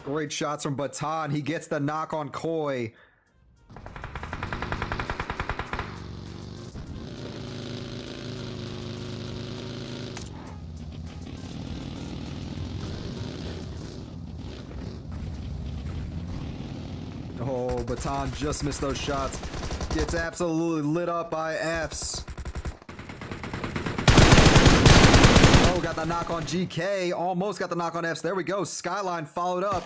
Great shots from Baton. He gets the knock on Koi. Oh, Baton just missed those shots. Gets absolutely lit up by Fs. Oh, got the knock on GK. Almost got the knock on Fs. There we go. Skyline followed up.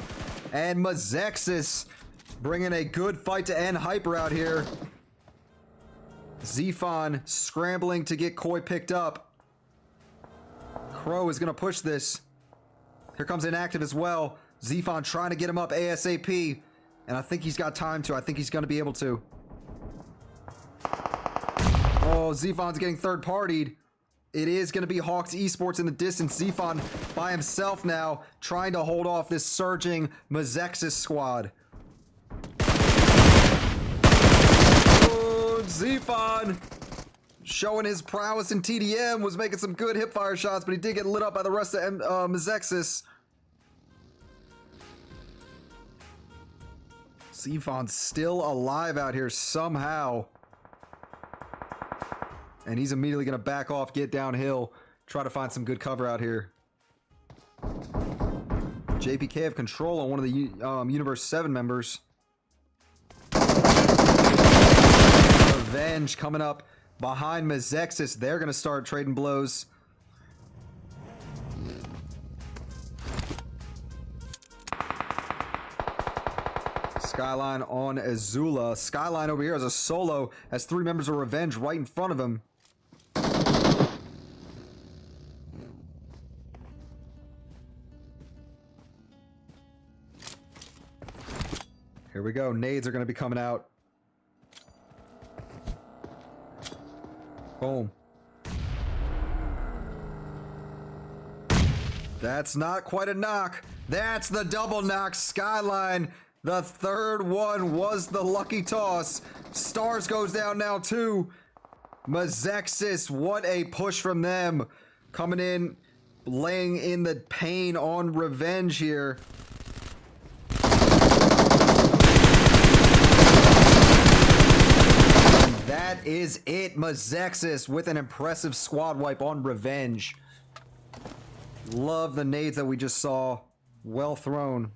And Mazexis bringing a good fight to end Hyper out here. Zephon scrambling to get Koi picked up. Crow is going to push this. Here comes Inactive as well. Zephon trying to get him up ASAP. And I think he's got time to. I think he's going to be able to. Oh, Zephon's getting third-partied. It is going to be Hawks Esports in the distance. Zephon by himself now, trying to hold off this surging Mazexis squad. Oh, Zephon showing his prowess in TDM, was making some good hipfire shots, but he did get lit up by the rest of Mazexis. Zephon's still alive out here somehow. And he's immediately going to back off, get downhill, try to find some good cover out here. JPK have control on one of the Universe 7 members. Revenge coming up behind Mazexis. They're going to start trading blows. Skyline on Azula. Skyline over here as a solo, has 3 members of Revenge right in front of him. Here we go. Nades are going to be coming out. Boom. That's not quite a knock. That's the double knock. Skyline. The third one was the lucky toss. Stars goes down now too. Mazexis, what a push from them. Coming in, laying in the pain on Revenge here. And that is it. Mazexis with an impressive squad wipe on Revenge. Love the nades that we just saw. Well thrown.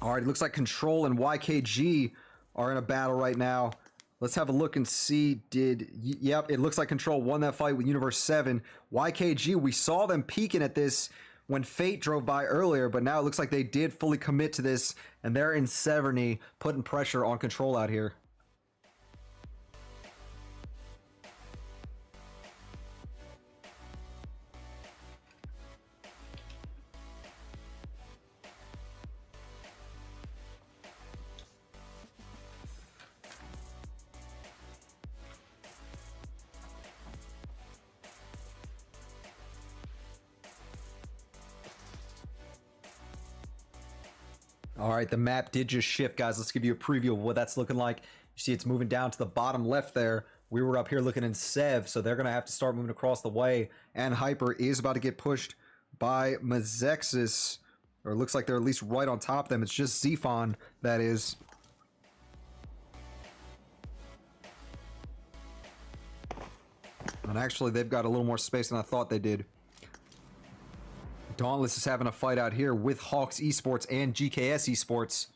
All right, it looks like Control and YKG are in a battle right now. Let's have a look and see. Yep, it looks like Control won that fight with Universe 7. YKG, we saw them peeking at this when Fate drove by earlier, but now it looks like they did fully commit to this, and they're in Severny, putting pressure on Control out here. All right, the map did just shift, guys. Let's give you a preview of what that's looking like. You see it's moving down to the bottom left there. We were up here looking in Sev, so they're going to have to start moving across the way. And Hyper is about to get pushed by Mazexis, or it looks like they're at least right on top of them. It's just Zephon that is. And actually, they've got a little more space than I thought they did. Dauntless is having a fight out here with Hawks Esports and GKS Esports.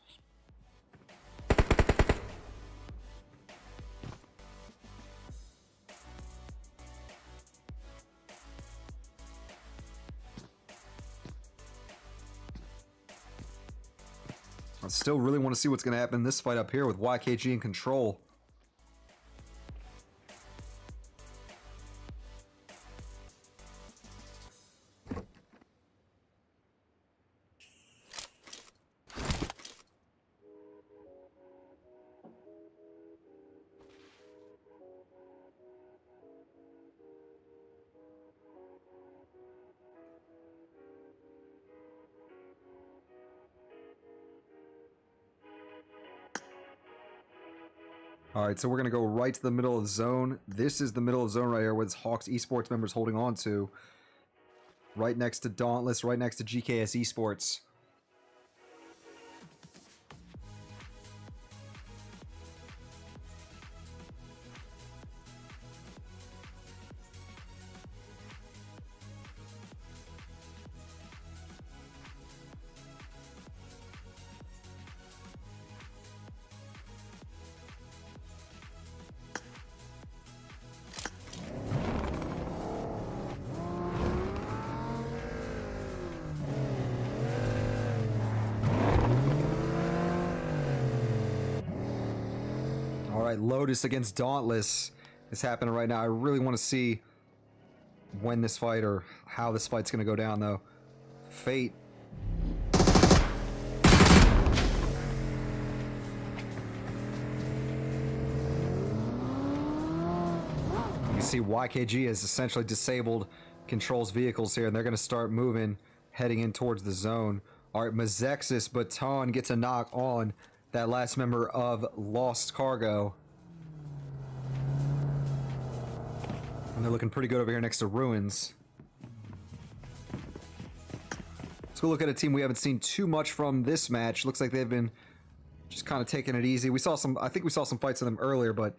I still really want to see what's going to happen in this fight up here with YKG in control. All right, so we're going to go right to the middle of the zone. This is the middle of the zone right here where this Hawks Esports members holding on to. Right next to Dauntless, right next to GKS Esports. All right, Lotus against Dauntless is happening right now. I really want to see when this fight or how this fight's going to go down, though. Fate. You see YKG has essentially disabled Control's vehicles here, and they're going to start moving, heading in towards the zone. All right, Mazexis Baton gets a knock on that last member of Lost Cargo. And they're looking pretty good over here next to Ruins. Let's go look at a team we haven't seen too much from this match. Looks like they've been just kind of taking it easy. I think we saw some fights of them earlier, but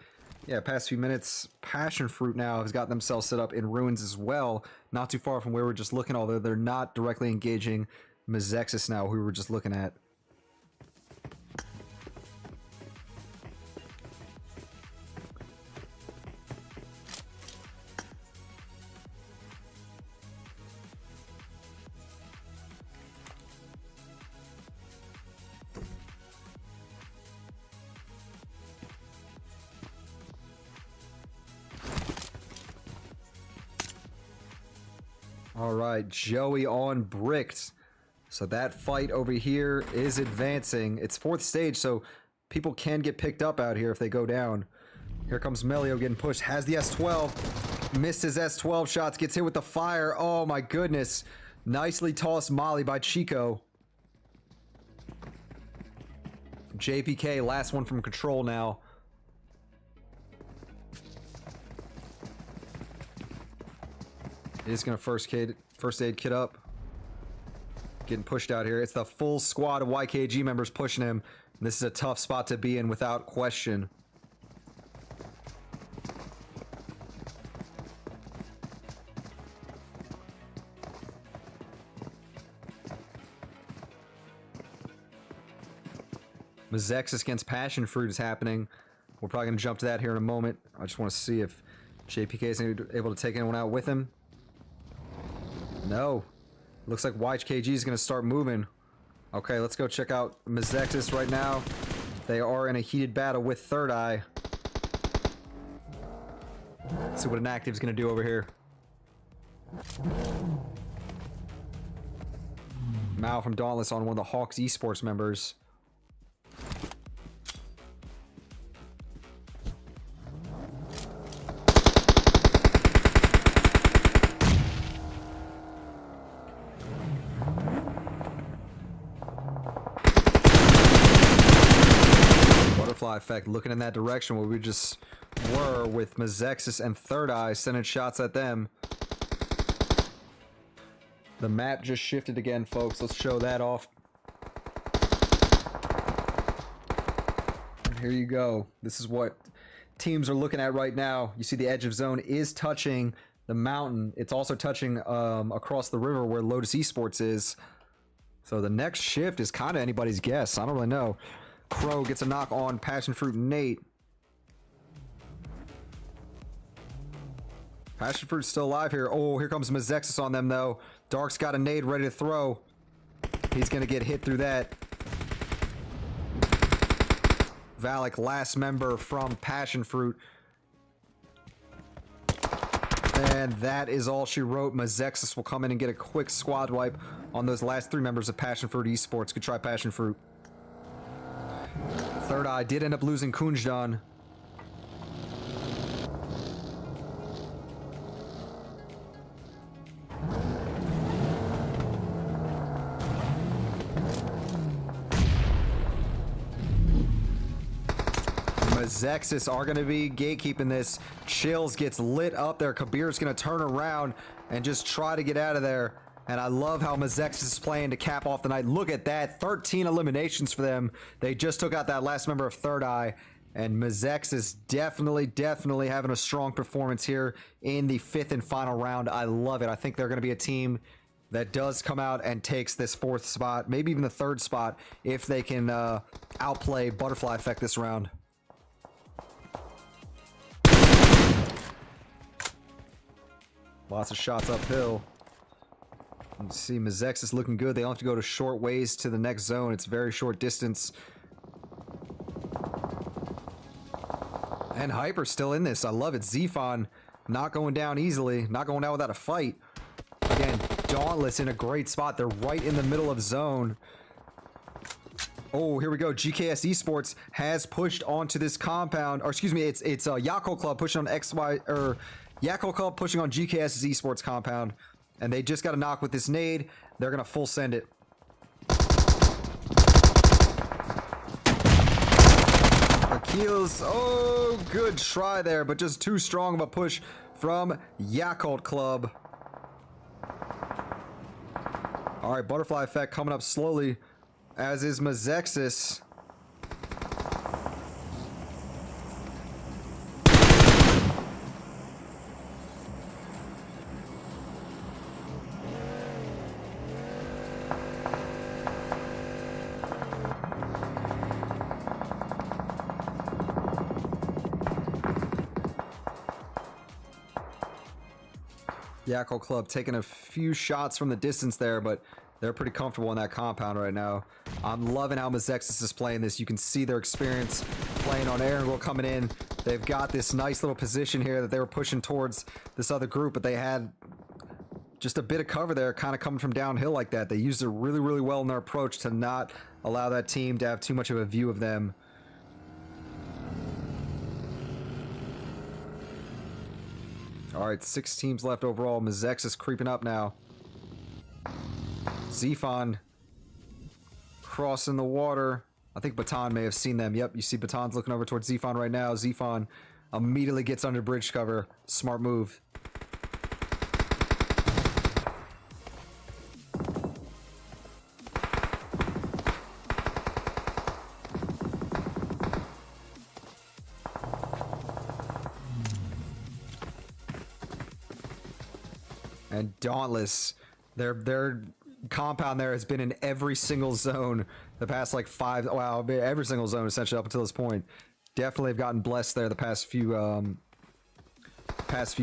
yeah, past few minutes, Passion Fruit now has got themselves set up in Ruins as well. Not too far from where we're just looking, although they're not directly engaging Mazexis now, who we were just looking at. All right, Joey on Bricked. So that fight over here is advancing. It's fourth stage, so people can get picked up out here if they go down. Here comes Melio getting pushed. Has the S12. Missed his S12 shots. Gets hit with the fire. Oh my goodness. Nicely tossed Molly by Chico. JPK, last one from Control now. He's gonna first aid kit up. Getting pushed out here. It's the full squad of YKG members pushing him. This is a tough spot to be in without question. Mazexis against Passion Fruit is happening. We're probably going to jump to that here in a moment. I just want to see if JPK is able to take anyone out with him. No. Looks like YKG is going to start moving. Okay, let's go check out Mazexis right now. They are in a heated battle with Third Eye. Let's see what Inactive is going to do over here. Mao from Dauntless on one of the Hawks Esports members. Butterfly Effect looking in that direction where we just were with Mazexis and Third Eye sending shots at them. The map just shifted again, folks. Let's show that off. And here you go. This is what teams are looking at right now. You see the edge of zone is touching the mountain. It's also touching across the river where Lotus Esports is. So the next shift is kind of anybody's guess. I don't really know. Crow gets a knock on Passion Fruit and Nate. Passion Fruit's still alive here. Oh, here comes Mazexis on them, though. Dark's got a nade ready to throw. He's going to get hit through that. Valak, last member from Passion Fruit. And that is all she wrote. Mazexis will come in and get a quick squad wipe on those last 3 members of Passion Fruit Esports. Good try, Passion Fruit. Third Eye did end up losing Kunjdan. Mazexis are going to be gatekeeping this. Chills gets lit up there. Kabir's going to turn around and just try to get out of there. And I love how Mazexis is playing to cap off the night. Look at that. 13 eliminations for them. They just took out that last member of Third Eye. And Mazexis definitely having a strong performance here in the 5th and final round. I love it. I think they're going to be a team that does come out and takes this 4th spot, maybe even the 3rd spot, if they can outplay Butterfly Effect this round. Lots of shots uphill. You see Mazexis looking good. They don't have to go to short ways to the next zone. It's very short distance. And Hyper's still in this. I love it. Zephon not going down easily. Not going down without a fight. Again, Dauntless in a great spot. They're right in the middle of zone. Oh, here we go. GKS Esports has pushed onto this compound. Or excuse me, it's Yakult Club pushing on Yakult Club pushing on GKS Esports compound. And they just got a knock with this nade. They're going to full send it. Achilles, oh, good try there, but just too strong of a push from Yakult Club. All right, Butterfly Effect coming up slowly, as is Mazexis. Yakult Club taking a few shots from the distance there, but they're pretty comfortable in that compound right now. I'm loving how Mazexis is playing this. You can see their experience playing on Erangel coming in. They've got this nice little position here that they were pushing towards this other group, but they had just a bit of cover there kind of coming from downhill like that. They used it really well in their approach to not allow that team to have too much of a view of them. All right, 6 teams left overall. Mazexis creeping up now. Zephon crossing the water. I think Baton may have seen them. Yep, you see Baton's looking over towards Zephon right now. Zephon immediately gets under bridge cover. Smart move. And Dauntless, their compound there has been in every single zone the past like 5, wow, every single zone essentially up until this point. Definitely have gotten blessed there the past few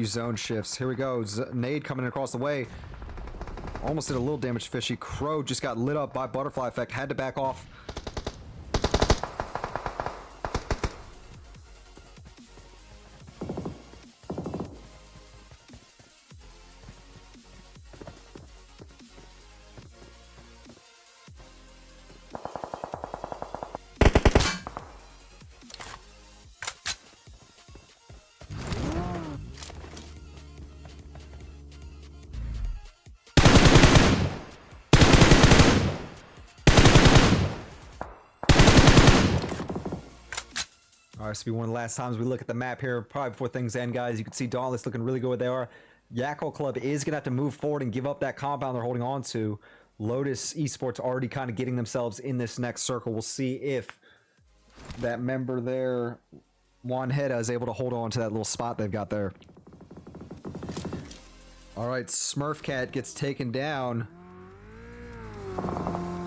zone shifts. Here we go. Nade coming across the way. Almost did a little damage to Fishy. Crow just got lit up by Butterfly Effect. Had to back off. All right, this will be one of the last times we look at the map here, probably before things end, guys. You can see Dauntless looking really good where they are. Yackle Club is going to have to move forward and give up that compound they're holding on to. Lotus Esports already kind of getting themselves in this next circle. We'll see if that member there, Juan Heda, is able to hold on to that little spot they've got there. All right, Smurf Cat gets taken down.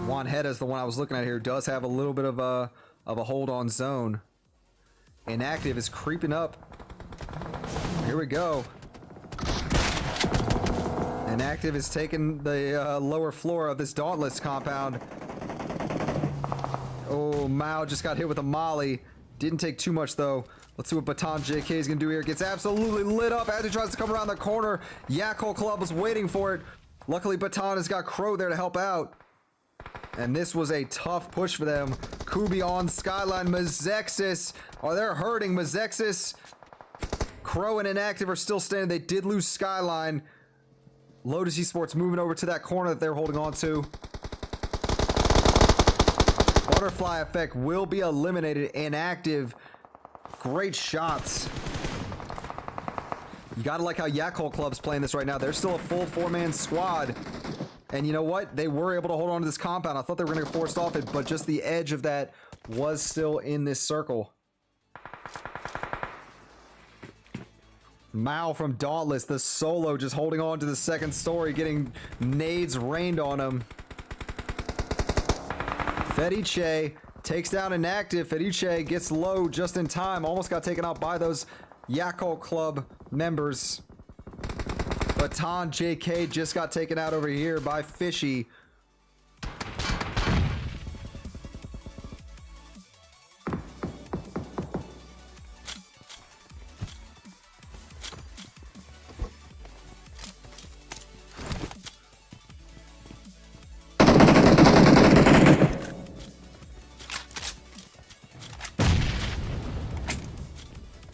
Juan Heda is the one I was looking at here. Does have a little bit of a hold on zone. Inactive is creeping up. Here we go. Inactive is taking the lower floor of this Dauntless compound. Oh, Mao just got hit with a molly. Didn't take too much, though. Let's see what Baton JK is going to do here. Gets absolutely lit up as he tries to come around the corner. Yackle Club was waiting for it. Luckily, Baton has got Crow there to help out. And this was a tough push for them. Kubi on Skyline. Mazexis. Oh, they're hurting. Mazexis. Crow and Inactive are still standing. They did lose Skyline. Lotus Esports moving over to that corner that they're holding on to. Butterfly effect will be eliminated. Inactive. Great shots. You gotta like how Yackle Club's playing this right now. They're still a full four-man squad. And you know what? They were able to hold on to this compound. I thought they were going to get forced off it, but just the edge of that was still in this circle. Mao from Dauntless, the solo, just holding on to the second story, getting nades rained on him. Pmci takes down Inactive. Pmci gets low just in time. Almost got taken out by those Yackle Club members. Baton JK just got taken out over here by Fishy.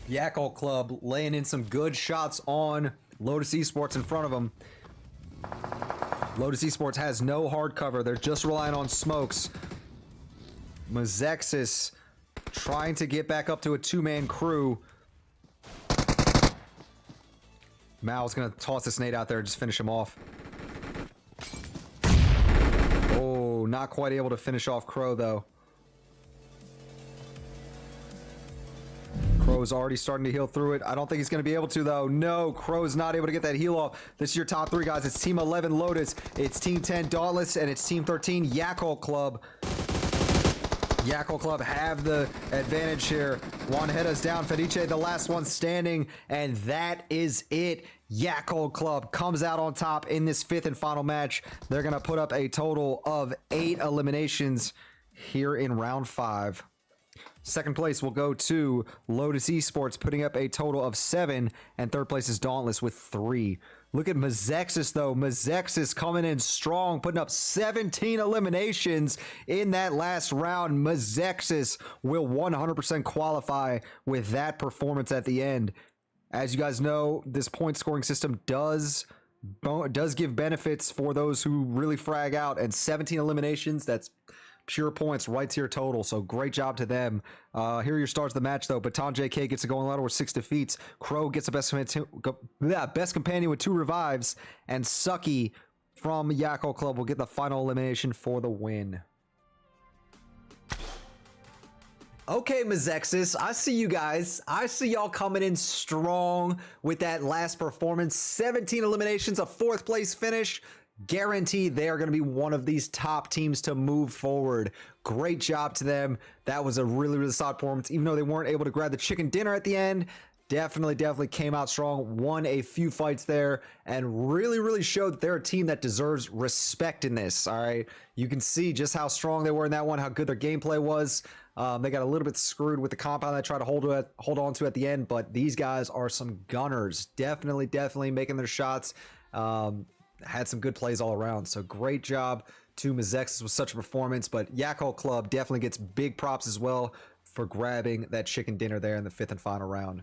Yackle Club laying in some good shots on Lotus Esports in front of them. Lotus Esports has no hard cover. They're just relying on smokes. Mazexis trying to get back up to a two-man crew. Mao's going to toss this nade out there and just finish him off. Oh, not quite able to finish off Crow, though. Crow's already starting to heal through it. I don't think he's going to be able to, though. No, Crow's not able to get that heal off. This is your top three, guys. It's Team 11 Lotus, it's Team 10 Dauntless, and it's Team 13 Yackle Club. Yackle Club have the advantage here. Juan Heda's down. Pmci, the last one standing, and that is it. Yackle Club comes out on top in this fifth and final match. They're going to put up a total of 8 eliminations here in round 5. Second place will go to Lotus Esports, putting up a total of 7, and third place is Dauntless with 3. Look at Mazexis, though. Mazexis coming in strong, putting up 17 eliminations in that last round. Mazexis will 100% qualify with that performance at the end. As you guys know, this point scoring system does give benefits for those who really frag out, and 17 eliminations, that's pure points right to your total, so great job to them. Here are your stars of the match, though. Baton JK gets a going ladder with 6 defeats. Crow gets a best companion with 2 revives, and Sucky from Yackle Club will get the final elimination for the win. Okay, Mazexis, I see you guys. I see y'all coming in strong with that last performance. 17 eliminations, a 4th place finish. Guaranteed they are going to be one of these top teams to move forward. Great job to them. That was a really, really solid performance. Even though they weren't able to grab the chicken dinner at the end, definitely came out strong, won a few fights there, and really showed that they're a team that deserves respect in this. All right, you can see just how strong they were in that one, how good their gameplay was. They got a little bit screwed with the compound they tried to hold on to at the end, but these guys are some gunners. Definitely making their shots. Had some good plays all around, so great job to Mazexis with such a performance. But Yackle Club definitely gets big props as well for grabbing that chicken dinner there in the 5th and final round.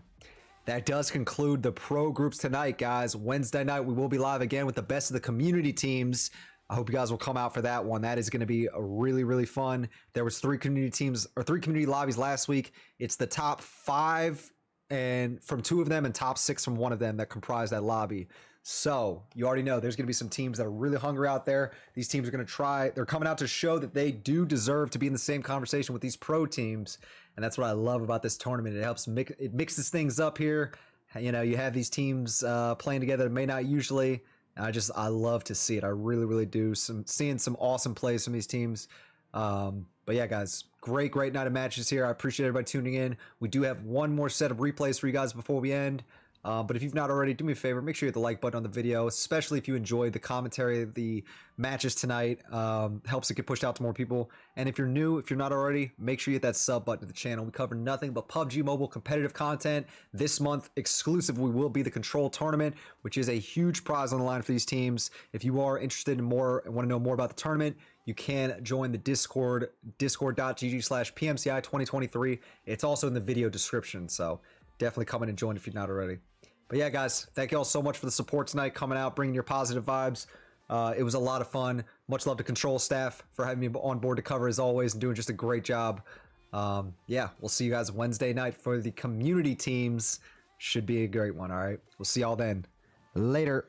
That does conclude the pro groups tonight, guys. Wednesday night we will be live again with the best of the community teams. I hope you guys will come out for that one. That is going to be a really fun. There was 3 community teams or 3 community lobbies last week. It's the top 5 and from 2 of them and top 6 from 1 of them that comprise that lobby. So you already know there's going to be some teams that are really hungry out there. These teams are going to try. They're coming out to show that they do deserve to be in the same conversation with these pro teams. And that's what I love about this tournament. It helps it mixes things up here. You know, you have these teams playing together that may not usually. I love to see it. I really do. Seeing some awesome plays from these teams. But yeah, guys, great night of matches here. I appreciate everybody tuning in. We do have one more set of replays for you guys before we end. But if you've not already, do me a favor, make sure you hit the like button on the video, especially if you enjoyed the commentary of the matches tonight. Helps it get pushed out to more people. And if you're new, if you're not already, make sure you hit that sub button to the channel. We cover nothing but PUBG Mobile competitive content. This month, exclusively will be the Control Tournament, which is a huge prize on the line for these teams. If you are interested in more and want to know more about the tournament, you can join the Discord, discord.gg/PMCI 2023. It's also in the video description, so definitely come in and join if you're not already. But yeah, guys, thank you all so much for the support tonight, coming out, bringing your positive vibes. It was a lot of fun. Much love to Control staff for having me on board to cover as always and doing just a great job. Yeah, we'll see you guys Wednesday night for the community teams. Should be a great one, all right? We'll see y'all then. Later.